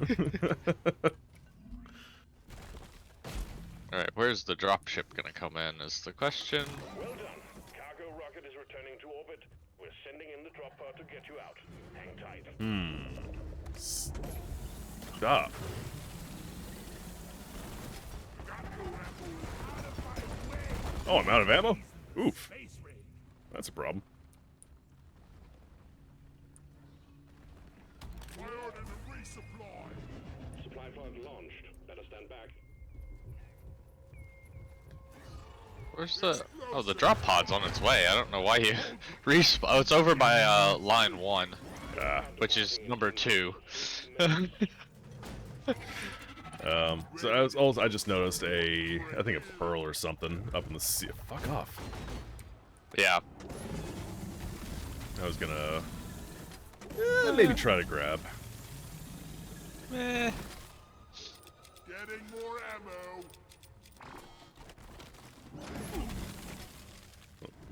Alright, where's the dropship gonna come in is the question. Well done. Cargo rocket is returning to orbit. We're sending in the drop pod to get you out. Hang tight. Stop. Oh, I'm out of ammo? Oof. Space raid. That's a problem. I ordered a resupply. Supply pod launched. Better stand back. Where's the... Oh, the drop pod's on its way. I don't know why you... Respawn. Oh, it's over by, line 1. Which is number 2. So I just noticed I think a pearl or something up in the sea. Fuck off. Yeah. I was gonna maybe try to grab. Eh. Getting more ammo.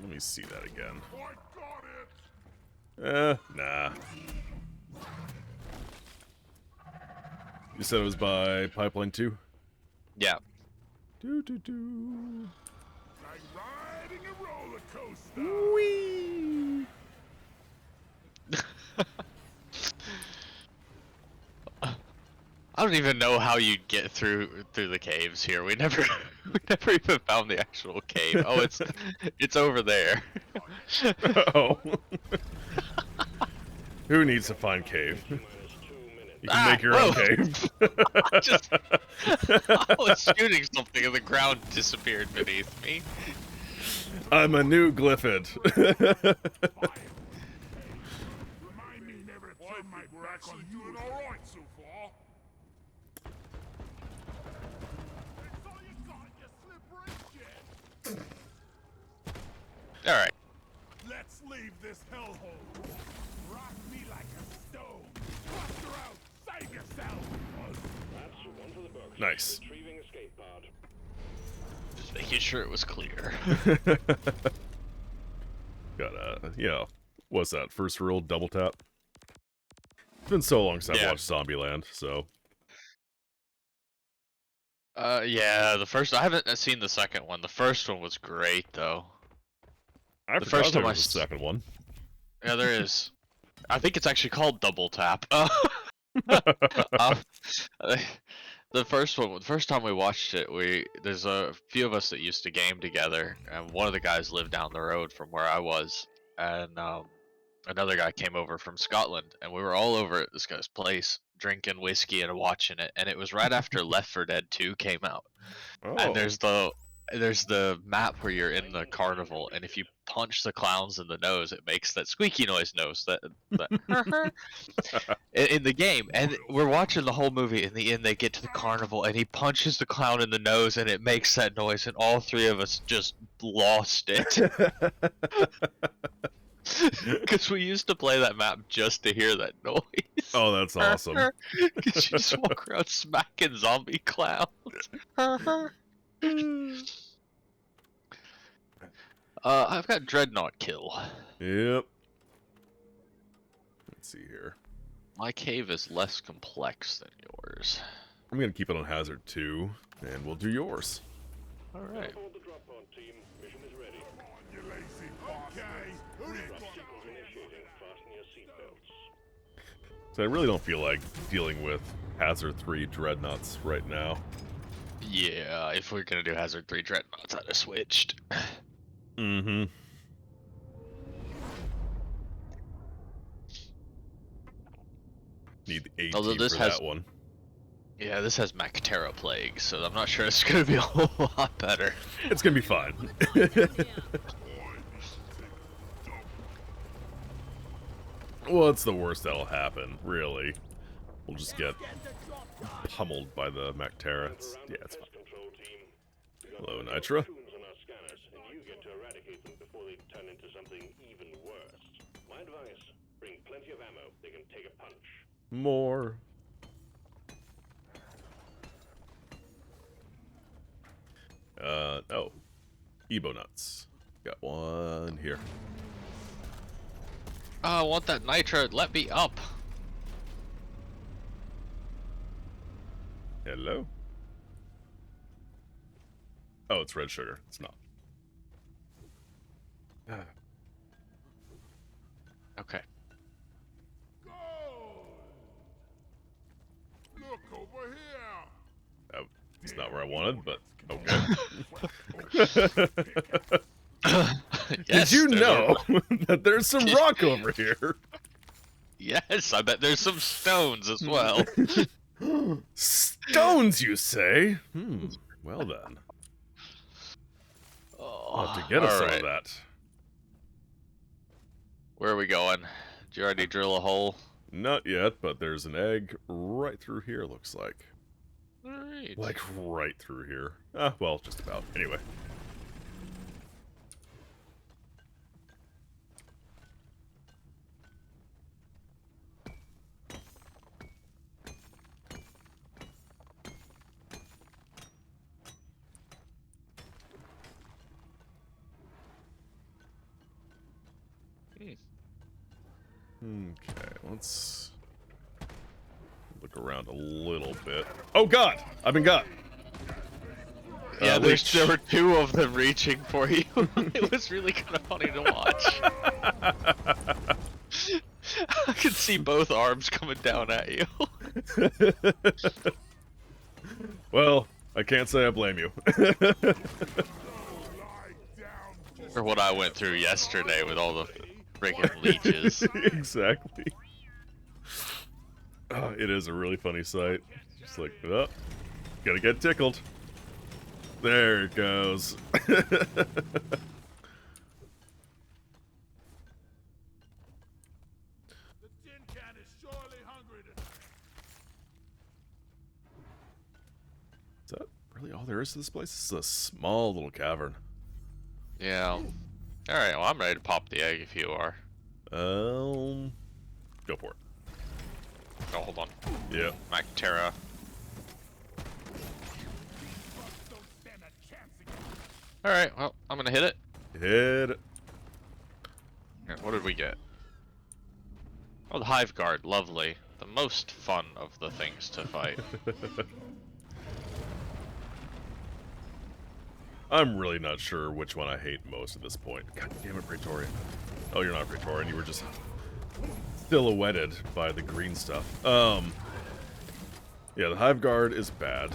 Let me see that again. I got it. Nah. You said it was by Pipeline 2? Yeah. Do. Like riding a roller coaster. Whee! I don't even know how you'd get through the caves here. We never even found the actual cave. Oh, it's over there. Oh. Who needs to find cave? You can make your own cave. I was shooting something and the ground disappeared beneath me. I'm a new Glyphid. Remind me never to turn my back on you. Doing all right so far. It's all you got, you slippery shit. All right. Let's leave this hellhole. Rock me like a stone. Bust her out. Save yourself. That's one for the books. Nice. Retrieving escape pod. Just making sure it was clear. Got what's that? First rule, double tap. It's been so long since I've watched Zombieland, so. Yeah, I haven't seen the second one. The first one was great, though. I The forgot first there time was a second one. Yeah, there is. I think it's actually called Double Tap. The first time we watched it, there's a few of us that used to game together, and one of the guys lived down the road from where I was, and another guy came over from Scotland, and we were all over at this guy's place drinking whiskey and watching it, and it was right after Left 4 Dead 2 came out. Oh. And there's the map where you're in the carnival, and if you punch the clowns in the nose, it makes that squeaky noise that in the game. And we're watching the whole movie. In the end, they get to the carnival, and he punches the clown in the nose, and it makes that noise, and all three of us just lost it. Because we used to play that map just to hear that noise. Oh, that's awesome. Because you just walk around smacking zombie clowns. I've got Dreadnought kill. Yep. Let's see here. My cave is less complex than yours. I'm gonna keep it on Hazard 2, and we'll do yours. Alright. Aboard the drop pod, team. Mission is ready. You lazy. Okay. Who needs Drop signals initiating. Fasten your seatbelts. So I really don't feel like dealing with Hazard 3 Dreadnoughts right now. Yeah, if we're gonna do Hazard 3 Dreadnoughts, I'd have switched. Mm-hmm. Need the 18 Although this for has- that one. Yeah, this has Mactera Plague, so I'm not sure it's gonna be a whole lot better. It's gonna be fine. What's the worst that'll happen, really? We'll just get pummeled by the Mactera. Yeah, it's fine. Control team. We got Hello, the Nitra. tunes on our scanners, and you get to eradicate them before they turn into something even worse. My advice: bring plenty of ammo. They can take a punch. More. Oh. Ebo nuts. Got one here. Oh, I want that nitro. Let me up. Hello? Oh, it's red sugar. It's not. Okay. Go! Look over here. Oh, it's not where I wanted, but okay. Yes, Did you there's know that there's some rock over here? Yes, I bet there's some stones as well. Stones, you say? Well then. Oh. I'll have to get us some of Alright. that. Where are we going? Did you already drill a hole? Not yet, but there's an egg right through here, looks like. Alright. Like, right through here. Ah, well, just about. Anyway. Okay, let's look around a little bit. Oh god! I've been got! Yeah, Leech. there were 2 of them reaching for you. It was really kind of funny to watch. I could see both arms coming down at you. Well, I can't say I blame you. Or what I went through yesterday with all the freaking leeches. Exactly. Oh, it is a really funny sight. Just like, oh, gotta get tickled. There it goes. The tin can is surely hungry tonight. Is that really all there is to this place? This is a small little cavern. Yeah. Alright, well I'm ready to pop the egg if you are. Go for it. Oh, hold on. Yeah. Macterra. Don't stand a chance against Alright, well, I'm gonna hit it. Hit it. Here, what did we get? Oh, the Hive Guard, lovely. The most fun of the things to fight. I'm really not sure which one I hate most at this point. God damn it, Praetorian. Oh, you're not a Praetorian. You were just silhouetted by the green stuff. Yeah, the Hive Guard is bad.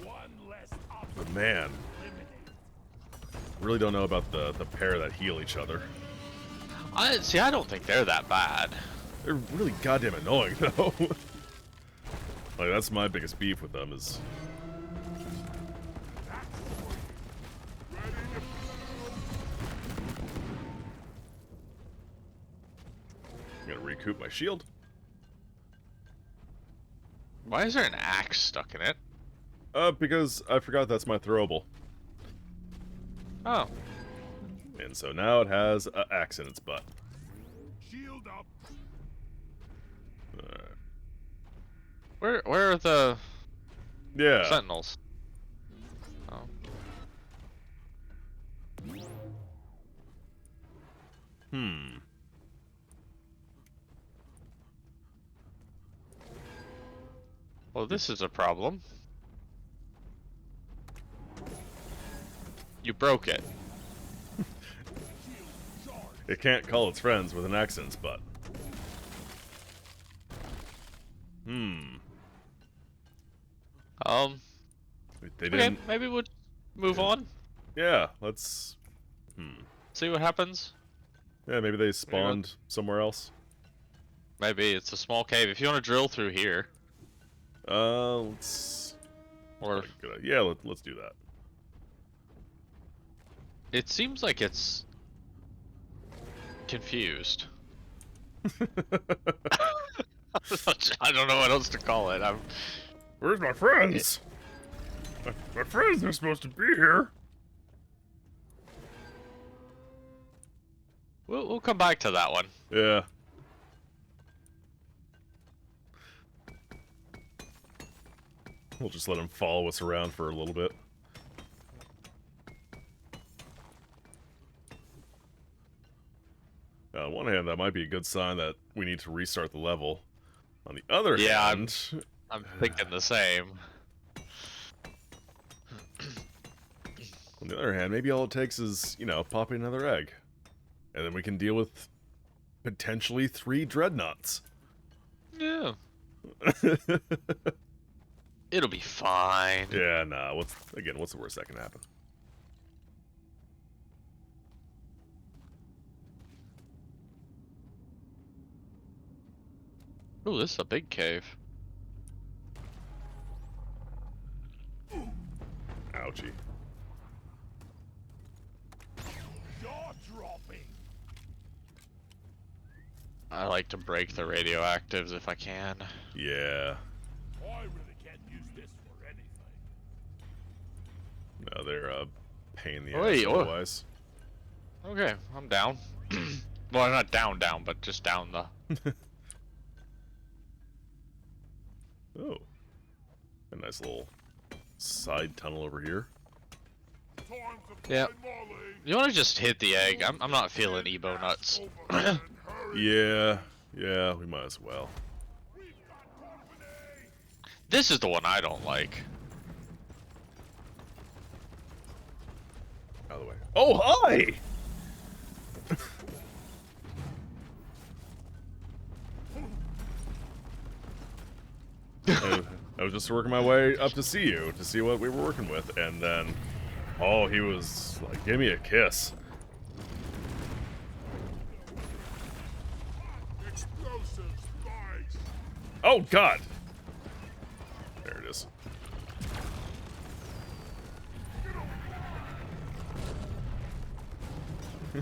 one less But man, really don't know about the pair that heal each other. I don't think they're that bad. They're really goddamn annoying, though. Like, that's my biggest beef with them is... I'm gonna recoup my shield. Why is there an axe stuck in it? Because I forgot that's my throwable. Oh. And so now it has an axe in its butt. shield up. Where are the Yeah. sentinels? Oh. Hmm. Well, this is a problem. You broke it. It can't call its friends with an axe in its butt. Hmm. They Okay, didn't... maybe we'll move on. Yeah, let's... See what happens. Yeah, maybe they spawned somewhere else. Maybe it's a small cave. If you want to drill through here, Let's... or Yeah, let's do that. it seems like it's confused. I don't know what else to call it. Where's my friends? My friends are supposed to be here. We'll come back to that one. Yeah. We'll just let him follow us around for a little bit. On one hand, that might be a good sign that we need to restart the level. On the other Yeah, hand... I'm thinking the same. On the other hand, maybe all it takes is, you know, popping another egg. And then we can deal with potentially 3 dreadnoughts. Yeah. It'll be fine. Yeah, nah, what's the worst that can happen? Ooh, this is a big cave. Ouchie. I like to break the radioactives if I can. Yeah. I really can't use this for anything. No, they're a pain in the Oi, ass oi. otherwise. Okay, I'm down. Well, not down, but just down the. Oh. A nice little side tunnel over here. Time to Yep. play Molly. You want to just hit the egg? I'm not feeling Ebo nuts. Over and hurry. Yeah. Yeah, we might as well. We've got company. This is the one I don't like. Out of the way. Oh, hi! I was just working my way up to see you, to see what we were working with, and then, oh, he was like, give me a kiss. Explosives, guys. Oh, God! There it is.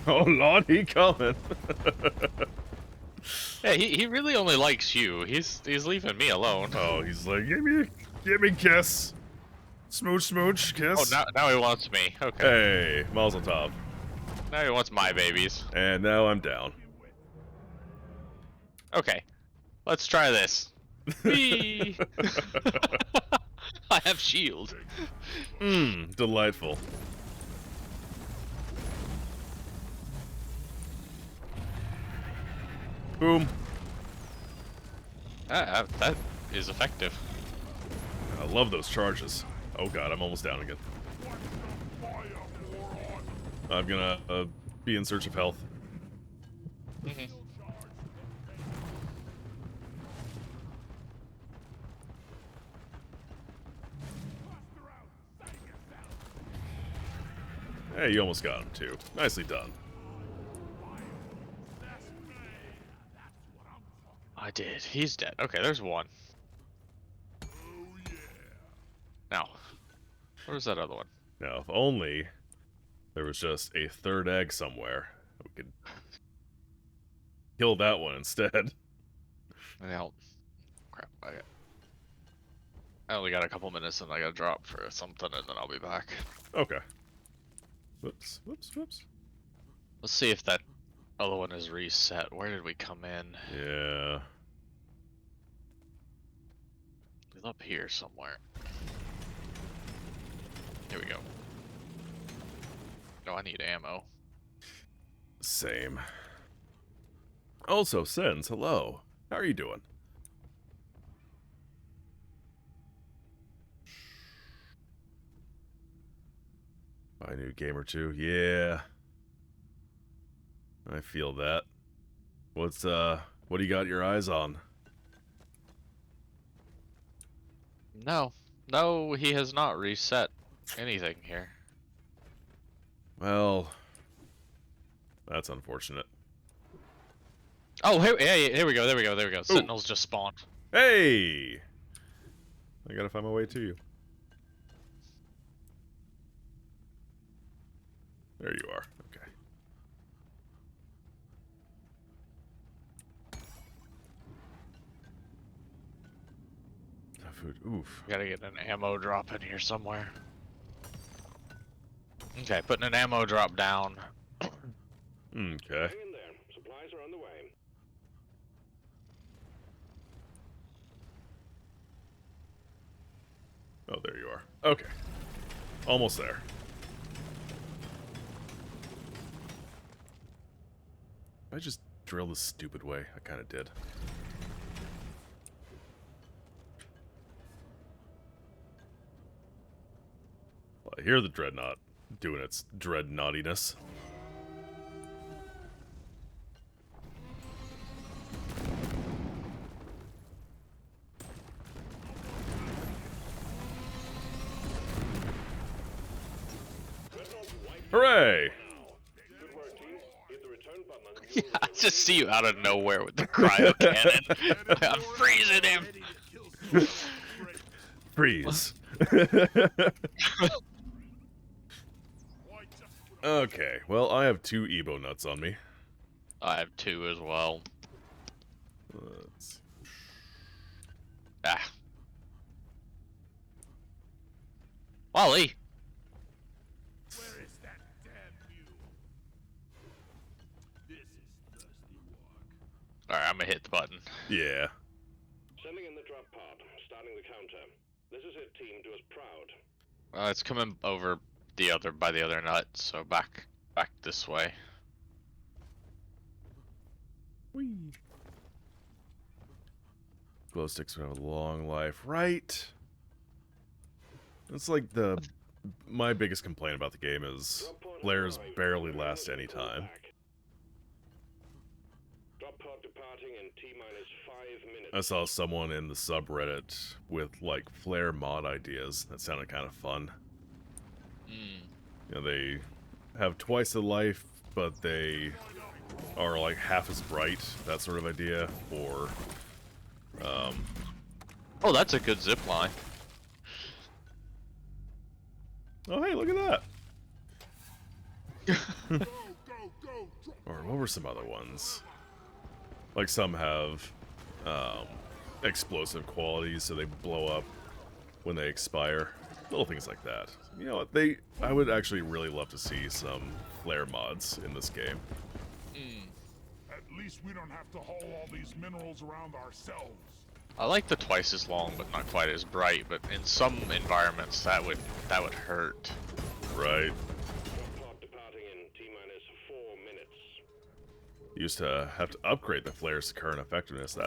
Oh, Lord, he coming. Yeah, he really only likes you. He's leaving me alone. Oh, he's like, give me a kiss. Smooch, smooch, kiss. Oh, now he wants me. Okay. Hey, Mazel Tov. Now he wants my babies. And now I'm down. Okay. Let's try this. Whee! I have shield. Mmm, delightful. Boom. That is effective. I love those charges. Oh God, I'm almost down again. I'm gonna be in search of health. Hey, you almost got him too. Nicely done. I did. He's dead. Okay, there's one. Now, where's that other one? Now, if only there was just a third egg somewhere, we could kill that one instead. Now, crap. I only got a couple minutes and I gotta drop for something and then I'll be back. Okay. Whoops, whoops, whoops. Let's see if that other one is reset. Where did we come in? Yeah. It's up here somewhere. Here we go. No, I need ammo. Same. Also, Sens, hello. How are you doing? Buy a new game or two. Yeah. I feel that. What do you got your eyes on? No, he has not reset anything here. Well, that's unfortunate. Oh, here we go, there we go. Sentinels just spawned. Hey! I gotta find my way to you. There you are. Okay. Food. Oof. Gotta get an ammo drop in here somewhere. Okay, putting an ammo drop down. Okay. Hang in there. Supplies are on the way. Oh, there you are. Okay. Almost there. I just drill the stupid way. I kind of did. Well, I hear the dreadnought doing its dreadnoughtiness. Hooray! Good work, team. Hit the return button and Yeah, I just see you out of nowhere with the cryo cannon. I'm freezing him. Freeze. Okay, well, I have 2 Ebo nuts on me. I have 2 as well. Let's see. Ah. Wally! Where is that damn mule? This is thirsty walk. Alright, I'm gonna hit the button. Yeah. Sending in the drop pod, starting the counter. This is it, team. Do us proud. It's coming over by the other nut, so back this way. Whee. Glow sticks would have a long life, right? It's like my biggest complaint about the game is flares barely last any time. Drop pod departing in T-minus 5 minutes. I saw someone in the subreddit with like flare mod ideas. That sounded kind of fun. You know, they have twice the life, but they are like half as bright. That sort of idea. Or, Oh, that's a good zip line. oh hey, look at that. Or what were some other ones? Like some have explosive qualities, so they blow up when they expire. Little things like that. You know what? I would actually really love to see some flare mods in this game. At least we don't have to haul all these minerals around ourselves. I like the twice as long, but not quite as bright. But in some environments, that would hurt. Right. Drop pod departing in T-minus 4 minutes. Used to have to upgrade the flare's current effectiveness.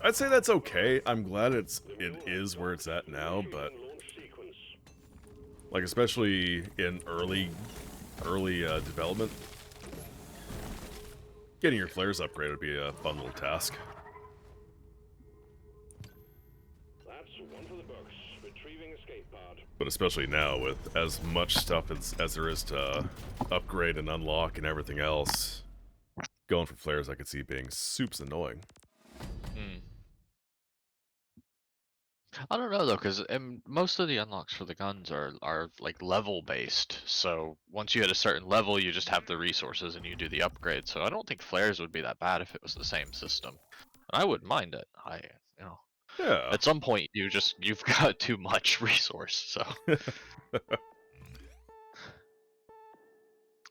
I'd say that's okay. I'm glad it is where it's at now, but Launch sequence. like especially in early development, getting your flares upgraded would be a fun little task. That's one for the books. Retrieving escape pod. But especially now with as much stuff as there is to upgrade and unlock and everything else, going for flares I could see being soups annoying. I don't know though, because most of the unlocks for the guns are like level based. So once you hit a certain level, you just have the resources and you do the upgrade. So I don't think flares would be that bad if it was the same system. And I wouldn't mind it. Yeah. At some point you've got too much resource. So.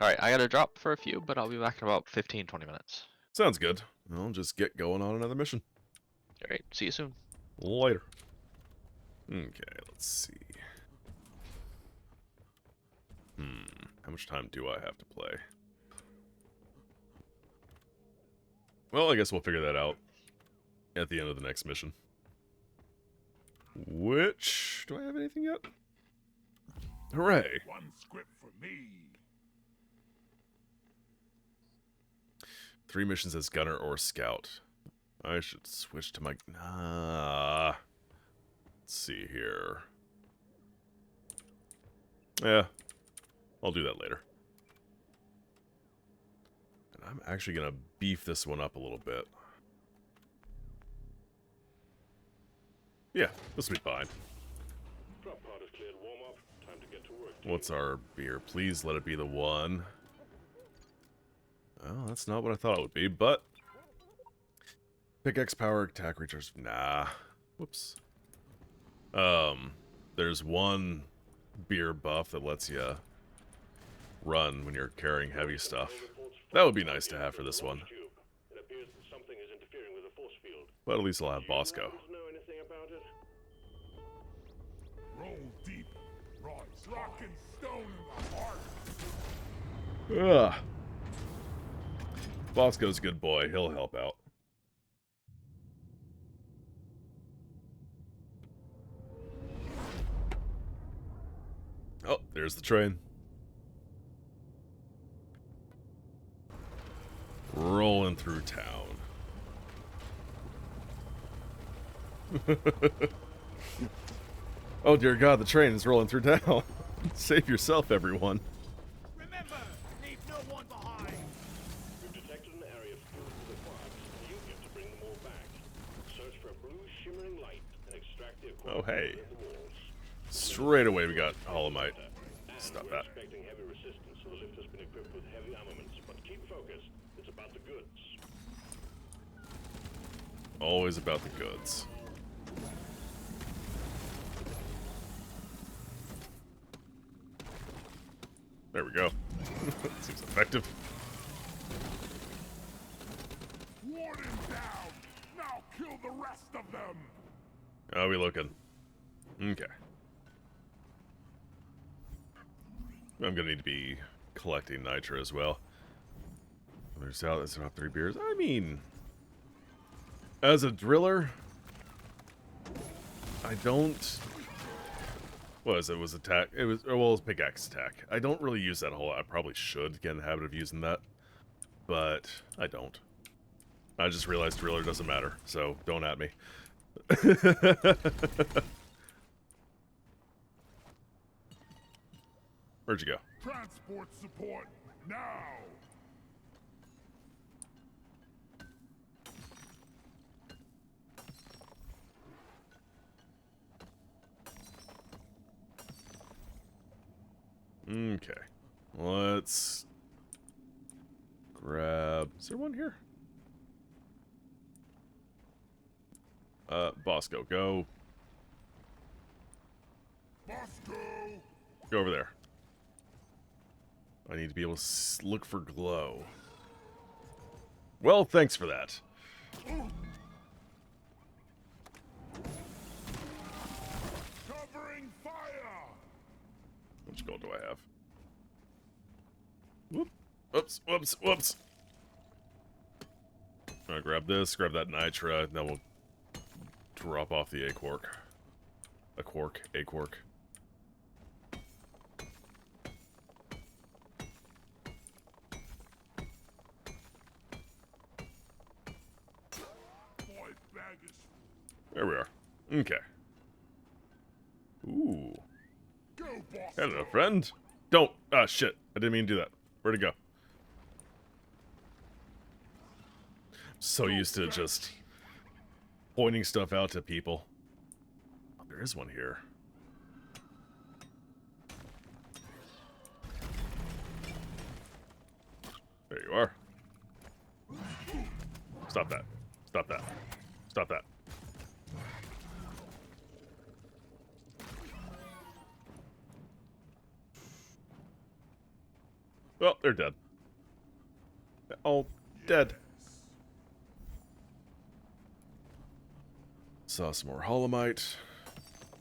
All right, I gotta drop for a few, but I'll be back in about 15-20 minutes. Sounds good. I'll just get going on another mission. All right, see you soon. Later. Okay, let's see. How much time do I have to play? Well, I guess we'll figure that out at the end of the next mission. Which... do I have anything yet? Hooray! One script for me. 3 missions as gunner or scout. I should switch to my... Nah... Let's see here. Yeah, I'll do that later. And I'm actually gonna beef this one up a little bit. Yeah, this will be fine. Drop pod is cleared. Warm up. Time to get to work. What's our beer? Please let it be the one. Oh, that's not what I thought it would be, but... Pickaxe power, attack recharge. Nah. Whoops. There's one beer buff that lets you run when you're carrying heavy stuff. That would be nice to have for this one. It appears that something is interfering with the force field. But at least I'll have Bosco. Know anything about it? Roll deep. Rock and stone in the heart. Ugh. Bosco's a good boy. He'll help out. Oh, there's the train. Rolling through town. Oh dear God, the train is rolling through town. Save yourself, everyone. Remember, leave no one behind. We've detected an area filled with aquatics, and you get to bring them all back. Search for a blue shimmering light and extract the Oh, aquatics hey. within the walls. Straight away we got Holomite. Stop we're that. expecting heavy resistance, so the lift has been equipped with heavy armaments. But keep focused. It's about the goods. Always about the goods. There we go. Seems effective. Ward him down. Now kill the rest of them. How are we looking? Okay. I'm gonna need to be collecting nitra as well. There's out. Let's have 3 beers. I mean, as a driller, I don't. What was it? It was attack. It was, well, it was pickaxe attack. I don't really use that a whole lot. I probably should get in the habit of using that, but I don't. I just realized driller doesn't matter, so don't at me. Where'd you go? Transport support now. Okay. Let's grab... Is there one here? Bosco, go. Bosco. Go over there. I need to be able to look for glow. Well, thanks for that. Covering fire. How much gold do I have? Whoop. Whoops, whoops, whoops. I'll grab this, grab that nitra, and then we'll drop off the A-quark. A-quark. Boy, bag is There we are. Okay. Ooh. go, Bosco. Hello, friend. Don't. Ah, shit. I didn't mean to do that. Where'd it go? So used to just pointing stuff out to people. Oh, there is one here. There you are. Stop that. Stop that. Stop that. Well, they're dead. Oh, dead. Saw some more holomite.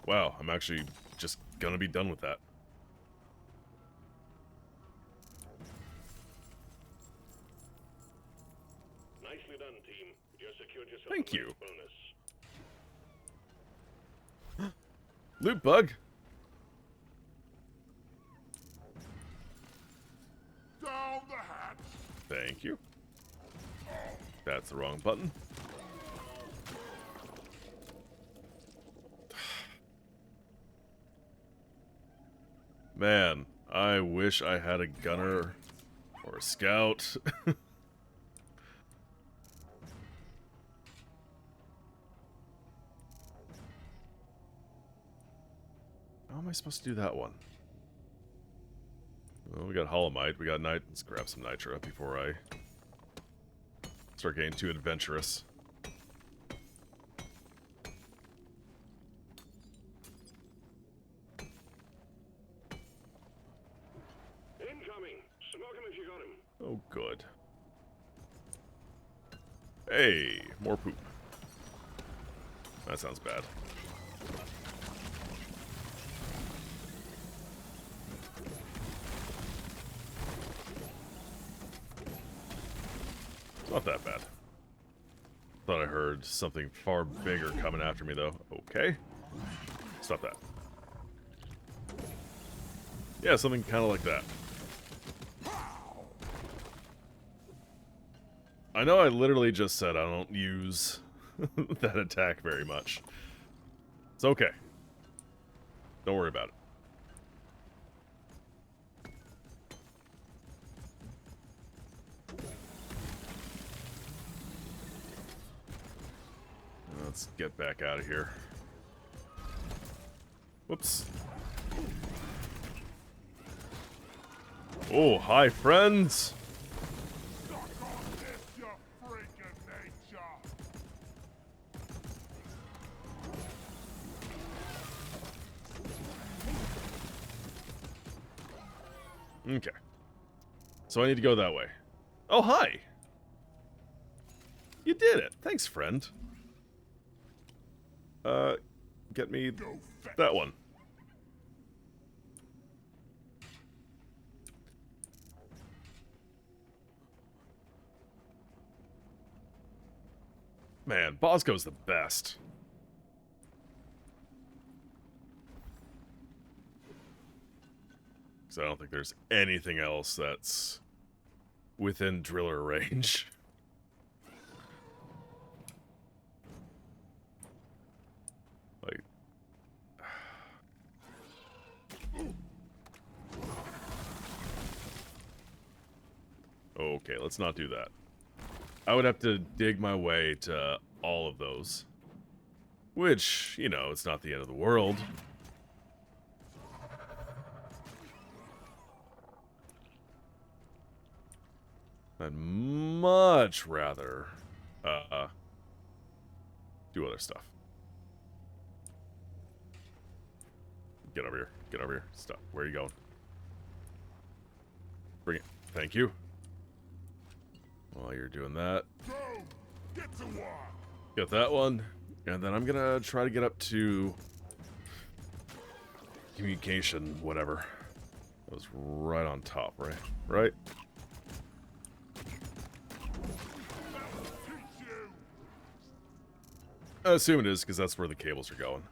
Wow, I'm actually just gonna be done with that. Nicely done, team. You just secured yourself Thank a you. nice bonus. Loot bug. Down the hatch. Thank you. That's the wrong button. Man, I wish I had a gunner or a scout. How am I supposed to do that one? Well, we got holomite, we got night. Let's grab some nitra before I start getting too adventurous. Incoming. Smoke him if you got him. Oh, good. Hey, more poop. That sounds bad. It's not that bad. Thought I heard something far bigger coming after me, though. Okay. Stop that. Yeah, something kind of like that. I know I literally just said I don't use that attack very much. It's okay. Don't worry about it. Let's get back out of here. Oh, hi, friends. Suck on this, you freaking nature! Okay. So I need to go that way. Oh, hi. You did it. Thanks, friend. Get me Go fetch. that one. Man, Bosco's the best. Because I don't think there's anything else that's within driller range. Like... Okay, let's not do that. I would have to dig my way to all of those. Which, you know, it's not the end of the world. I'd much rather, do other stuff. Get over here. Get over here. Stop. Where are you going? Bring it. Thank you. While you're doing that, Go! Get to work! get that one. And then I'm gonna try to get up to communication, whatever. That was right on top, right? Right? Teach you! I assume it is, because that's where the cables are going.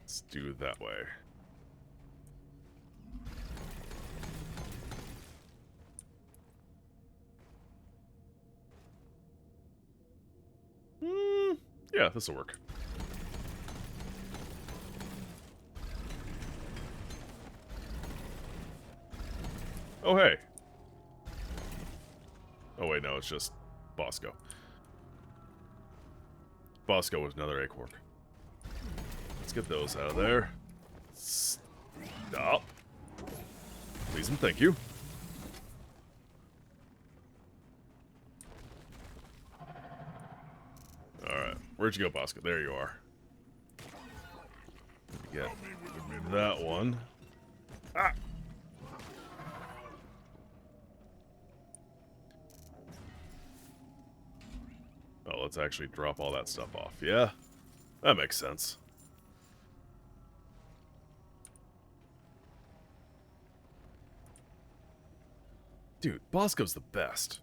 Let's do it that way. Yeah, this'll work. Oh, hey. Oh, wait, no, it's just Bosco. Bosco with another acorn. Let's get those out of there. Stop. Please and thank you. Alright, where'd you go, Bosco? There you are. Get that one. Ah! Oh, let's actually drop all that stuff off. Yeah, that makes sense. Dude, Bosco's the best.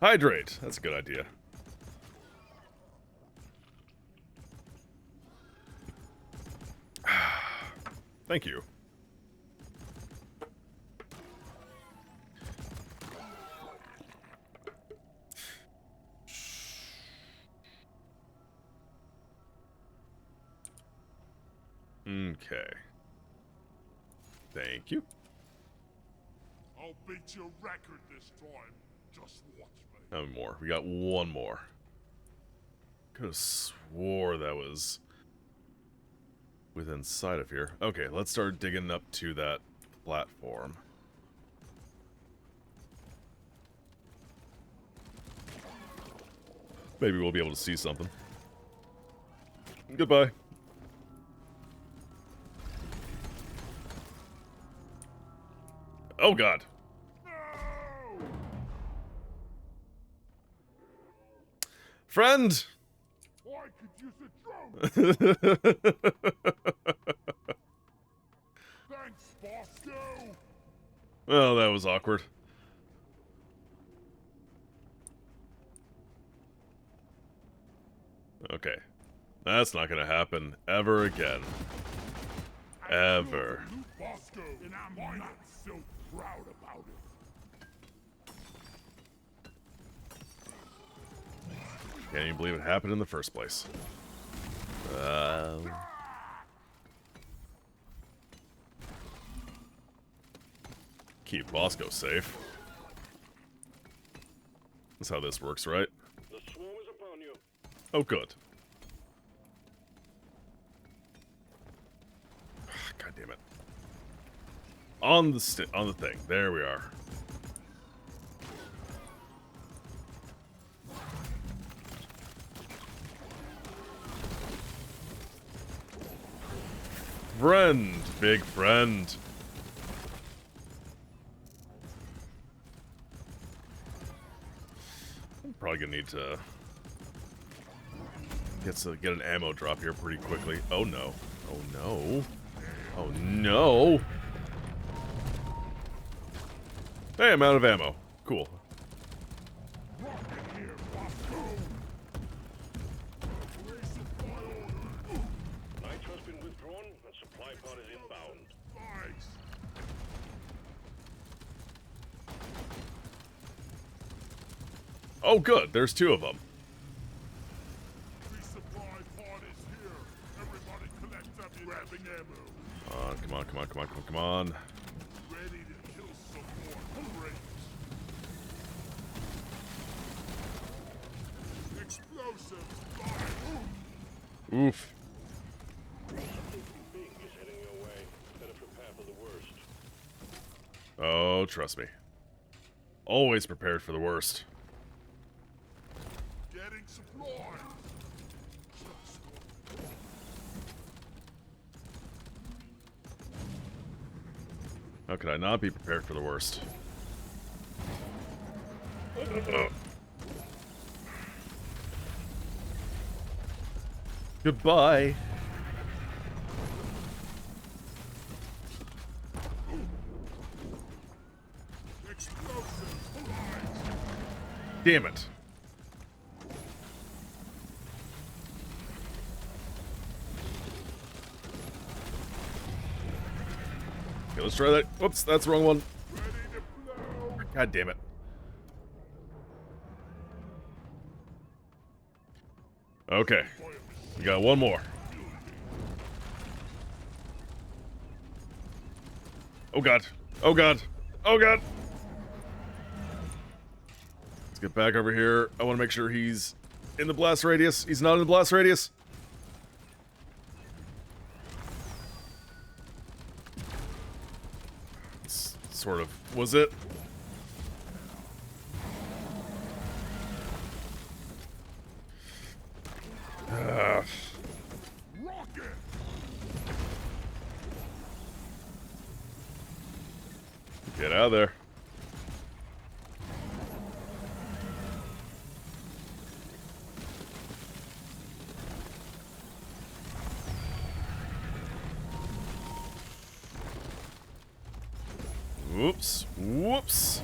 Hydrate. That's a good idea. Thank you. Okay. Thank you. I'll beat your record this time. Just watch me. How many more? We got one more. Could have swore that was within sight of here. Okay, let's start digging up to that platform. Maybe we'll be able to see something. Goodbye. Oh god. No! Friend! I could use a drone! Thanks, Bosco! Well, that was awkward. Okay. That's not gonna happen ever again. Ever. Bosco, and I'm not so proud about it. Can't even believe it happened in the first place. Keep Bosco safe. That's how this works, right? The swarm is upon you. Oh, good. God damn it. On the thing. There we are. Friend, big friend. I'm probably gonna need to get an ammo drop here pretty quickly. Oh no. Oh no. Oh no. Hey, I'm out of ammo. Cool. Nitro's been withdrawn and supply pod is inbound. Nice. Oh good, there's 2 of them. Resupply pod is here. Everybody collect up your grabbing ammo. Come on, come on, come on, come on, come on. Ready to kill some more Hummerates. Explosives. Fire. Oof. Something big is heading your way. Better prepare for the worst. Oh, trust me. Always prepared for the worst. Getting supplies. How could I not be prepared for the worst? Goodbye. Explosives. Damn it. Okay, let's try that. Whoops, that's the wrong one. Ready to blow. God damn it. Okay. We got one more. Oh god. Oh god. Oh god. Let's get back over here. I want to make sure he's in the blast radius. He's not in the blast radius. Sort of. Was it? Rocket. Get out of there. Whoops. Whoops.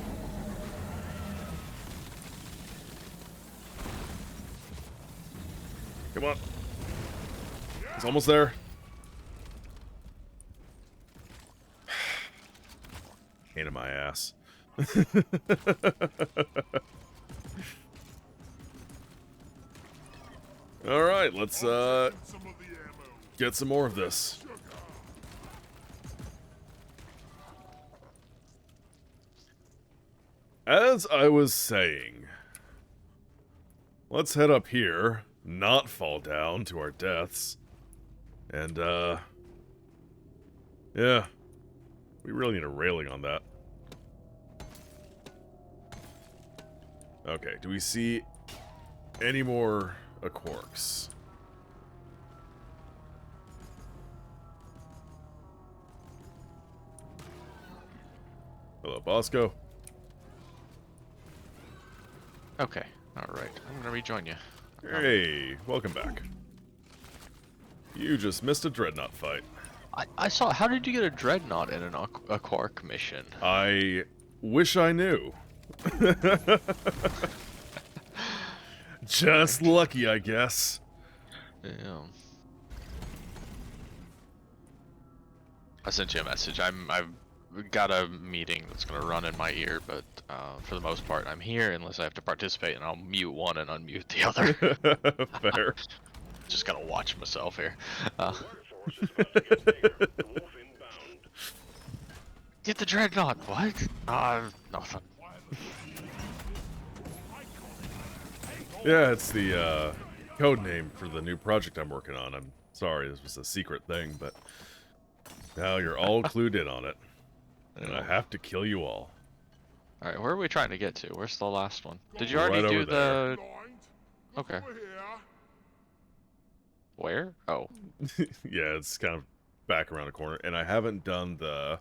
Come on. It's almost there. Pain in my ass. All right, let's Some of the ammo. get some more of this. Sugar. As I was saying, let's head up here, not fall down to our deaths, and, yeah, we really need a railing on that. Okay, do we see any more quarks? Hello, Bosco. Okay, alright. I'm gonna rejoin you. Hey, welcome back. You just missed a dreadnought fight. I saw. How did you get a dreadnought in a Quark mission? I wish I knew. Just lucky, I guess. Yeah. I sent you a message. I've got a meeting that's gonna run in my ear, but for the most part, I'm here unless I have to participate, and I'll mute one and unmute the other. Fair. Just gotta watch myself here. Workforce is about to get bigger. The wolf inbound. Get the dreadnought. What? Nothing. Yeah, it's the code name for the new project I'm working on. I'm sorry, this was a secret thing, but Now you're all clued in on it. And I have to kill you all. Alright, where are we trying to get to? Where's the last one? Did you Right already do over there. the... Okay. Where? Oh. Yeah, it's kind of back around the corner. And I haven't done the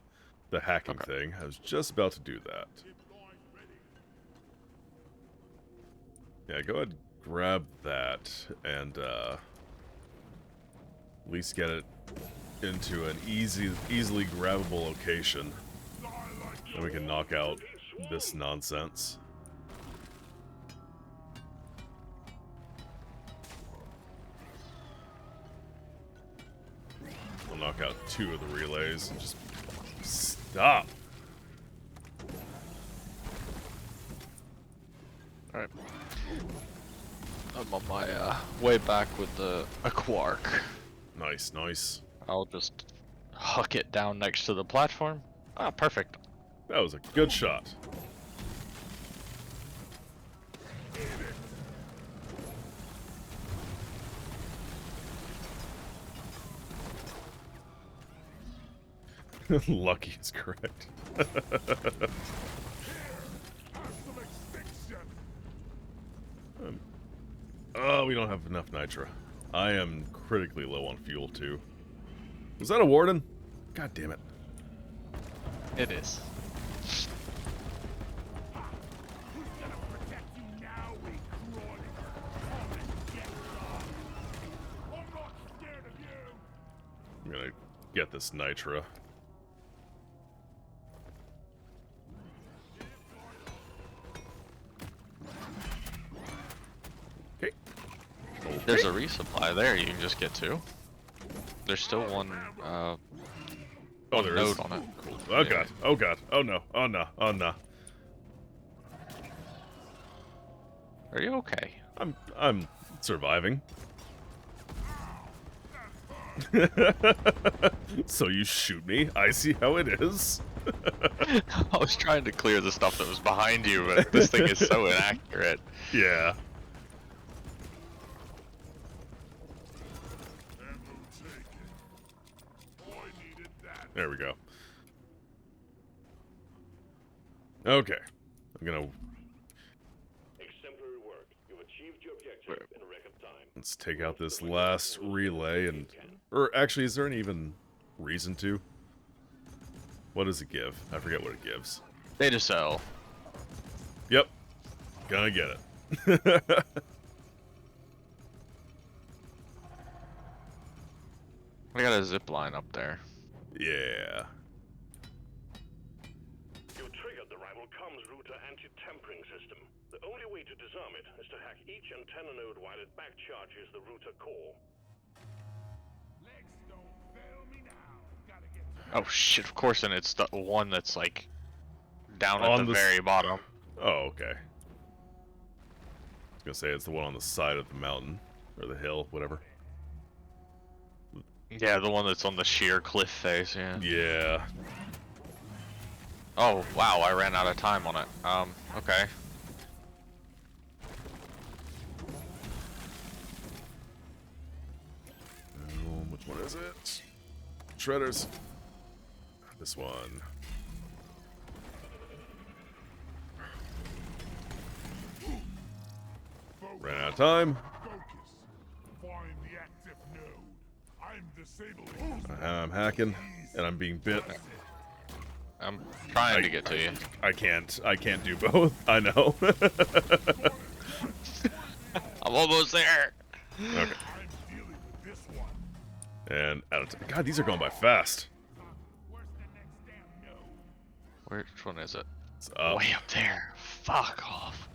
hacking thing. I was just about to do that. Yeah, go ahead and grab that and at least get it into an easily grabbable location. And we can knock out this nonsense. We'll knock out 2 of the relays and just stop. Alright. I'm on my way back with a quark. Nice, nice. I'll just huck it down next to the platform. Ah, perfect. That was a good shot. Lucky is correct. Oh, we don't have enough nitro. I am critically low on fuel, too. Was that a warden? God damn it. It is. I'm gonna get this nitro. Okay. There's a resupply there you can just get to. There's still one Oh, there node is. on it. Cool. Oh god. Oh god. Oh no. Oh no. Oh no. Are you okay? I'm surviving. So you shoot me? I see how it is. I was trying to clear the stuff that was behind you, but this thing is so inaccurate. Yeah. There we go. Okay. I'm gonna... Exemplary work. You've achieved your objective in record time. Let's take out this last relay and... Or actually, is there any even reason to? What does it give? I forget what it gives. Data cell. Yep. Gonna get it. We got a zip line up there. Yeah. You triggered the rival comms router anti-tampering system. The only way to disarm it is to hack each antenna node while it backcharges the router core. Oh shit, of course, and it's the one that's like down at On the the very bottom. Oh, okay. I was gonna say it's the one on the side of the mountain. Or the hill, whatever. Yeah, the one that's on the sheer cliff face, yeah. Yeah. Oh, wow, I ran out of time on it. Okay. Which one is it? Shredders. This one. Ran out of time. Find the active node. I'm disabling. I'm hacking, and I'm being bit. I'm trying to get to you. I can't do both. I know. I'm almost there. Okay. I'm dealing with this one. And out of time. God, these are going by fast. Where's the next damn node? Which one is it? It's up. Way up there. Fuck off.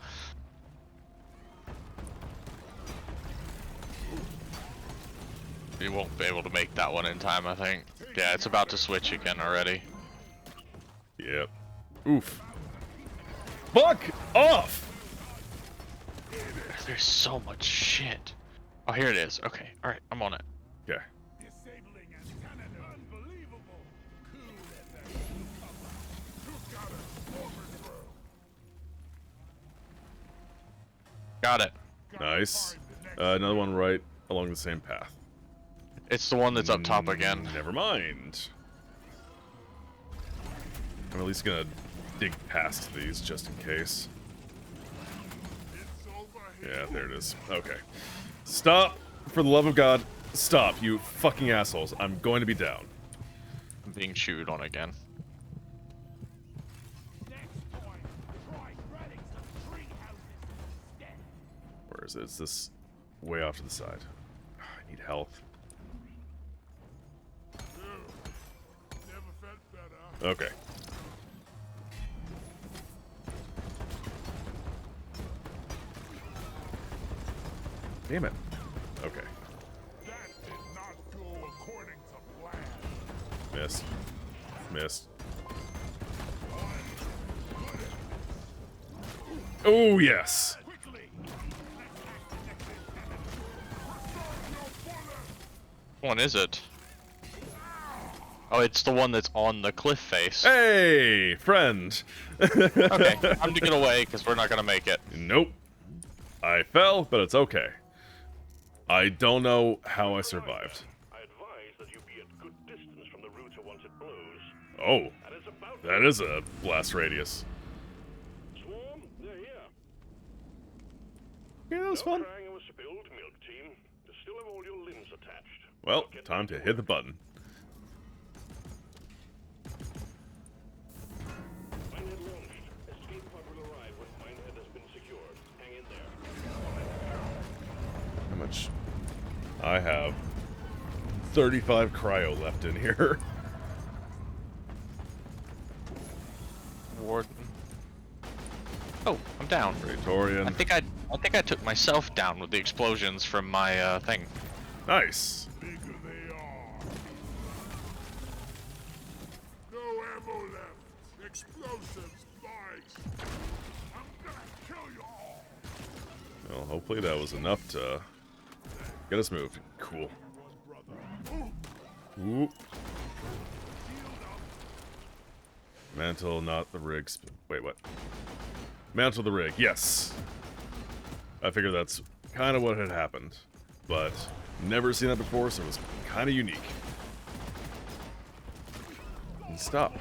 You won't be able to make that one in time, I think. Yeah, it's about to switch again already. Yep. Oof. Fuck off! There's so much shit. Oh, here it is. Okay, alright, I'm on it. Okay. Disabling antenna node. Unbelievable. Cool as a cucumber. Who got us overthrow? Got it. Nice. Another one right along the same path. It's the one that's up top again. Never mind. I'm at least gonna dig past these just in case. Yeah, there it is. Okay. Stop! For the love of God, stop, you fucking assholes. I'm going to be down. I'm being chewed on again. Where is it? It's this way off to the side. I need health. Okay. Damn it. Okay. That did not go according to plan. Missed. Missed. Oh, yes. Which one is it? Oh, it's the one that's on the cliff face. Hey, friend. Okay, time to get away because we're not gonna make it. Nope. I fell, but it's okay. I don't know how I survived. I advise that you be at good distance from the router once it blows. Oh, And it's about that is a blast radius. Swarm, they're here. Yeah, that was No fun. crying over spilled milk, team. You still have all your limbs attached. Well, time to hit the button. Minehead launched. Escape pod will arrive when Minehead has been secured. Hang in there. How much? I have 35 cryo left in here. Warden. Oh, I'm down. Praetorian. I think I took myself down with the explosions from my thing. Nice. Bigger they are. No ammo left. Explosives, spikes. I'm gonna kill you all. Well, hopefully that was enough to get us moved. Cool. Ooh. Mantle, not the rig. Wait, what? Mantle the rig. Yes. I figured that's kind of what had happened, but never seen that before, so it was kind of unique. And stop.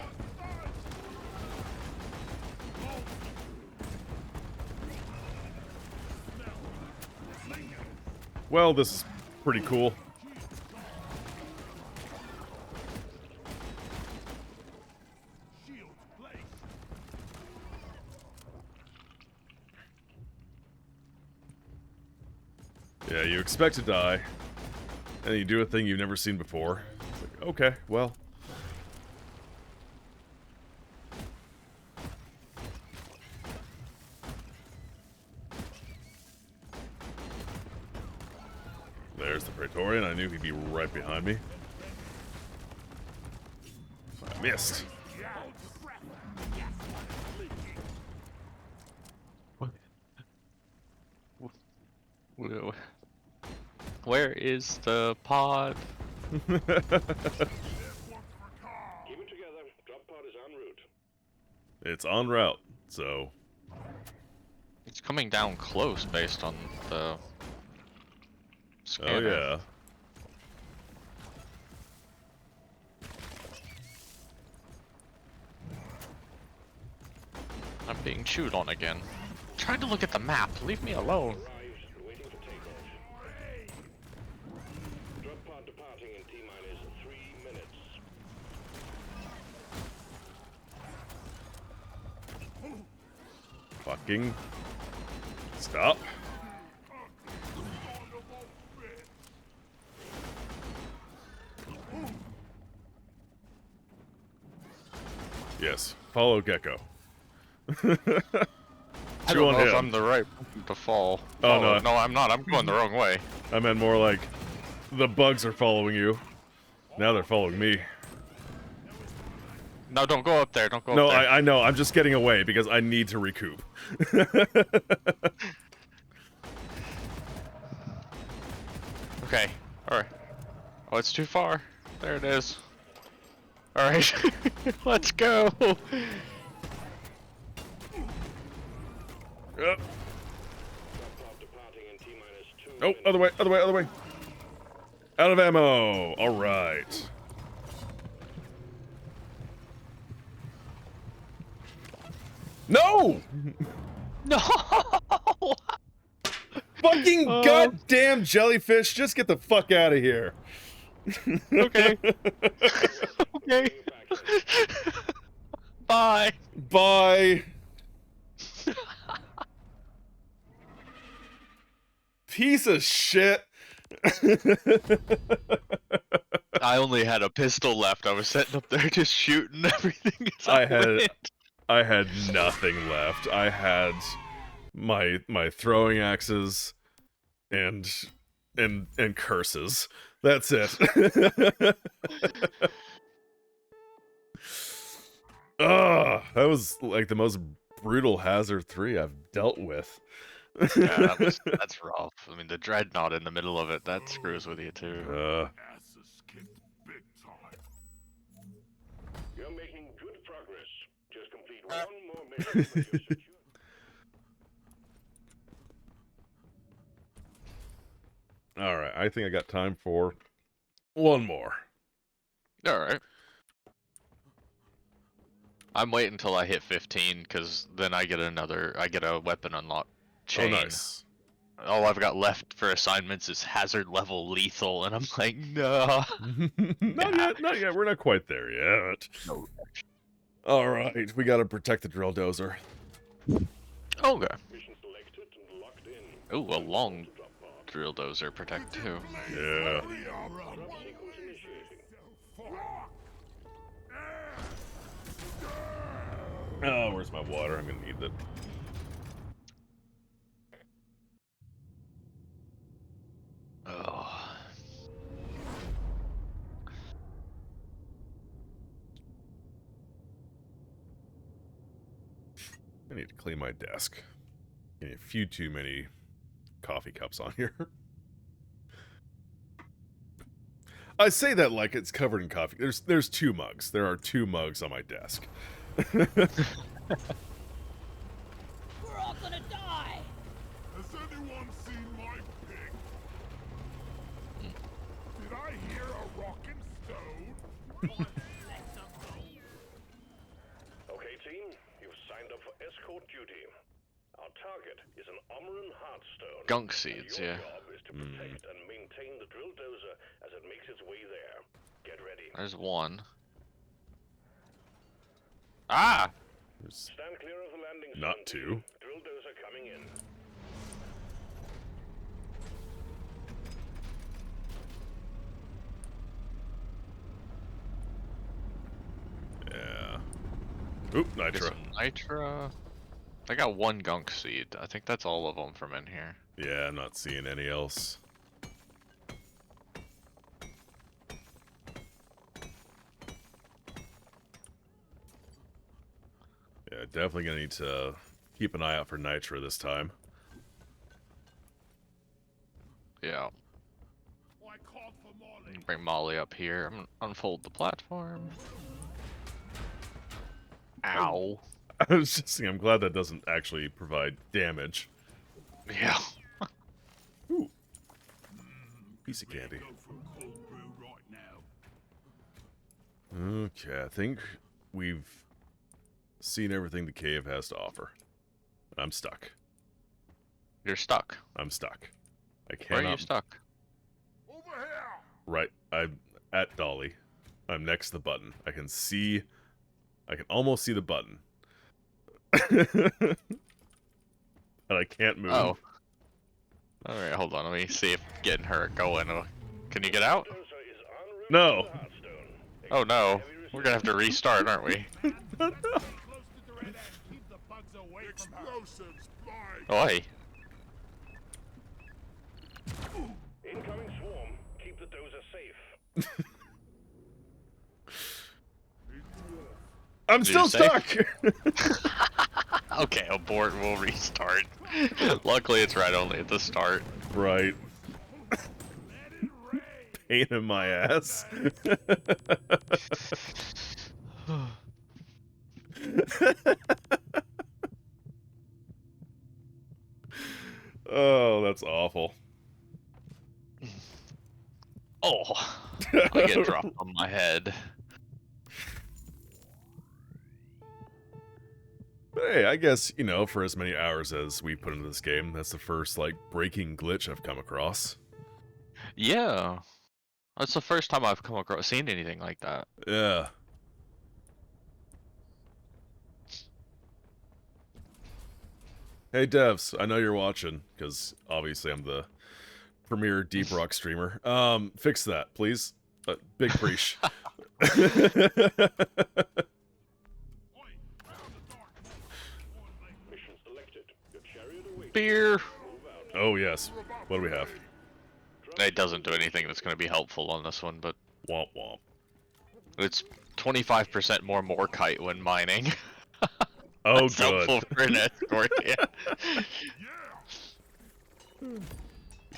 Well, this is pretty cool. Yeah, you expect to die, and you do a thing you've never seen before. It's like, okay, well. There's the Praetorian. I knew he'd be right behind me. I missed. Where is the pod? Keep it together. Drop pod is en route. It's en route, so It's coming down close based on the scanner. oh yeah. I'm being chewed on again. I'm trying to look at the map. Leave me alone. Arrives and waiting for takeoff. Drop pod departing in T-minus 3 minutes. Fucking stop. Yes, follow Gecko. I Chew don't on know if him. I'm the right one to fall. Oh, no. No, I'm not. I'm going the wrong way. I meant more like the bugs are following you. Now they're following me. No, don't go up there. Don't go No, up there. I know. I'm just getting away because I need to recoup. Okay. Alright. Oh, it's too far. There it is. Alright. Let's go. Yep. Drop pod departing in T-minus 2 Oh, minutes. other way, other way, other way. Out of ammo. All right. No! No! Fucking Oh. goddamn jellyfish! Just get the fuck out of here. Okay. Okay. Bye. Bye. Piece of shit. I only had a pistol left. I was sitting up there just shooting everything as I I had nothing left. I had my throwing axes and curses. That's it. Ugh, that was like the most brutal Hazard 3 I've dealt with. Yeah, that's rough. I mean, the dreadnought in the middle of it, that screws with you too. Asses kicked big time. You're making good progress. Just complete one more mission with your secure. Alright, I think I got time for one more. Alright. I'm waiting until I hit 15, because then I get a weapon unlock chain. Oh, nice. All I've got left for assignments is hazard level lethal, and I'm like, no. Not yet. We're not quite there yet. No. Alright, we gotta protect the drill dozer. Okay. Mission selected and locked in. Ooh, a long drill dozer protect too. Yeah. Drop sequence initiating. Oh, where's my water? I'm gonna need that. Oh. I need to clean my desk. Getting a few too many coffee cups on here. I say that like it's covered in coffee. There's 2 mugs. There are 2 mugs on my desk. We're all gonna die! Has anyone seen my pig? Did I hear a rockin' stone? Okay, team, you've signed up for escort duty. Our target is an Omran Heartstone. Gunk seeds, Your yeah. job is to protect and maintain the drill dozer as it makes its way there. Get ready. There's one. Ah! Stand clear of the landing zone. Not 2. Drill dozer coming in. Yeah. Oop, Get nitro. some nitra. I got 1 gunk seed. I think that's all of them from in here. Yeah, I'm not seeing any else. Yeah, definitely gonna need to keep an eye out for nitro this time. Yeah. I called for Molly. Bring Molly up here. I'm gonna unfold the platform. Ow. I was just saying, I'm glad that doesn't actually provide damage. Yeah. Ooh. Piece of candy. Go for a cold brew right now. Okay, I think we've seen everything the cave has to offer. I'm stuck. You're stuck. I'm stuck. I Where cannot. are you stuck? Over here! Right, I'm at Dolly. I'm next to the button. I can almost see the button. But I can't move. Oh. Alright, hold on. Let me see if getting her going. Can you get out? Dozer is en route No. to the Heartstone. Oh no. We're gonna have to restart, aren't we? Close to the red end. Keep the bugs away from her. Explosives, fly! Oi. Incoming swarm. Keep the dozer safe. I'm Did still you say? stuck! Okay, abort. We'll restart. Luckily, it's right only at the start. Right. Pain in my ass. Oh, that's awful. Oh, I get dropped on my head. But hey, I guess, you know, for as many hours as we put into this game, that's the first, like, breaking glitch I've come across. Yeah. That's the first time I've come across seen anything like that. Yeah. Hey, devs, I know you're watching, because obviously I'm the premier Deep Rock streamer. Fix that, please. Big preach. Mission selected. Your chariot awaits. Beer. Oh, yes. What do we have? It doesn't do anything that's going to be helpful on this one, but Womp womp. it's 25% more Morkite when mining. Oh, That's good. helpful for an escort, yeah.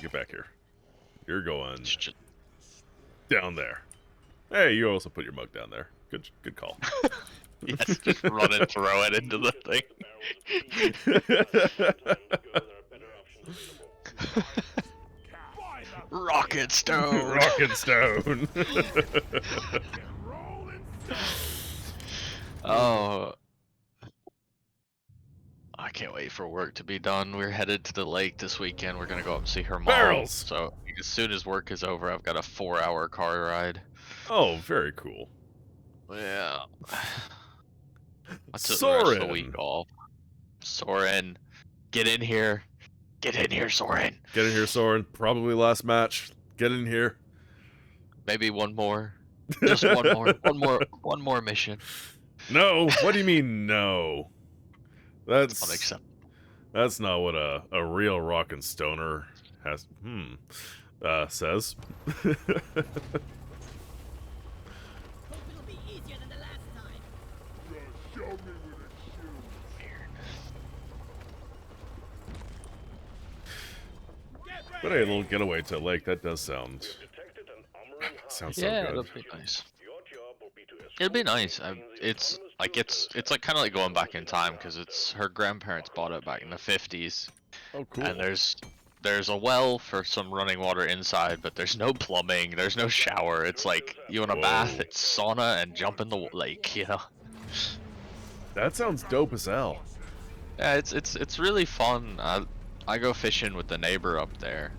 Get back here. You're going It's just- down there. Hey, you also put your mug down there. Good call. Yes, just run and throw it into the thing. Rocket stone. Rocket stone. Oh, I can't wait for work to be done. We're headed to the lake this weekend. We're gonna go up and see her mom. Barrels! So as soon as work is over, I've got a 4-hour car ride. Oh, very cool. Yeah. I took the rest of the Soren. week off. Soren, get in here. Get in here, Soren. Get in here, Soren. Probably last match. Get in here. Maybe one more. Just one more. One more mission. No. What do you mean no? That's Unacceptable. That's not what a real rockin' stoner has says. Hope it'll be easier than the last time. Show me with a shoe. But hey, a little getaway to a lake, that does sound Detected an armoring sounds so Yeah, good. it'll be nice. Your job will be to escort It'd be nice. the planes It's as like soon it's as like kind of like going back in time because it's her grandparents bought it back in the 50s, Oh, cool. and there's a well for some running water inside, but there's no plumbing, there's no shower. It's like you want a bath, Whoa. it's sauna, and jump in the lake. You know? That sounds dope as hell. Yeah, it's really fun. I go fishing with the neighbor up there.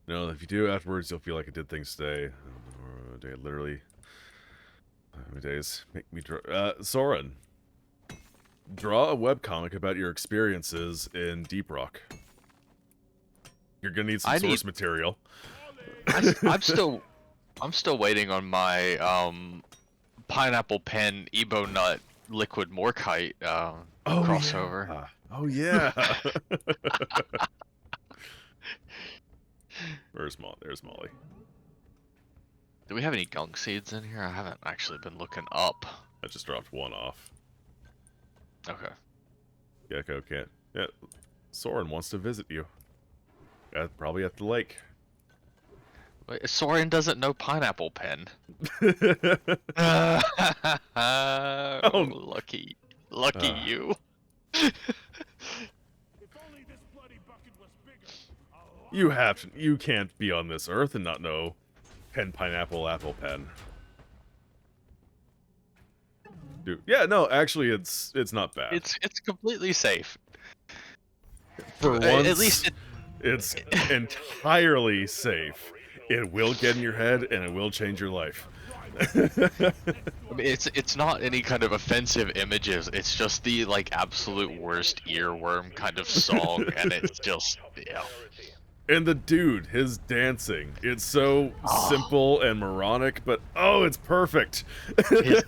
No, if you do afterwards, you'll feel like I did things today. Or a day, literally. How many days? Make me draw. Soren. Draw a webcomic about your experiences in Deep Rock. You're gonna need some I source need- material. I'm still waiting on my pineapple pen Ebo nut liquid morkite crossover. Yeah. Oh yeah. Where's Molly? There's Molly. Do we have any gunk seeds in here? I haven't actually been looking up. I just dropped one off. Okay. Gecko can't. Yeah, Soren wants to visit you. Probably at the lake. Wait, Soren doesn't know pineapple pen. Oh. Lucky you. If only this bloody bucket was bigger. You can't be on this earth and not know pen, pineapple, apple, pen. Dude, yeah, no, actually, it's not bad. It's completely safe. For once, At least it's entirely safe. It will get in your head, and it will change your life. I mean, it's not any kind of offensive images. It's just the like absolute worst earworm kind of song, and it's just yeah. And the dude, his dancing, it's so Oh. simple and moronic, but oh, it's perfect. His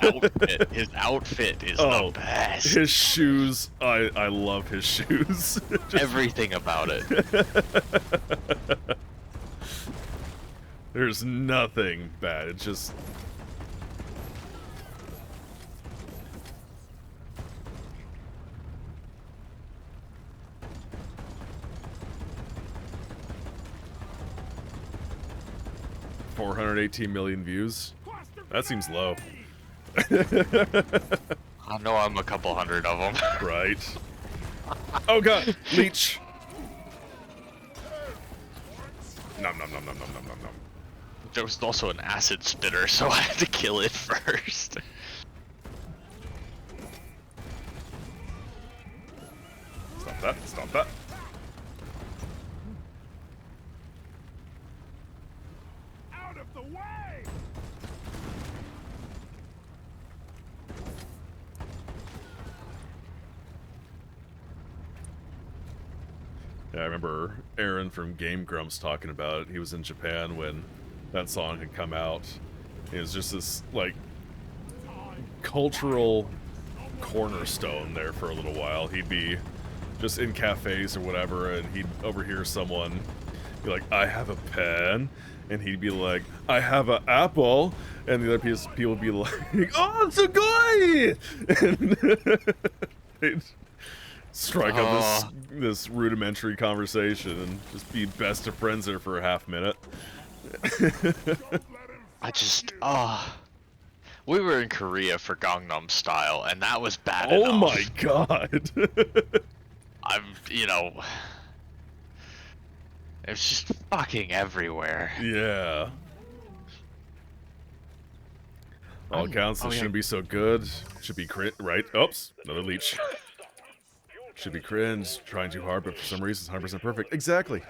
outfit is Oh, the best. His shoes, I love his shoes. Just- Everything about it. There's nothing bad. It's just $418 million views. That seems low. I know I'm a couple hundred of them. Right. Oh god, leech. Nom nom nom nom nom nom nom nom. there was also an acid spitter, so I had to kill it first. Stop that. Stop that. Out of the way! Yeah, I remember Aaron from Game Grumps talking about it. He was in Japan when that song had come out. It was just this, like, cultural cornerstone there for a little while. He'd be just in cafes or whatever, and he'd overhear someone be like, I have a pen, and he'd be like, I have an apple, and the other people would be like, oh, it's a guy! And they'd strike up this rudimentary conversation and just be best of friends there for a half minute. I just, we were in Korea for Gangnam Style, and that was bad enough. Oh my god! you know, it's just fucking everywhere. Yeah. All counts, it shouldn't be so good. Should be right? Oops, another leech. Should be cringe, trying too hard, but for some reason it's 100% perfect. Exactly.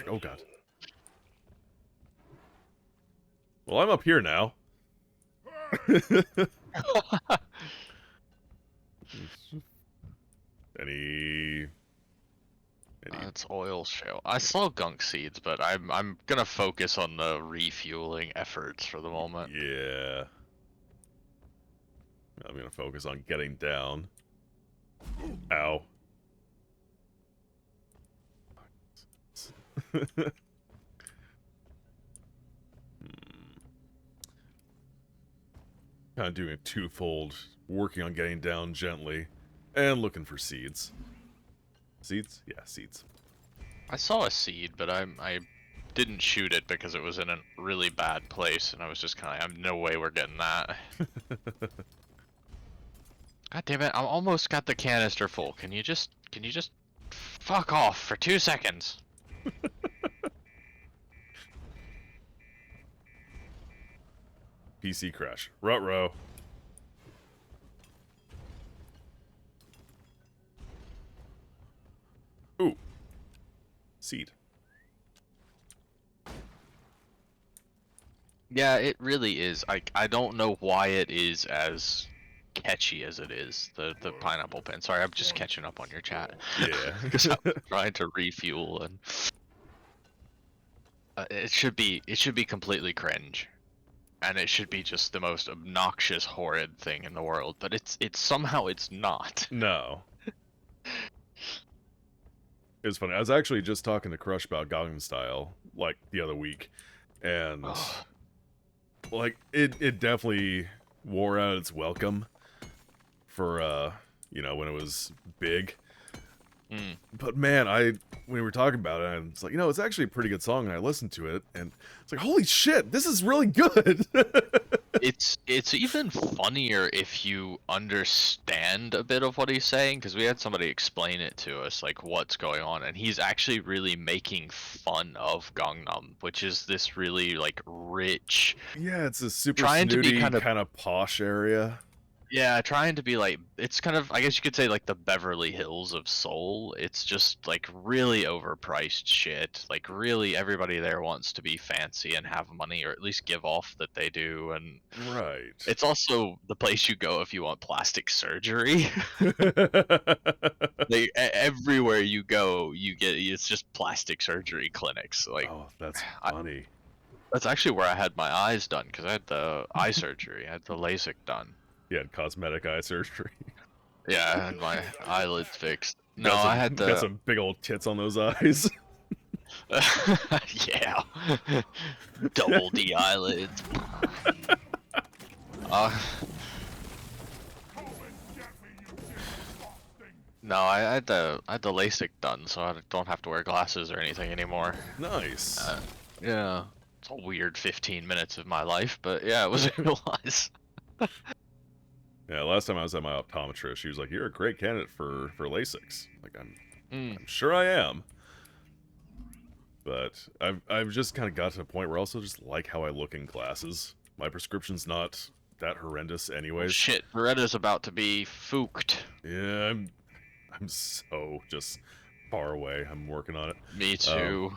Oh god. Well, I'm up here now. Any... It's oil shale. I saw gunk seeds, but I'm gonna focus on the refueling efforts for the moment. Yeah. I'm gonna focus on getting down. Ow. Kind of doing a twofold, working on getting down gently, and looking for seeds. Seeds? Yeah, seeds. I saw a seed, but I didn't shoot it because it was in a really bad place, and I was just kind of, no way we're getting that. God damn it! I almost got the canister full. Can you just fuck off for 2 seconds? PC crash. Ruh-roh. Ooh. Seed. Yeah, it really is. I don't know why it is as catchy as it is. The pineapple pen. Sorry, I'm just catching up on your chat. Yeah. Because I'm trying to refuel and it should be completely cringe. And it should be just the most obnoxious, horrid thing in the world, but it's somehow it's not. No. It was funny. I was actually just talking to Crush about Gangnam Style, like, the other week, and like it definitely wore out its welcome for you know, when it was big. But man, when we were talking about it, I was like, you know, it's actually a pretty good song, and I listened to it, and it's like, holy shit, this is really good. It's even funnier if you understand a bit of what he's saying, because we had somebody explain it to us, like what's going on, and he's actually really making fun of Gangnam, which is this really like rich. Yeah, it's a super trying to be snooty, kind of posh area. Yeah, trying to be like, it's kind of, I guess you could say like the Beverly Hills of Seoul. It's just like really overpriced shit. Like really everybody there wants to be fancy and have money, or at least give off that they do. And Right. it's also the place you go if you want plastic surgery. Everywhere you go, it's just plastic surgery clinics. Like, oh, that's funny. That's actually where I had my eyes done, because I had the eye surgery. I had the LASIK done. You had cosmetic eye surgery. Yeah, I had my eyelids fixed. No, I had got some big old tits on those eyes. Yeah. Double D eyelids. No, I had the LASIK done, so I don't have to wear glasses or anything anymore. Nice. Yeah. It's a weird 15 minutes of my life, but yeah, it was. Yeah, last time I was at my optometrist, she was like, "You're a great candidate for LASIKs." Like, I'm sure I am. But I've just kind of got to a point where I also just like how I look in glasses. My prescription's not that horrendous anyways. Shit, Beretta's about to be fooked. Yeah, I'm so just far away. I'm working on it. Me too.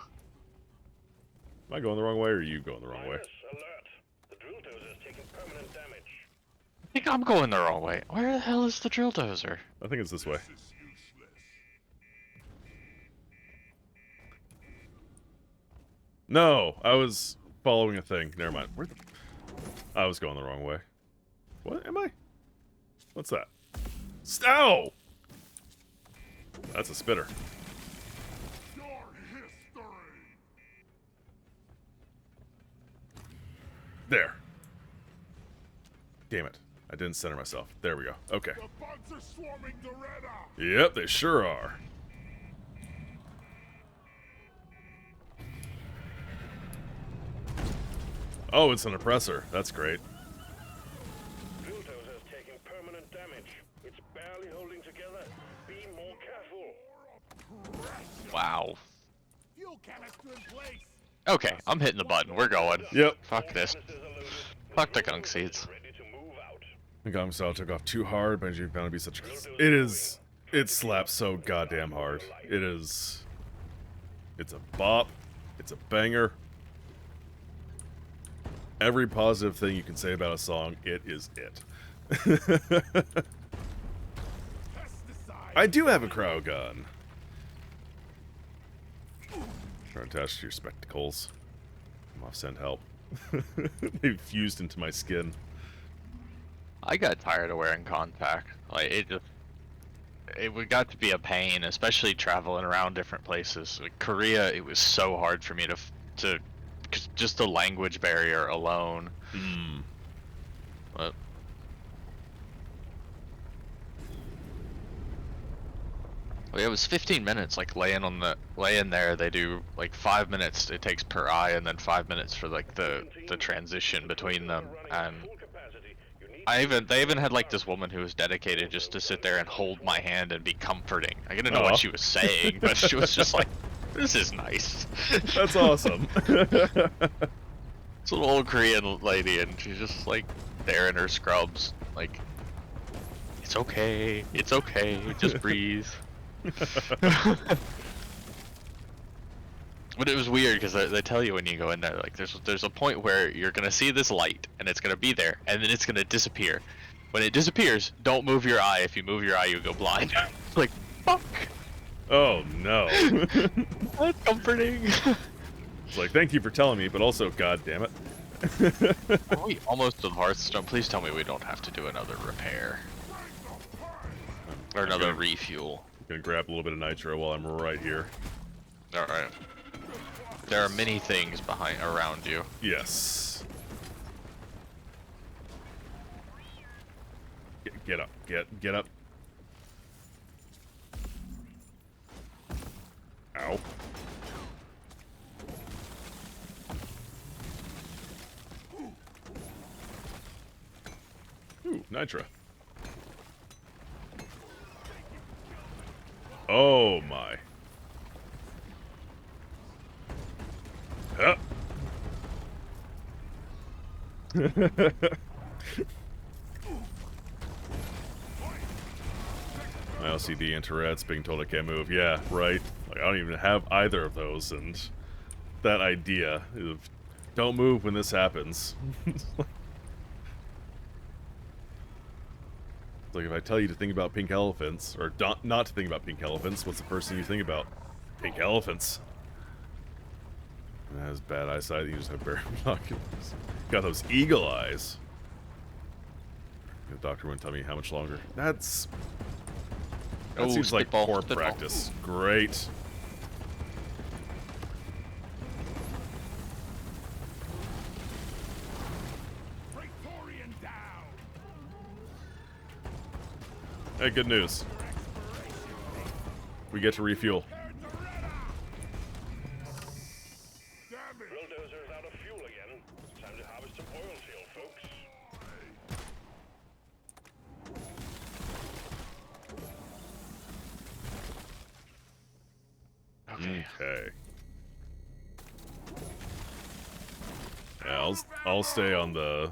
Am I going the wrong way, or are you going the wrong way? Minus alert. The drill dozer is taking permanent damage. I think I'm going the wrong way. Where the hell is the drill dozer? I think it's this way. This is useless. No, I was following a thing. Never mind. Where the... I was going the wrong way. What am I? What's that? Ow! That's a spitter. Your history. There. Damn it. I didn't center myself. There we go. Okay. The bugs are swarming Doretta. Yep, they sure are. Oh, it's an oppressor. That's great. Drill dozer is taking permanent damage. It's barely holding together. Be more careful. Wow. Fuel canister in place. Okay, I'm hitting the button. We're going. Yep. Fuck this. Canisters are loaded. Fuck the gunk seeds. Ready to move out. The Gong Style took off too hard, but you found to be such a... It is... It slaps so goddamn hard. It is... It's a bop. It's a banger. Every positive thing you can say about a song, it is it. Pesticide. I do have a cryo gun. Trying to attach to your spectacles. I'm off, send help. They've fused into my skin. I got tired of wearing contact. Like it got to be a pain, especially traveling around different places. Like Korea, it was so hard for me to just the language barrier alone. Hmm. But well, it was 15 minutes, like laying there. They do like 5 minutes it takes per eye, and then 5 minutes for like the transition between them. And they even had like this woman who was dedicated just to sit there and hold my hand and be comforting. I didn't know Aw. what she was saying, but she was just like, "This is nice." That's awesome. It's an old Korean lady, and she's just like there in her scrubs, like, "It's okay, just breathe." But it was weird because they tell you when you go in there, like there's a point where you're gonna see this light and it's gonna be there and then it's gonna disappear. When it disappears, don't move your eye. If you move your eye, you go blind. It's like, fuck. Oh no. That's comforting. It's like, thank you for telling me, but also, god damn it. Are we almost to the Hearthstone? Please tell me we don't have to do another repair or another refuel. I'm gonna grab a little bit of nitro while I'm right here. All right. There are many things around you. Yes. Get up. Get up. Ow. Ooh, nitro. Oh my. Huh. My LCD and Tourette's being told I can't move. Yeah, right. Like, I don't even have either of those, and that idea of don't move when this happens. It's like if I tell you to think about pink elephants, or not to think about pink elephants, what's the first thing you think about? Pink elephants. That has bad eyesight, you just have bare binoculars. Got those eagle eyes. The doctor wouldn't tell me how much longer. That Ooh, seems like spitball, poor spitball. practice. Great. Praetorian down. Hey, good news. We get to refuel. Drill dozer is out of fuel again. Time to harvest some oil seal, folks. Okay. Okay. I'll stay on the...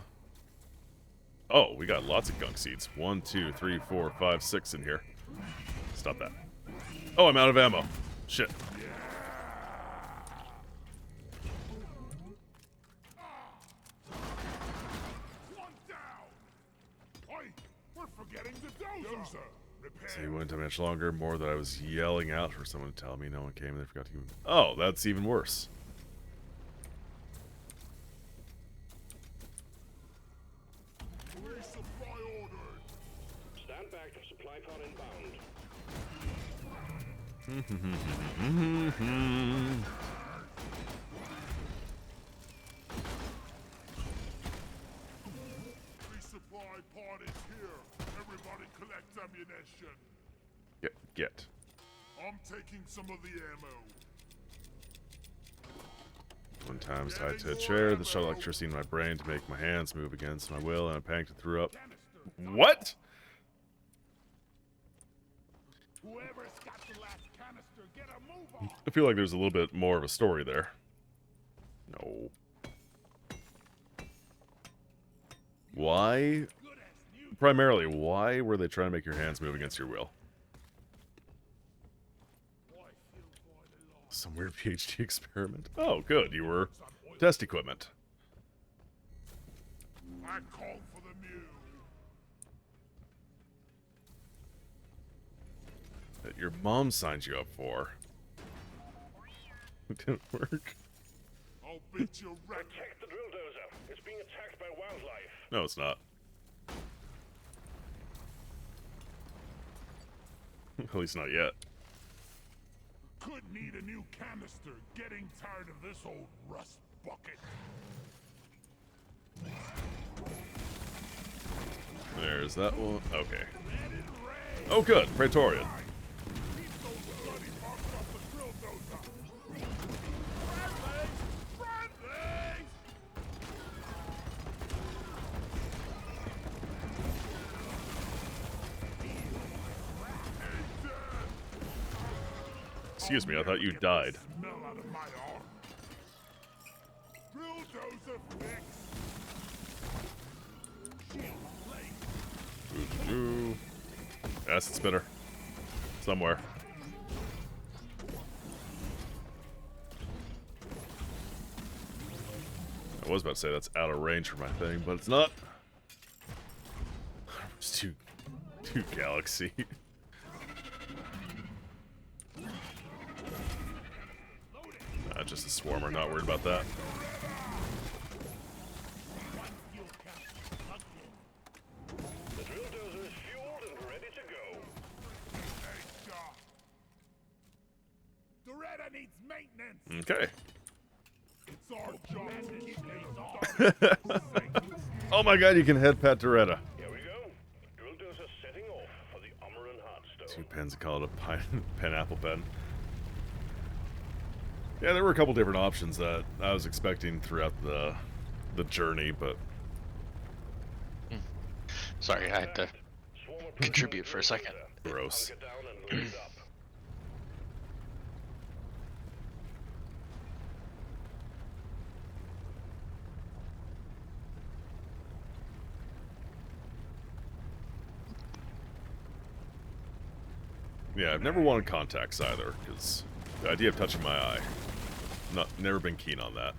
Oh, we got lots of gunk seeds. 1, 2, 3, 4, 5, 6 in here. Stop that. Oh, I'm out of ammo. Shit. One down. Oi, we're forgetting the dozer. Repair. So he went a much longer, more that I was yelling out for someone to tell me. No one came and they forgot to give me... Oh, that's even worse. Resupply ordered. Stand back. Supply pod inbound. Resupply pod is here. Everybody collect ammunition. Get. I'm taking some of the ammo. One time's tied to a chair that shot electricity in my brain to make my hands move against my will, and I panicked and threw up. What? Whoever's got the last canister, get a move on. I feel like there's a little bit more of a story there. No. Why? Primarily, why were they trying to make your hands move against your will? Some weird PhD experiment. Oh, good. You were test equipment. I called for the mule. That your mom signed you up for. It didn't work. I'll beat you right. Protect the drill dozer. It's being attacked by wildlife. No, it's not. At least not yet. Could need a new canister. Getting tired of this old rust bucket. There's that one. Okay. Oh, good. Praetorian. Keep those bloody marks off the drill dozer. Friendlies! Excuse me, I thought you died. Smell out of my arm. Drill dozer fixed. Shield plate. Ooh. Acid spitter. Somewhere. I was about to say that's out of range for my thing, but it's not. It's too galaxy. Just a swarmer, not worried about that. The drill dozer is fueled and ready to go. Hey, Doc. Doretta needs maintenance. Okay. It's our job. Oh my god, you can head pat Doretta. Here we go. Drill dozer setting off for the Umaran Heartstone. 2 pens and call it a pineapple pen. Yeah, there were a couple different options that I was expecting throughout the journey, but Sorry, I had to contribute for a second. gross. Hunker down and load up. Yeah, I've never wanted contacts either, because the idea of touching my eye, never been keen on that.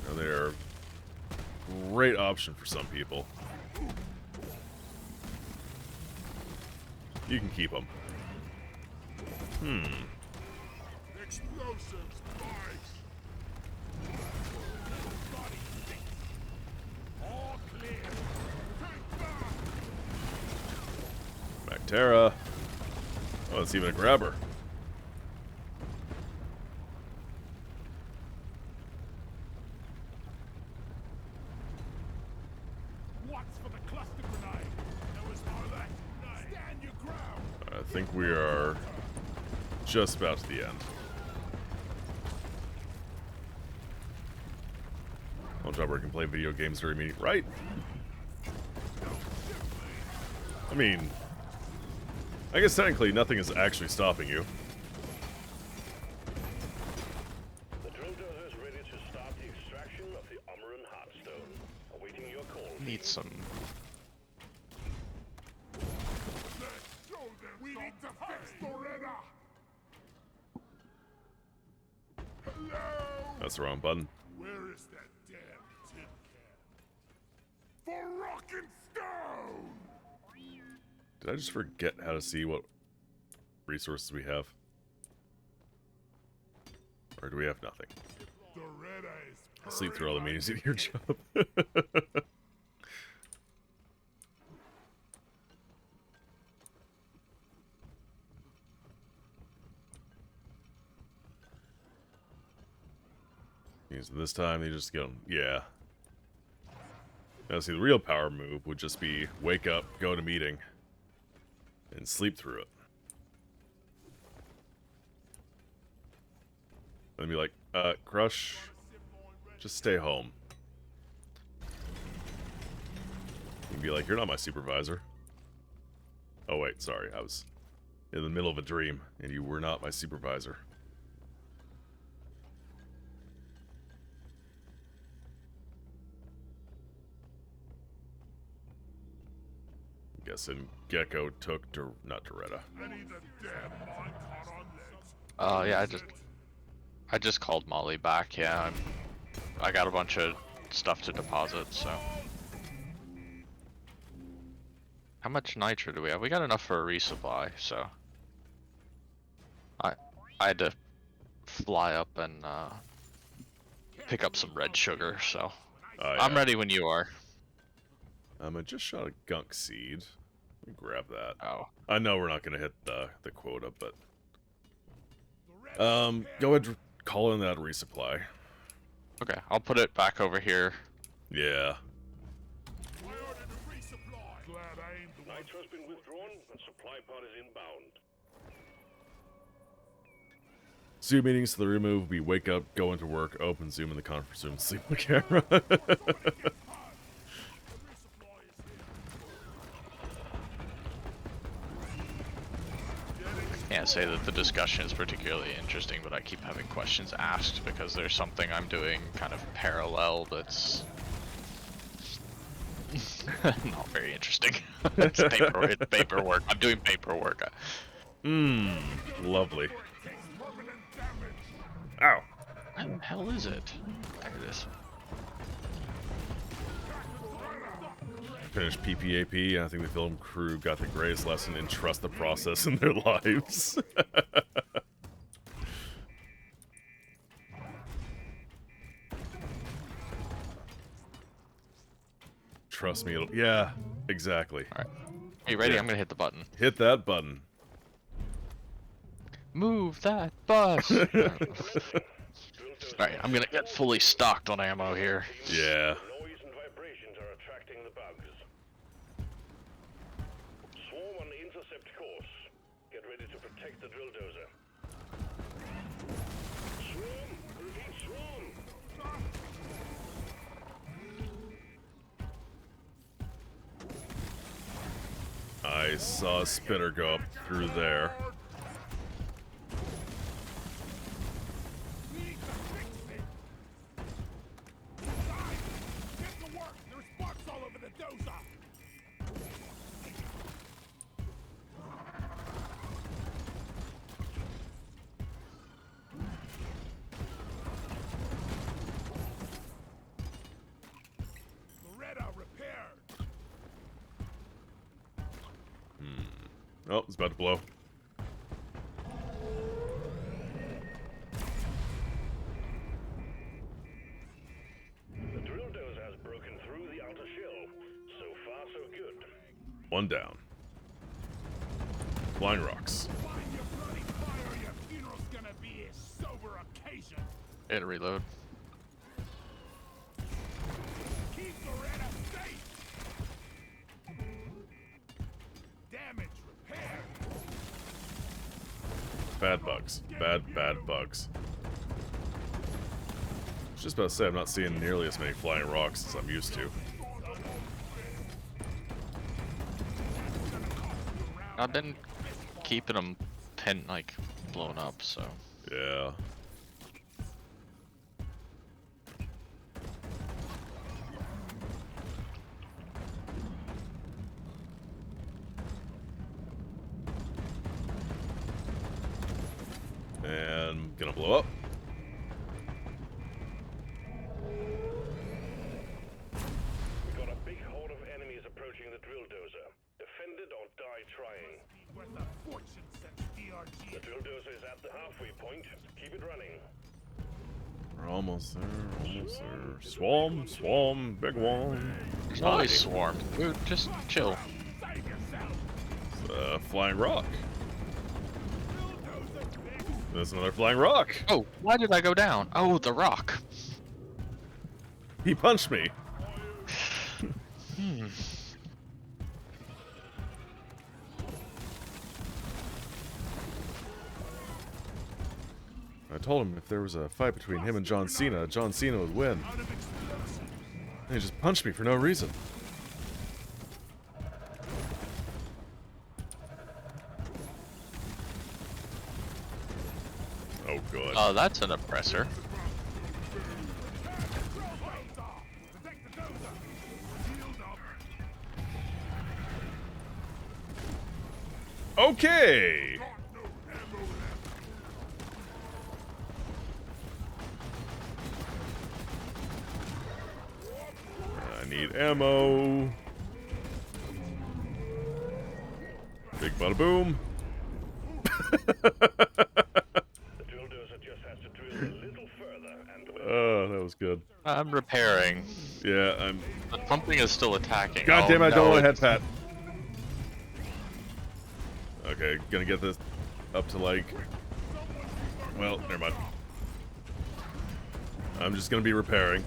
Now, they're a great option for some people. You can keep them. Explosives, spikes. All clear. Take back. Bactera. Oh, it's even a grabber. What's for the cluster grenade? That was my last night. Stand your ground. I think we are just about to the end. One job where I can play video games during me, right? I mean, I guess technically nothing is actually stopping you. Need some. Let's show them. We need to fix Loretta. Hello. That's the wrong button. Where is that damn tin can? For rock and stone. Did I just forget how to see what resources we have? Or do we have nothing? Loretta is. I'll sleep through all the meetings in your job. So this time they just go, yeah. Now see, the real power move would just be wake up, go to meeting, and sleep through it. And be like, Crush, just stay home. You'd be like, you're not my supervisor. Oh wait, sorry, I was in the middle of a dream, and you were not my supervisor. Guessing Gecko took not Doretta. I need the damn minecart on legs. Oh yeah, I just called Molly back. Yeah, I got a bunch of stuff to deposit. So, how much nitro do we have? We got enough for a resupply. So, I had to fly up and pick up some red sugar. So, I'm ready when you are. I just shot a gunk seed. Let me grab that. Oh. I know we're not gonna hit the quota, but go ahead and call in that resupply. Okay, I'll put it back over here. Yeah. I ordered a resupply. Glad I ain't the one. Nitro's been withdrawn, and supply pod is inbound. Zoom meetings to the remove will be wake up, go into work, open Zoom in the conference room, sleep on the camera. Can't say that the discussion is particularly interesting, but I keep having questions asked because there's something I'm doing kind of parallel that's not very interesting. It's paperwork. I'm doing paperwork. Lovely. Ow. What the hell is it? There it is. Finished PPAP, and I think the film crew got the greatest lesson in trust the process in their lives. Trust me, it'll... Yeah, exactly. Alright. Are you ready? Yeah. I'm gonna hit the button. Hit that button. Move that bus! Alright, I'm gonna get fully stocked on ammo here. Yeah. Noise and vibrations are attracting the bugs. Swarm on intercept course. Get ready to protect the drill dozer. Swarm! Repeat, swarm! I saw a spitter go up through there. We need to fix it. Guys, get to work. There's sparks all over the dozer. Loretta repaired. Oh, it's about to blow. The drill dozer has broken through the outer shell. So far, so good. One down. Flying rocks. Find your bloody fire. Your funeral's gonna be a sober occasion. Hit reload. Keep Loretta safe. Damage repaired. Bad bugs. Bad bugs. I was just about to say, I'm not seeing nearly as many flying rocks as I'm used to. I've been keeping them pinned, like, blown up, so. Yeah. gonna blow up. We got a big horde of enemies approaching the drill dozer. Defend it or die trying. Worth a fortune, such DRG. The drill dozer is at the halfway point. Keep it running. We're almost there, almost there. Swarm, swarm, big one. There's always swarm. Dude, just chill. Save yourself. It's a flying rock. There's another flying rock. Oh, why did I go down? Oh, the rock. He punched me. I told him if there was a fight between him and John Cena would win. Out of explosives. And he just punched me for no reason. Oh, good. Oh, that's an oppressor. Protect the dozer. Shield up. Okay. Got no ammo left. I need ammo. Big bada boom. The drill dozer just has to drill a little further and Oh, that was good. I'm repairing. Yeah, I'm. But something is still attacking. God Oh, damn it, I don't no, want to it's- head pat. Okay, gonna get this up to like. Well, never mind. I'm just gonna be repairing.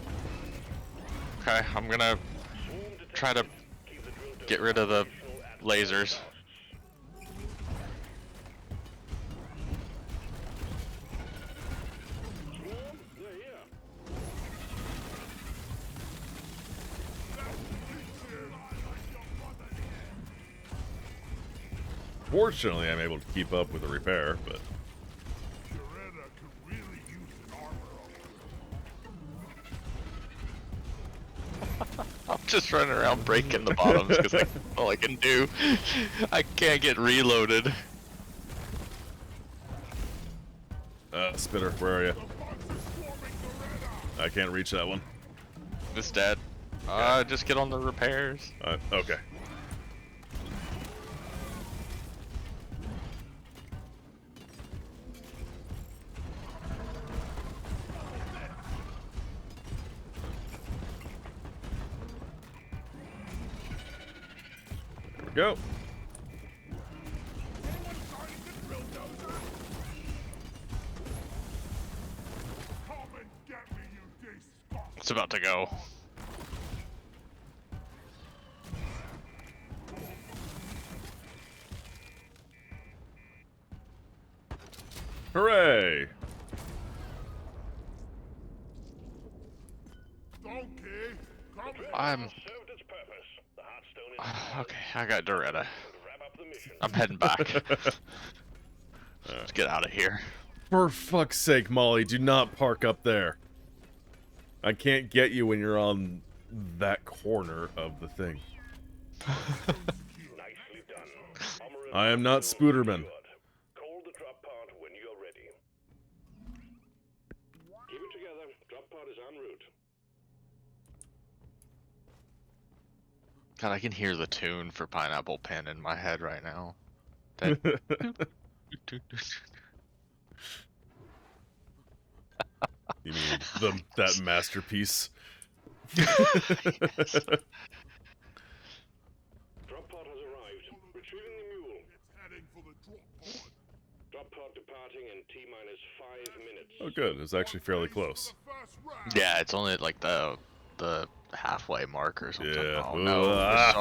Okay, I'm gonna try to get rid of the lasers. Fortunately, I'm able to keep up with the repair, but Loretta could really use an armor upgrade. I'm just running around breaking the bottoms because that's all I can do. I can't get reloaded. Spitter, where are you? I can't reach that one. It's dead. Just get on the repairs. Okay. There we go. Come and get me, you disgust. It's about to go. Hooray! Donkey, come here. I'm served its purpose. The heartstone is okay. I got Doretta. wrap up the mission. I'm heading back. Let's get out of here. For fuck's sake, Molly, do not park up there. I can't get you when you're on that corner of the thing. Nicely done. Armor I am not Spooderman. Call the drop pod when you're ready. Keep it together. Drop pod is en route. God, I can hear the tune for Pineapple Pen in my head right now. That You mean that masterpiece? Drop pod has arrived. Retrieving the mule. It's heading for the drop pod. Drop pod departing in T-minus 5 minutes. Oh, good. It was actually fairly close. The first round. Yeah, it's only at, like the halfway mark or something. Yeah. Oh no, Ah.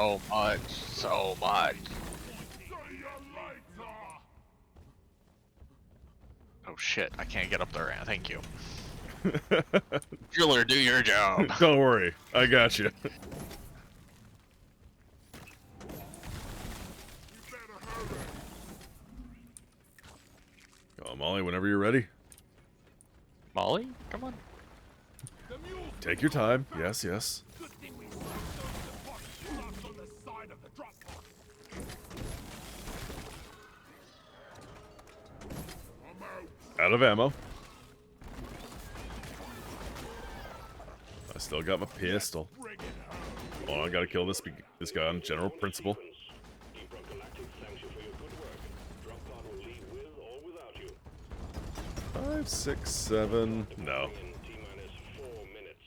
there's so much. See you later. Oh shit, I can't get up there. Thank you. Driller, do your job. Don't worry, I got you. You better hurry. Come on, Molly, whenever you're ready. Molly, come on. The mule's Take your time. Yes, yes. good thing we stopped over the pod shots on the side of the drop pod. I'm out. Out of ammo. still got my pistol. Bring it home. Oh, I gotta kill this guy on general principle. Deep Rock Galactic thanks you for your good work. Drop pod will leave with or without you. 5, 6, 7. No. In T-minus 4 minutes.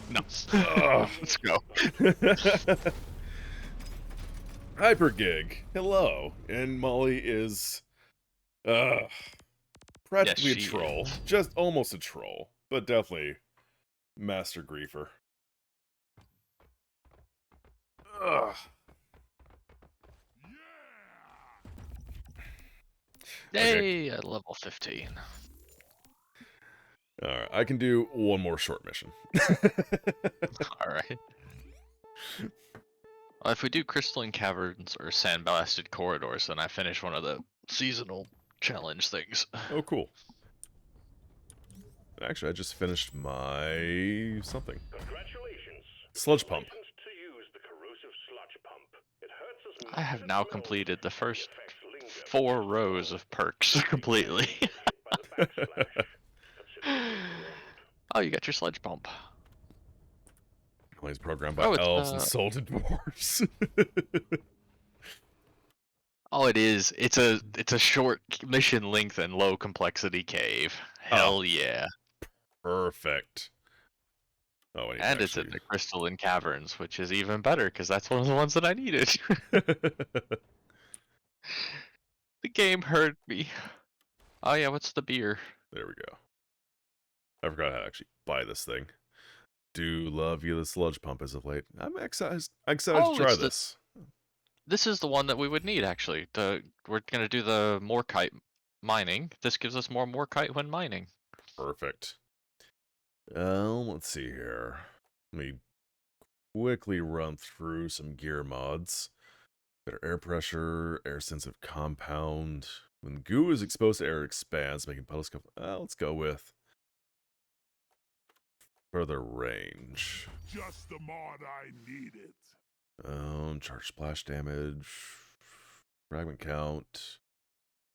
No. Let's go. Hyper Gig. Hello. And Molly is practically Yes, a she troll. is. Just almost a troll. But definitely master griefer. Ugh. Yay, at level 15. Alright, I can do one more short mission. Alright. Well, if we do crystalline caverns or sandblasted corridors, then I finish one of the seasonal challenge things. Oh, cool. Actually, I just finished my something. Congratulations. Sludge pump. Licensed to use the corrosive sludge pump. It hurts as I have much now as completed the smells, first the effects linger for 4 just rows a of perks completely. hit by the backsplash. Consider it warned. Oh, you got your sledge pump. Well, he's programmed by Oh, it's, elves and salted dwarves. Oh, it is. It's a short mission length and low complexity cave. Hell yeah. Perfect. Oh, I need And to it's in the crystalline caverns, which is even better because that's one of the ones that I needed. The game hurt me. Oh yeah, what's the beer? There we go. I forgot how to actually buy this thing. Do love you the sludge pump as of late. I'm excited to try it's this. This is the one that we would need actually. We're gonna do the morkite mining. This gives us more morkite when mining. Perfect. Let's see here. Let me quickly run through some gear mods. Better air pressure, air sensitive compound. When goo is exposed to air, it expands, making puddles come. Let's go with further range. Just the mod I needed. Charge splash damage, fragment count,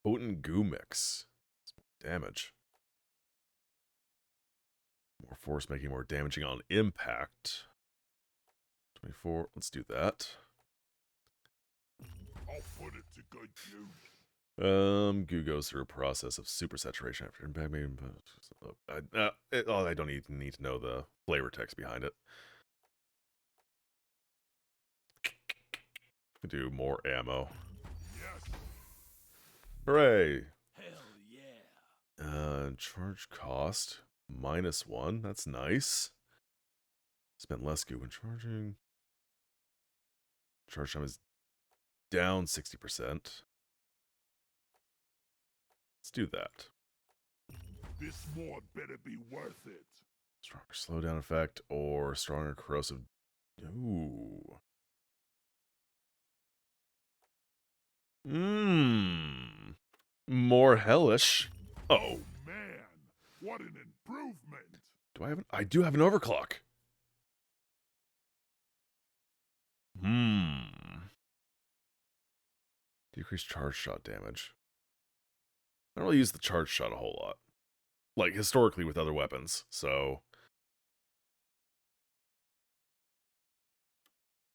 potent goo mix, damage. More force making more damaging on impact. 24, let's do that. I'll put it to good use. Goo goes through a process of supersaturation after impact. I don't even need to know the flavor text behind it. Do more ammo. Yes. Hooray! Hell yeah. Charge cost -1. That's nice. Spent less goo when charging. Charge time is down 60%. Let's do that. This mod better be worth it. Stronger slowdown effect or stronger corrosive. Ooh. More hellish. Oh. Man, what an improvement. I do have an overclock. Decrease charge shot damage. I don't really use the charge shot a whole lot. Like, historically with other weapons, so...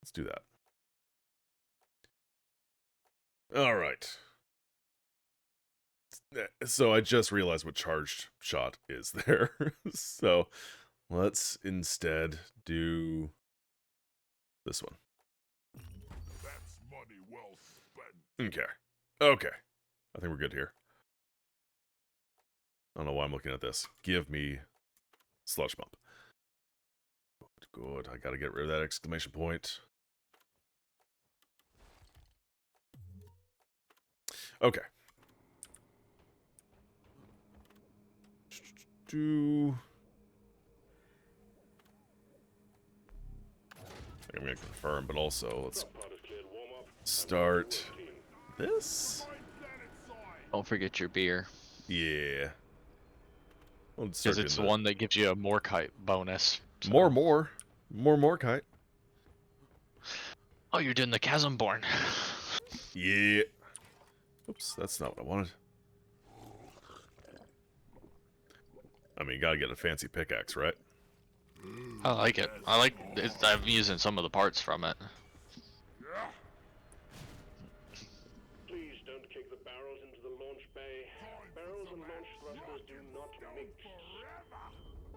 Let's do that. Alright. So I just realized what charged shot is there. So let's instead do this one. That's money well spent. Okay. Okay. I think we're good here. I don't know why I'm looking at this. Give me sludge pump. Good. I gotta get rid of that exclamation point. Okay. I'm gonna confirm, but also let's start this. Don't forget your beer. Yeah. Because it's the one that gives you a morkite bonus. So. More kite. Oh, you're doing the Chasmborn. Yeah. Oops, that's not what I wanted. I mean, gotta get a fancy pickaxe, right? I like it. I like it. I'm using some of the parts from it. Please don't kick the barrels into the launch bay. Barrels and launch thrusters do not mix.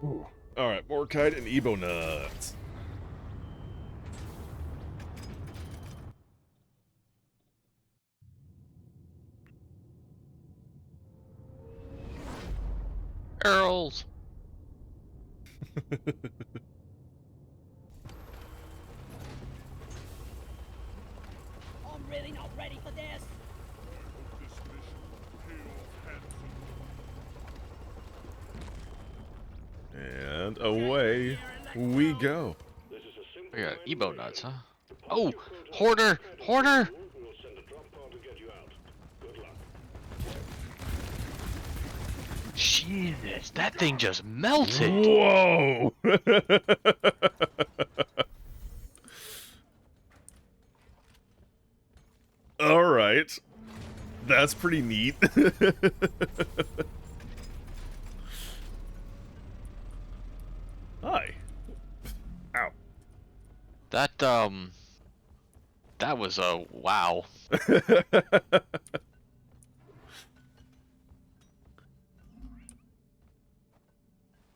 Ooh. Alright, Morkite and Ebo nuts. Earls. I'm really not ready for this. This mission will pay off handsomely. And away we go. This is a simple We got mining Ebo mission. nuts, huh? Deposit Oh, your quota hoarder, at the hoarder. pool, and we'll send a drop pod to get you out. Good luck. Jesus, that thing just melted. Whoa! Alright. That's pretty neat. Hi. Ow. That was a wow.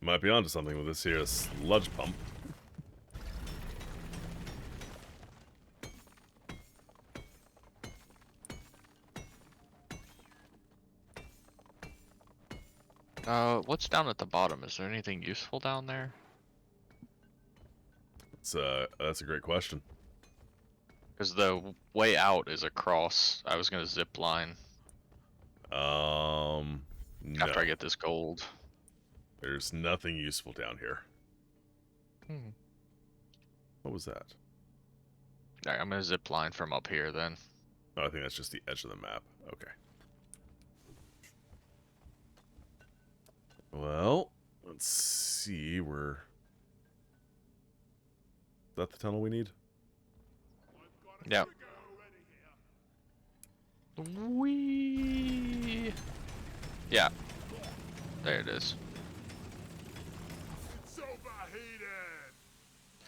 Might be onto something with this here sludge pump. What's down at the bottom? Is there anything useful down there? That's a great question. Because the way out is across. I was gonna zip line No. after I get this gold. There's nothing useful down here. Hmm. What was that? Alright, I'm gonna zip line from up here then. Oh, I think that's just the edge of the map. Okay. Well, let's see. Is that the tunnel we need? Yeah. Wee. Yeah. There it is. It's overheated.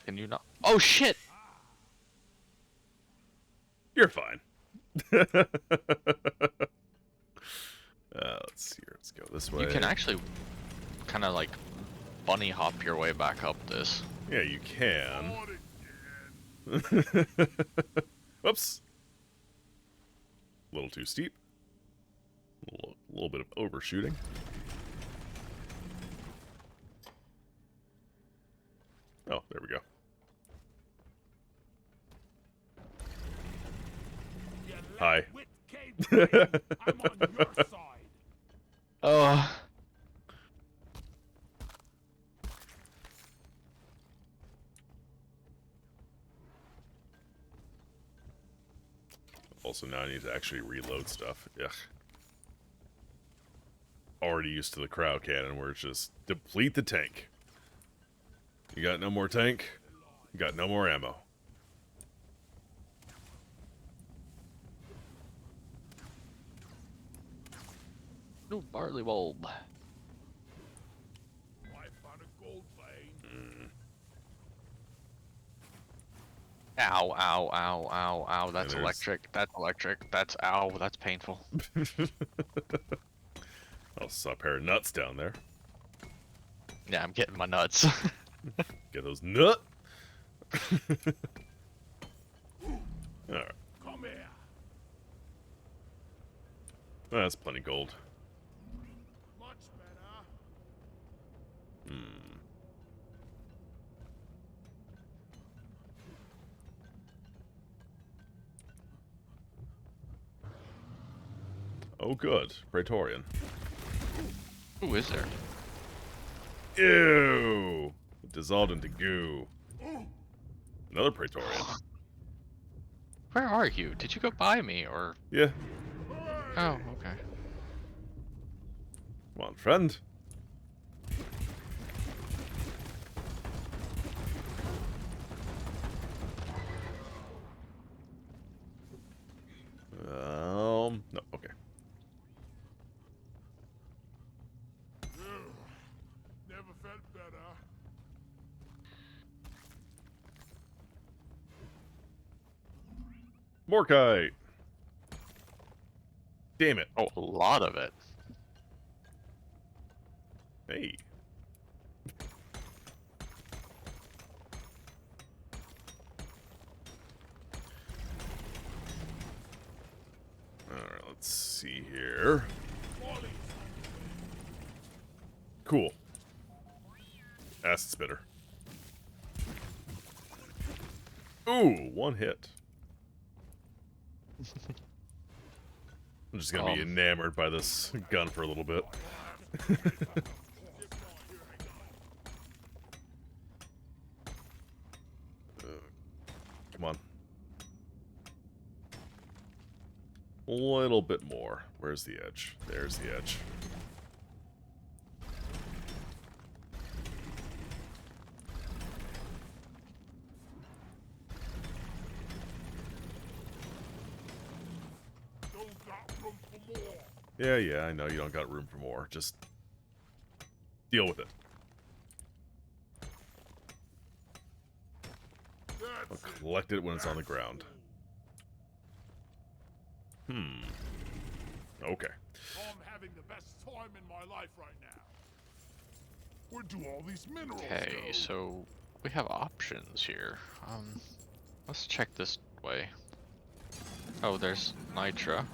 Can you not? Oh shit! You're fine. Let's see here. Let's go this way. You can actually kind of like bunny hop your way back up this. Yeah, you can. Not again. Whoops. A little too steep. A little bit of overshooting. Oh, there we go. You Hi. wit cave brain. I'm on your side. Oh. Also, now I need to actually reload stuff. Ugh. Already used to the crowd cannon where it's just deplete the tank. You got no more tank? You got no more ammo. New barley bulb. I found a gold vein. Ow, ow, ow, ow, ow. That's there's- electric. That's electric. That's ow. That's painful. I saw a pair of nuts down there. Yeah, I'm getting my nuts. Get those nut. Alright. Come here. That's plenty gold. Much better. Oh, good. Praetorian. Who is there? Ew! It dissolved into goo. Another Praetorian. Where are you? Did you go by me or? Yeah. Oh, okay. Come on, friend. No, okay. Never felt better. Morkite! Damn it. Oh, a lot of it. Hey. Alright, let's see here. Cool. Acid spitter. Ooh, one hit. I'm just gonna be enamored by this gun for a little bit. Come on. A little bit more. Where's the edge? There's the edge. Don't got room for more. Yeah, I know you don't got room for more. Just deal with it. I'll That's it. collect it when it's on the ground. Okay. I'm having the best time in my life right now. Where do all these minerals Okay, go? so we have options here. Let's check this way. Oh, there's Nitra.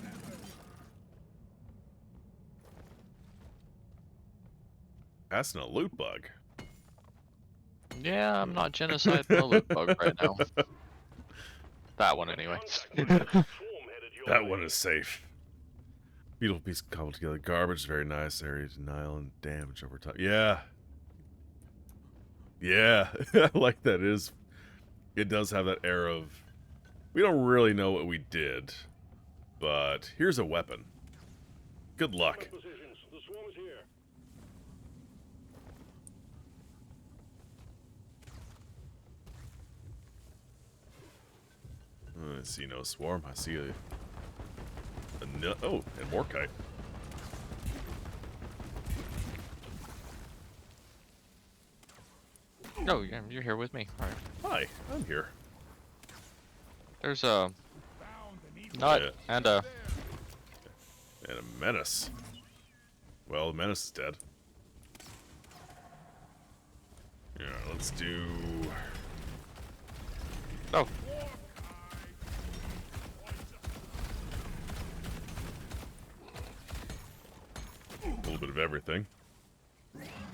Passing a loot bug. Yeah, I'm not genociding the loot bug right now. That one, anyway. That one is safe. Beautiful piece cobbled together. Garbage is very nice. Area denial and damage over time. Yeah. Yeah. I like that. It does have that air of, we don't really know what we did, but here's a weapon. Good luck. Positions. The swarm is here. I see no swarm. I see a oh, and Morkite. Oh, yeah, you're here with me. Alright. Hi, I'm here. There's a Found an evil nut Yeah. and a... And a menace. Well, the menace is dead. Yeah, let's do... Oh, a little bit of everything.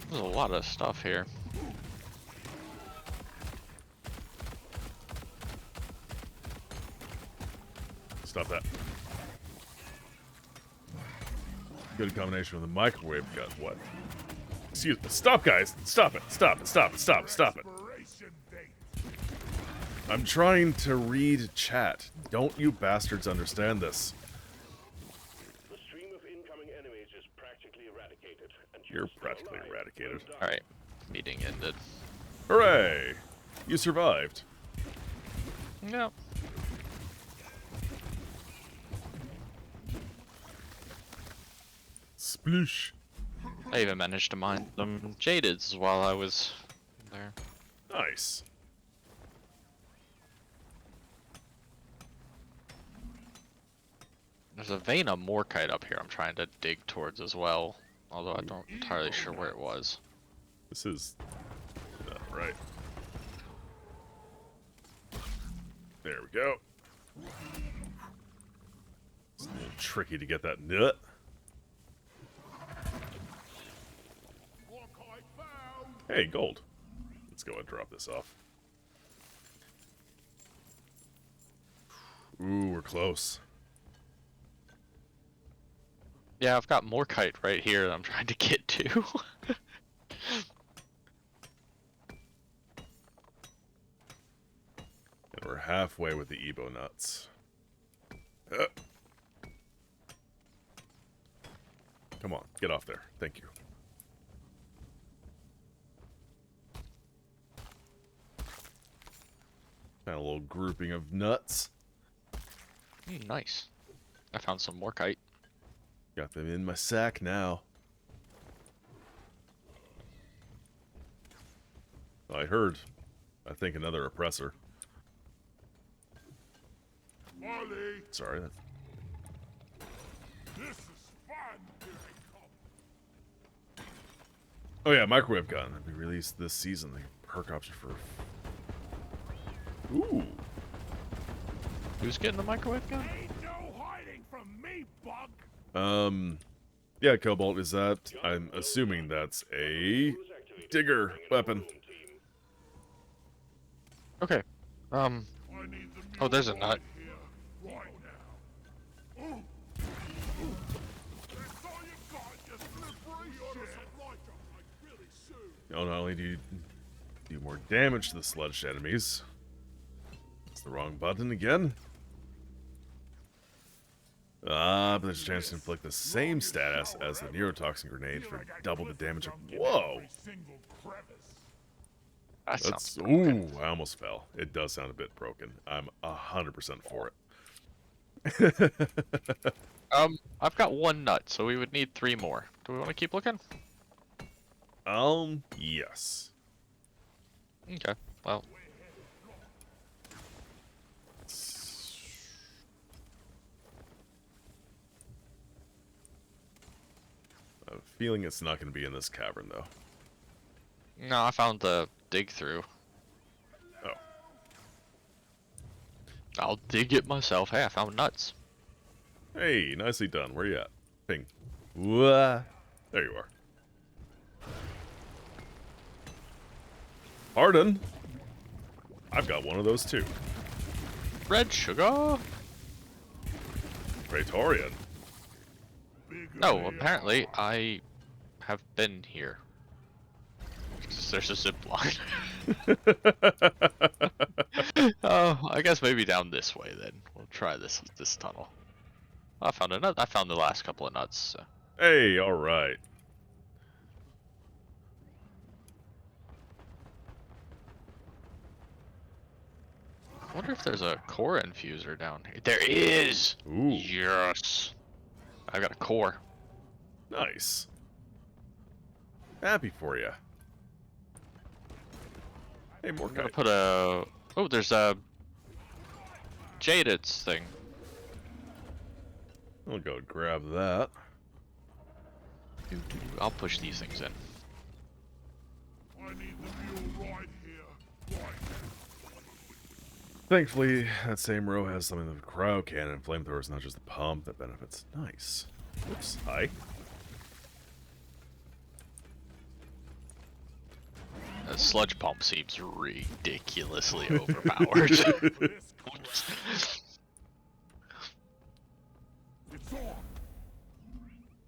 there's a lot of stuff here. Stop that. Good combination with the microwave gun. What? Excuse me. Stop, guys. Stop it. Stop it. Stop it. Stop it. Stop it. Expiration date. I'm trying to read chat. Don't you bastards understand this? The stream of incoming enemies is practically eradicated. And You're still practically alive. eradicated. Well done. Alright, meeting ended. Hooray! You survived. Yep. Sploosh. I even managed to mine some jadeds while I was there. Nice. There's a vein of Morkite up here I'm trying to dig towards as well, although I'm not entirely sure where it was. This is not right. There we go. It's a little tricky to get that nut. Morkite found. Hey, gold. Let's go and drop this off. Ooh, we're close. Yeah, I've got Morkite right here that I'm trying to get to. And we're halfway with the Ebo nuts. Come on, get off there. Thank you. Kind of a little grouping of nuts. Nice. I found some Morkite. Got them in my sack now. I heard, I think, another oppressor. Ollie, Sorry. this is fun. Here they come. Oh yeah, microwave gun. It'll be released this season. The perk option for. Ooh. Who's getting the microwave gun? Ain't no hiding from me, bug. Yeah, Cobalt, is that? I'm assuming that's a digger weapon. Okay. I need the Oh, there's a mule nut. here, right now. Ooh. That's all you got, you slippery shit. I really should. Oh, not only do you do more damage to the sledged enemies. It's the wrong button again. But there's a chance to inflict the same status as the neurotoxin grenade for double the damage of. Whoa! Every single crevice. That That's. sounds broken. Ooh, I almost fell. It does sound a bit broken. I'm 100% for it. I've got one nut, so we would need 3 more. Do we want to keep looking? Yes. Okay. Well, I have a feeling it's not going to be in this cavern, though. no, I found the dig through. Oh. I'll dig it myself. Hey, I found nuts. Hey, nicely done. Where you at? Ping. Wah. There you are. Pardon? I've got one of those too. Red sugar? Praetorian. No, apparently I have been here. 'Cause there's a zip line. Oh, I guess maybe down this way then. We'll try this tunnel. I found a nut. I found the last couple of nuts. So. Hey, alright. I wonder if there's a core infuser down here. There is! Ooh, Yes! I got a core. nice. Happy for you. Hey, more I'm gonna kite. put a... Oh, there's a... Jaded's thing. I'll go grab that. I'll push these things in. I need the mule right here, right now. Thankfully, that same row has something of a cryo cannon and flamethrowers, not just the pump that benefits. Nice. Oops. Hi. The sludge pump seems ridiculously overpowered. This quest. It's on.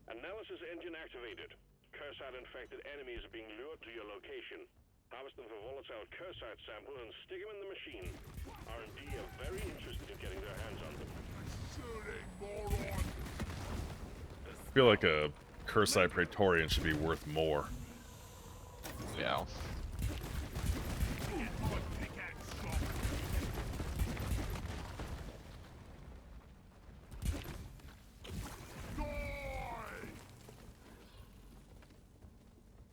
Analysis engine activated. Cursite-infected enemies are being lured to your location. Harvest them for volatile cursite sample and stick them in the machine. R&D are very interested in getting their hands on them. Shooting, moron. I feel like a Cursite Praetorian should be worth more. Yeah.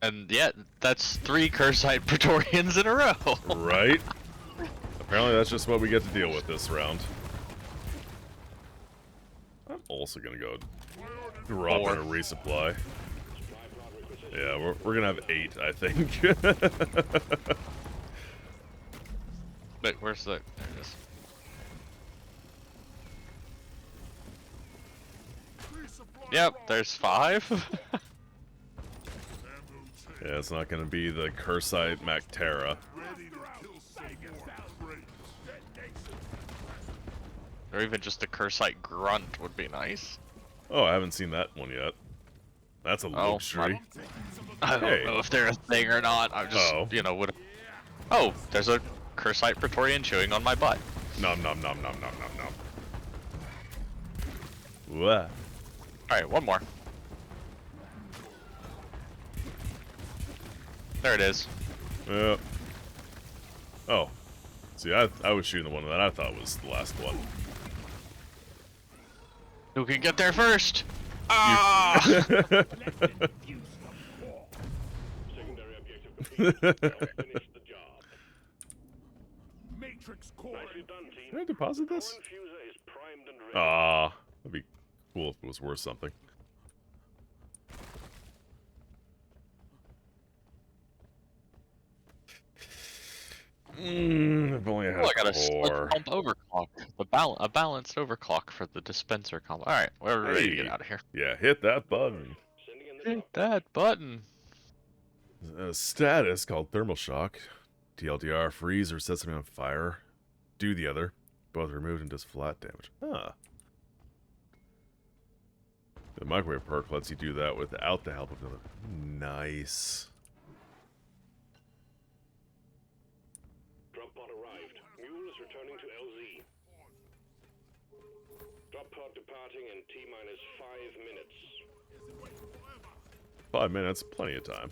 And yeah, that's 3 Cursite Praetorians in a row. Right? Apparently that's just what we get to deal with this round. I'm also gonna go drop in a resupply. Yeah, we're gonna have 8, I think. Wait, where's the... There it is. Resupply Yep, rod. there's 5. Yeah, it's not gonna be the Cursite Mactera. Ready to kill some more traitors. Or even just a Cursite Grunt would be nice. Oh, I haven't seen that one yet. That's a Oh, luxury. I don't Hey. know if they're a thing or not. I just, Oh. you know, would... Oh, there's a Cursite Praetorian chewing on my butt. Nom nom nom nom nom nom nom. Wah. Alright, one more. There it is. Yep. Oh. See, I was shooting the one that I thought was the last one. Who can get there first? Ah! Secondary objective completed. Now finish the job. Matrix core. Nicely done, team. Can I deposit this? Core infuser is Ah, that'd be cool if it was worth something. If only I had Oh, I got a a sludge core. pump overclock. A balanced overclock for the dispenser combo. Alright, we're ready to get Hey. out of here. Yeah, hit that button. Sending in the Hit drop. that button. A status called thermal shock. TLDR, freeze or set something on fire. Do the other. Both removed and does flat damage. Huh. The microwave perk lets you do that without the help of another. Nice. Drop pod arrived. Mule is returning to LZ. Drop pod departing in T-minus 5 minutes. 5 minutes, plenty of time.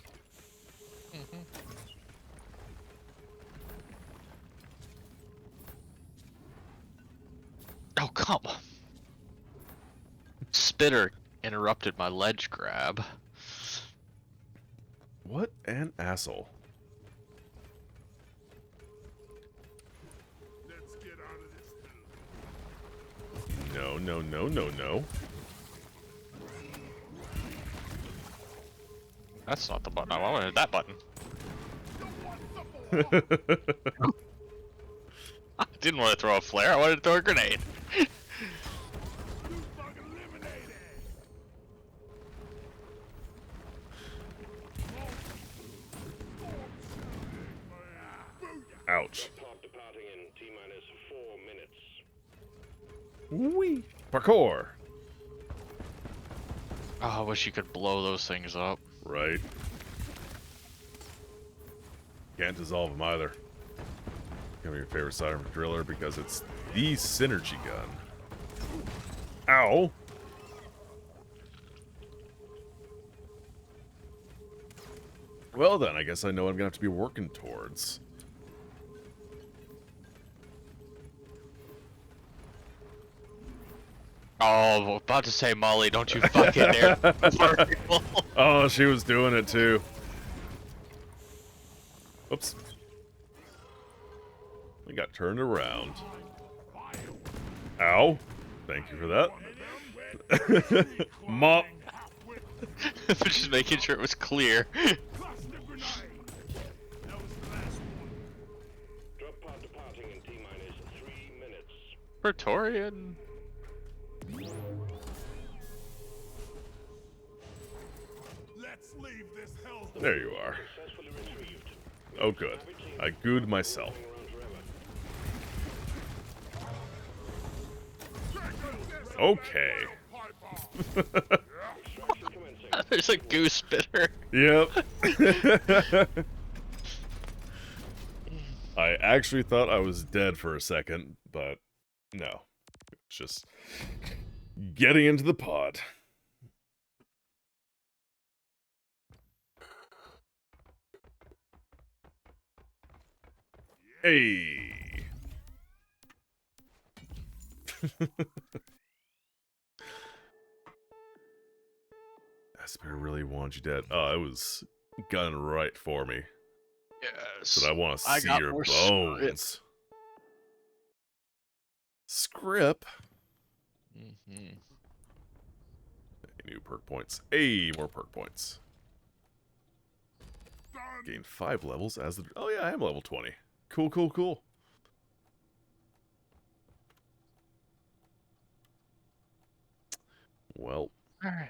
Oh, come on. Spitter interrupted my ledge grab. What an asshole. Let's get out of this. No, no, no, no, no. That's not the button. I wanted that button. I didn't want to throw a flare. I wanted to throw a grenade. Ouch. Drop pod departing in T-minus 4 minutes. Wee. Parkour. Oh, I wish you could blow those things up. Right. Can't dissolve them either. Give me your favorite sidearm driller because it's the synergy gun. Ow! Well then, I guess I know what I'm gonna have to be working towards. Oh, about to say, Molly, don't you fucking dare. Oh, she was doing it too. Oops. We got turned around. Ow. Thank you for that. Mop. Just making sure it was clear. Cluster grenade. That was the last one. Drop pod departing in T-minus 3 minutes. Praetorian. Let's leave this hell. There you are. Successfully retrieved. Oh good. I gooed myself. Okay. Extraction commencing. There's a goose spitter. Yep. I actually thought I was dead for a second, but no. It's just getting into the pod. Hey. Asper really wants you dead. Oh, it was gun right for me. Yes. But I want to I see got your more bones. Script. Mm-hmm. New perk points. Hey, more perk points. Gain 5 levels as the... Oh yeah, I am level 20. Cool, cool, cool. Well, Alright.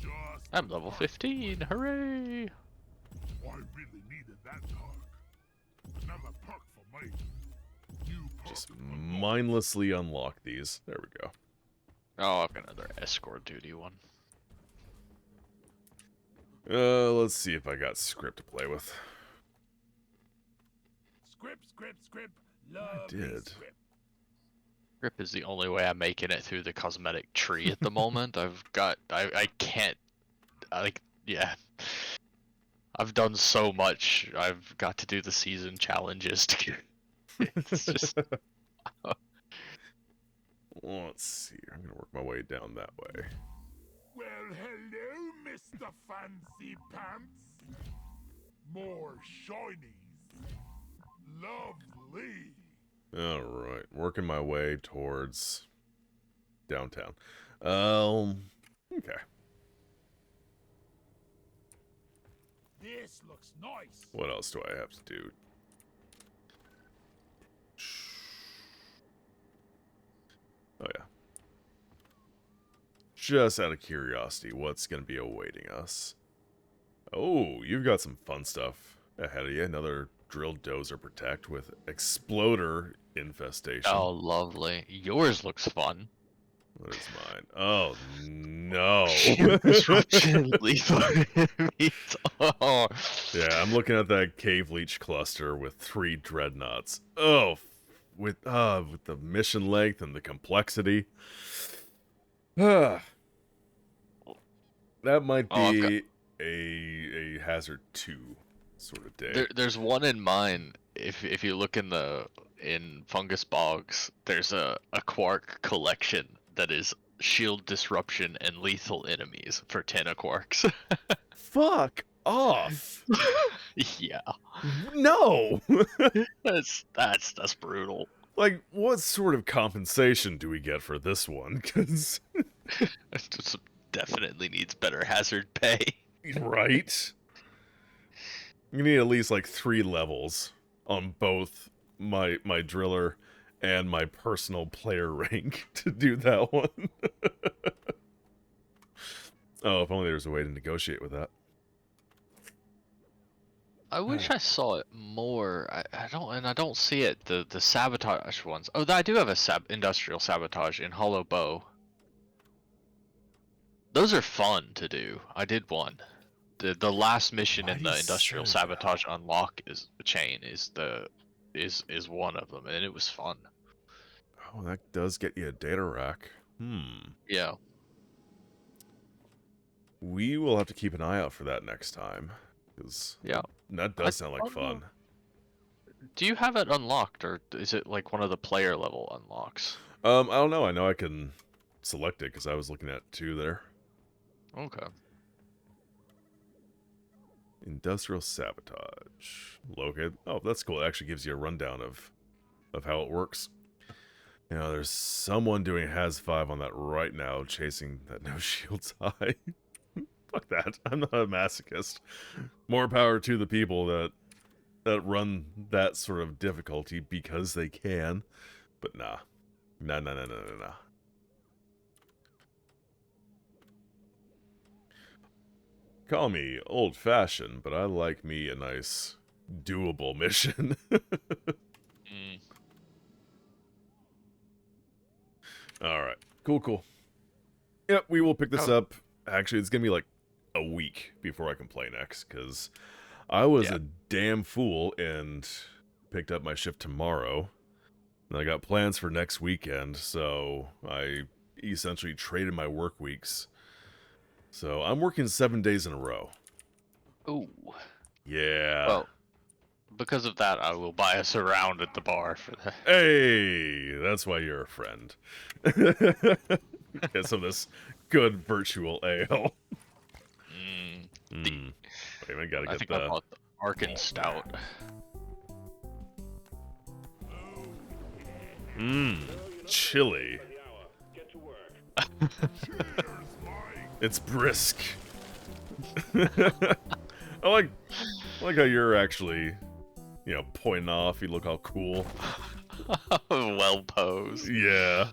Just I'm level 15. Hooray! I really needed that perk. Another perk for me. New perk just unlocked. mindlessly unlock these. There we go. Oh, I've got another escort duty one. Let's see if I got script to play with. Script. Love me did. script. Grip is the only way I'm making it through the cosmetic tree at the moment. I can't, yeah. I've done so much. I've got to do the season challenges to get, it's just, Let's see. I'm gonna work my way down that way. Well, hello, Mr. Fancy Pants. More shinies. Lovely. Alright, working my way towards downtown. Okay. This looks nice. What else do I have to do? Oh, yeah. Just out of curiosity, what's going to be awaiting us? Oh, you've got some fun stuff ahead of you. Another drill dozer protect with exploder infestation. Oh, lovely. Yours looks fun. What is mine? Oh, no. Disruption lethal enemies. Oh. Yeah, I'm looking at that cave leech cluster with 3 dreadnoughts. Oh, with the mission length and the complexity. That might be a Hazard 2 sort of day. There's one in mine. If you look in Fungus Bogs, there's a quark collection that is shield disruption and lethal enemies for 10 quarks. Fuck off. Yeah. No. That's brutal. Like, what sort of compensation do we get for this one? Because It definitely needs better hazard pay. right? You need at least like 3 levels on both my driller and my personal player rank to do that one. Oh, if only there was a way to negotiate with that. I wish I saw it more. I don't see it. The sabotage ones. Oh, I do have a industrial sabotage in Hollow Bow. Those are fun to do. I did one. The last mission in the industrial sabotage unlock is one of them, and it was fun. Oh, that does get you a data rack. Yeah. We will have to keep an eye out for that next time. Because Yeah. that does sound like fun. Do you have it unlocked, or is it like one of the player level unlocks? I don't know. I know I can select it because I was looking at 2 there. Okay. Industrial sabotage. Locate. Oh, that's cool. It actually gives you a rundown of how it works. You know, there's someone doing Has 5 on that right now, chasing that no shields high. Fuck that. I'm not a masochist. More power to the people that run that sort of difficulty because they can. But nah. Nah. Call me old-fashioned, but I like me a nice, doable mission. Alright. Cool. Yep, we will pick this up. Actually, it's gonna be like a week before I can play next, because I was a damn fool and picked up my shift tomorrow. And I got plans for next weekend, so I essentially traded my work weeks. So I'm working 7 days in a row. Ooh. Yeah. Well, because of that, I will buy us a round at the bar for that. Hey, that's why you're a friend. Get some of this good virtual ale. Wait, I gotta get I think I bought the Arkin Stout. Chilly. It's brisk. I like how you're actually, pointing off. You look all cool. Well posed. Yeah.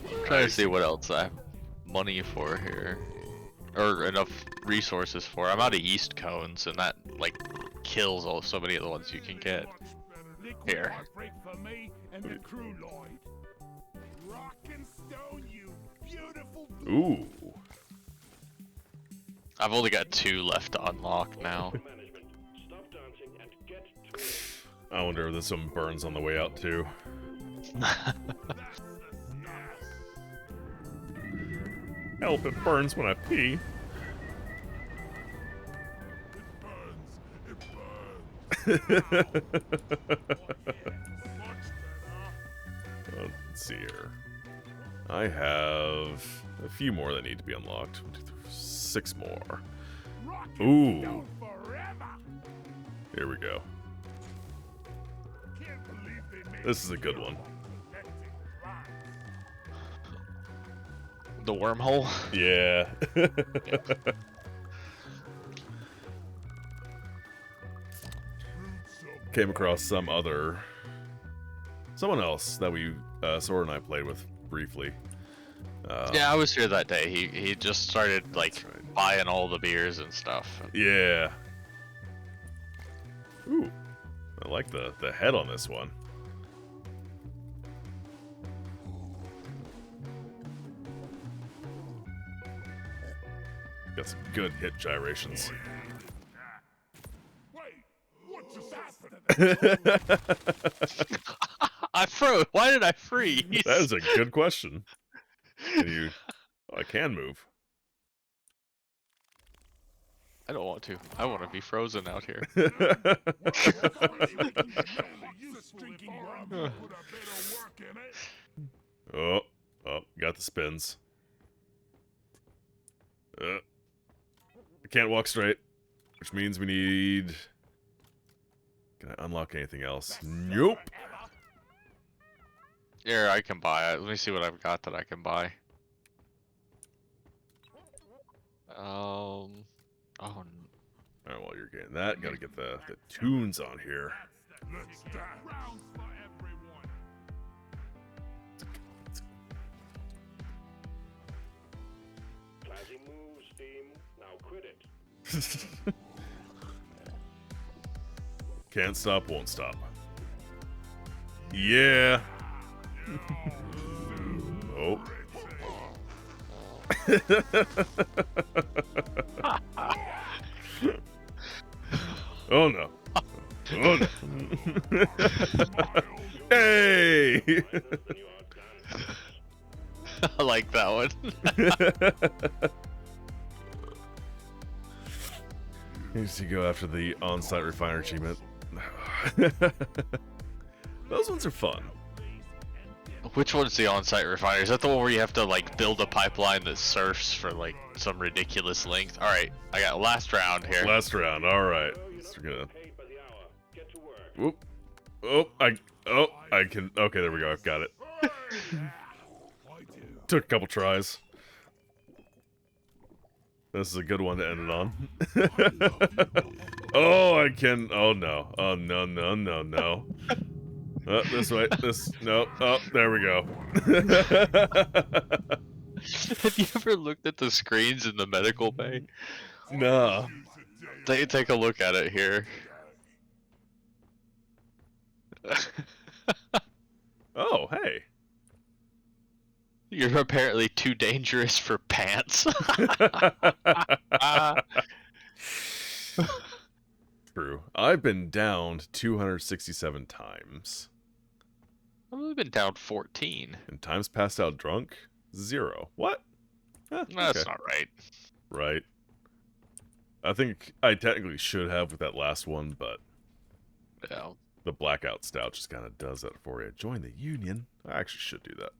I'm trying to see what else I have money for here. Or enough resources for. I'm out of yeast cones, and that, kills so many of the ones you can get. Here. For me and the crew, Lloyd. Rock and stone, you beautiful. Ooh. I've only got 2 left to unlock now. I wonder if there's some burns on the way out too. Help, it burns when I pee. Let's see here. I have a few more that need to be unlocked. 6 more. Ooh. Here we go. This is a good one. The wormhole. Yeah. Came across someone else that we, Sora and I played with briefly. Yeah, I was here that day. He just started like right. buying all the beers and stuff. Yeah. Ooh, I like the head on this one. Got some good hip gyrations. Wait, what just happened? I froze. Why did I freeze? That is a good question. Can you? Oh, I can move. I don't want to. I want to be frozen out here. You stinking worm, you put a bit of work in it. Oh, got the spins. I can't walk straight, which means we need. Can I unlock anything else? Nope. Here, I can buy it. Let me see what I've got that I can buy. Oh. Alright, while you're getting that, gotta get the tunes on here. Let's start. Rounds for everyone. Classy moves, team. Now quit it. Can't stop, won't stop. Yeah. Oh. Oh no. Oh no. Hey! I like that one. Needs to go after the on-site refiner achievement. Those ones are fun. Which one's the on-site refinery? Is that the one where you have to like build a pipeline that surfs for like some ridiculous length? All right, I got last round here. Last round. All right. So we're gonna. Paid by the hour. Get to work. Whoop. I can. Okay, there we go. I've got it. Took a couple tries. This is a good one to end it on. Oh, I can. Oh no. Oh no, no, no, no. This way. This. No. Oh, there we go. Have you ever looked at the screens in the medical bay? No. Take a look at it here. Oh, hey. You're apparently too dangerous for pants. True. I've been downed 267 times. I've only been down 14. And times passed out drunk? 0. What? That's Okay. not right. Right. I think I technically should have with that last one, but Yeah. the blackout stout just kind of does that for you. Join the union. I actually should do that.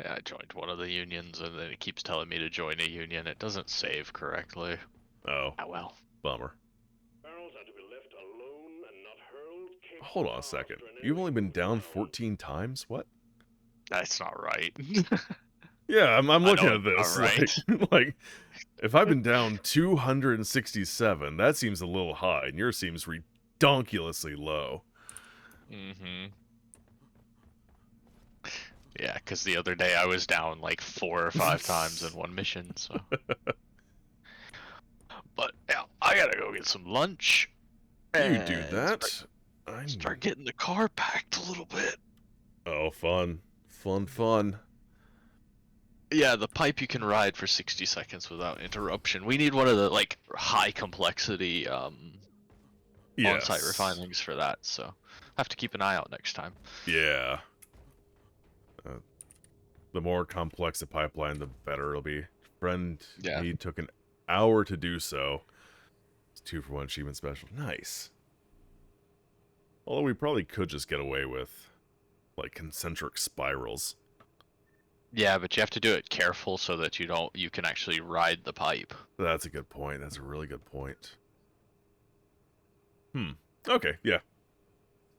Yeah, I joined one of the unions, and then it keeps telling me to join a union. It doesn't save correctly. Oh, Ah, well. bummer. Barrels are to be left alone and not hurled. Hold on a second. You've only been down 14 times? What? That's not right. Yeah, I'm looking know at this. it's Like, if I've been down 267, that seems a little high, and yours seems redonkulously low. Mm-hmm. Yeah, because the other day I was down like 4 or 5 times in one mission, so. But yeah, I gotta go get some lunch. You do and that. Start getting the car packed a little bit. Oh, fun. Fun. Yeah, the pipe you can ride for 60 seconds without interruption. We need one of the like high complexity Yes. on-site refinings for that, so I have to keep an eye out next time. Yeah. The more complex the pipeline, the better it'll be. Friend, Yeah. he took an hour to do so. It's 2-for-1 achievement special. Nice. Although we probably could just get away with, like, concentric spirals. Yeah, but you have to do it careful so that you can actually ride the pipe. That's a good point. That's a really good point. Okay, yeah.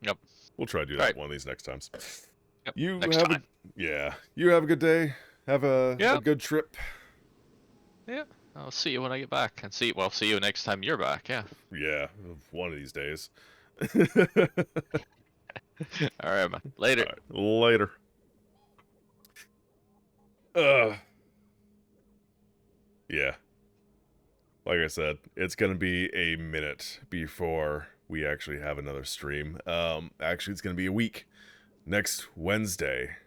Yep. We'll try to do that Right. one of these next times. Yep. You Next have time. you have a good day. Have a Yep. good trip. Yeah. I'll see you when I get back, and see you next time you're back. Yeah. Yeah, one of these days. All right, man. Later. All right, later. Yeah. Like I said, it's gonna be a minute before we actually have another stream. Actually, it's gonna be a week. Next Wednesday,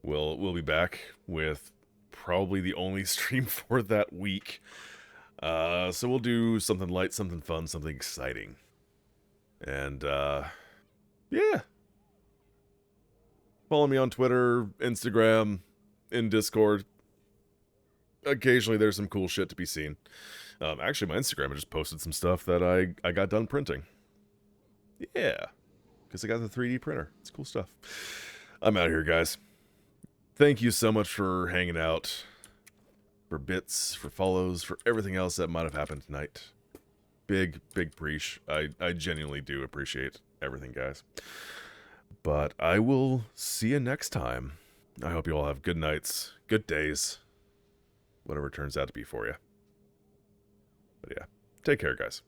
we'll be back with probably the only stream for that week. So we'll do something light, something fun, something exciting. And, yeah. Follow me on Twitter, Instagram, in Discord. Occasionally there's some cool shit to be seen. Actually, my Instagram, I just posted some stuff that I got done printing. Yeah. Because I got the 3D printer. It's cool stuff. I'm out of here, guys. Thank you so much for hanging out. For bits, for follows, for everything else that might have happened tonight. Big preach. I genuinely do appreciate everything, guys. But I will see you next time. I hope you all have good nights, good days, whatever it turns out to be for you. But yeah, take care, guys.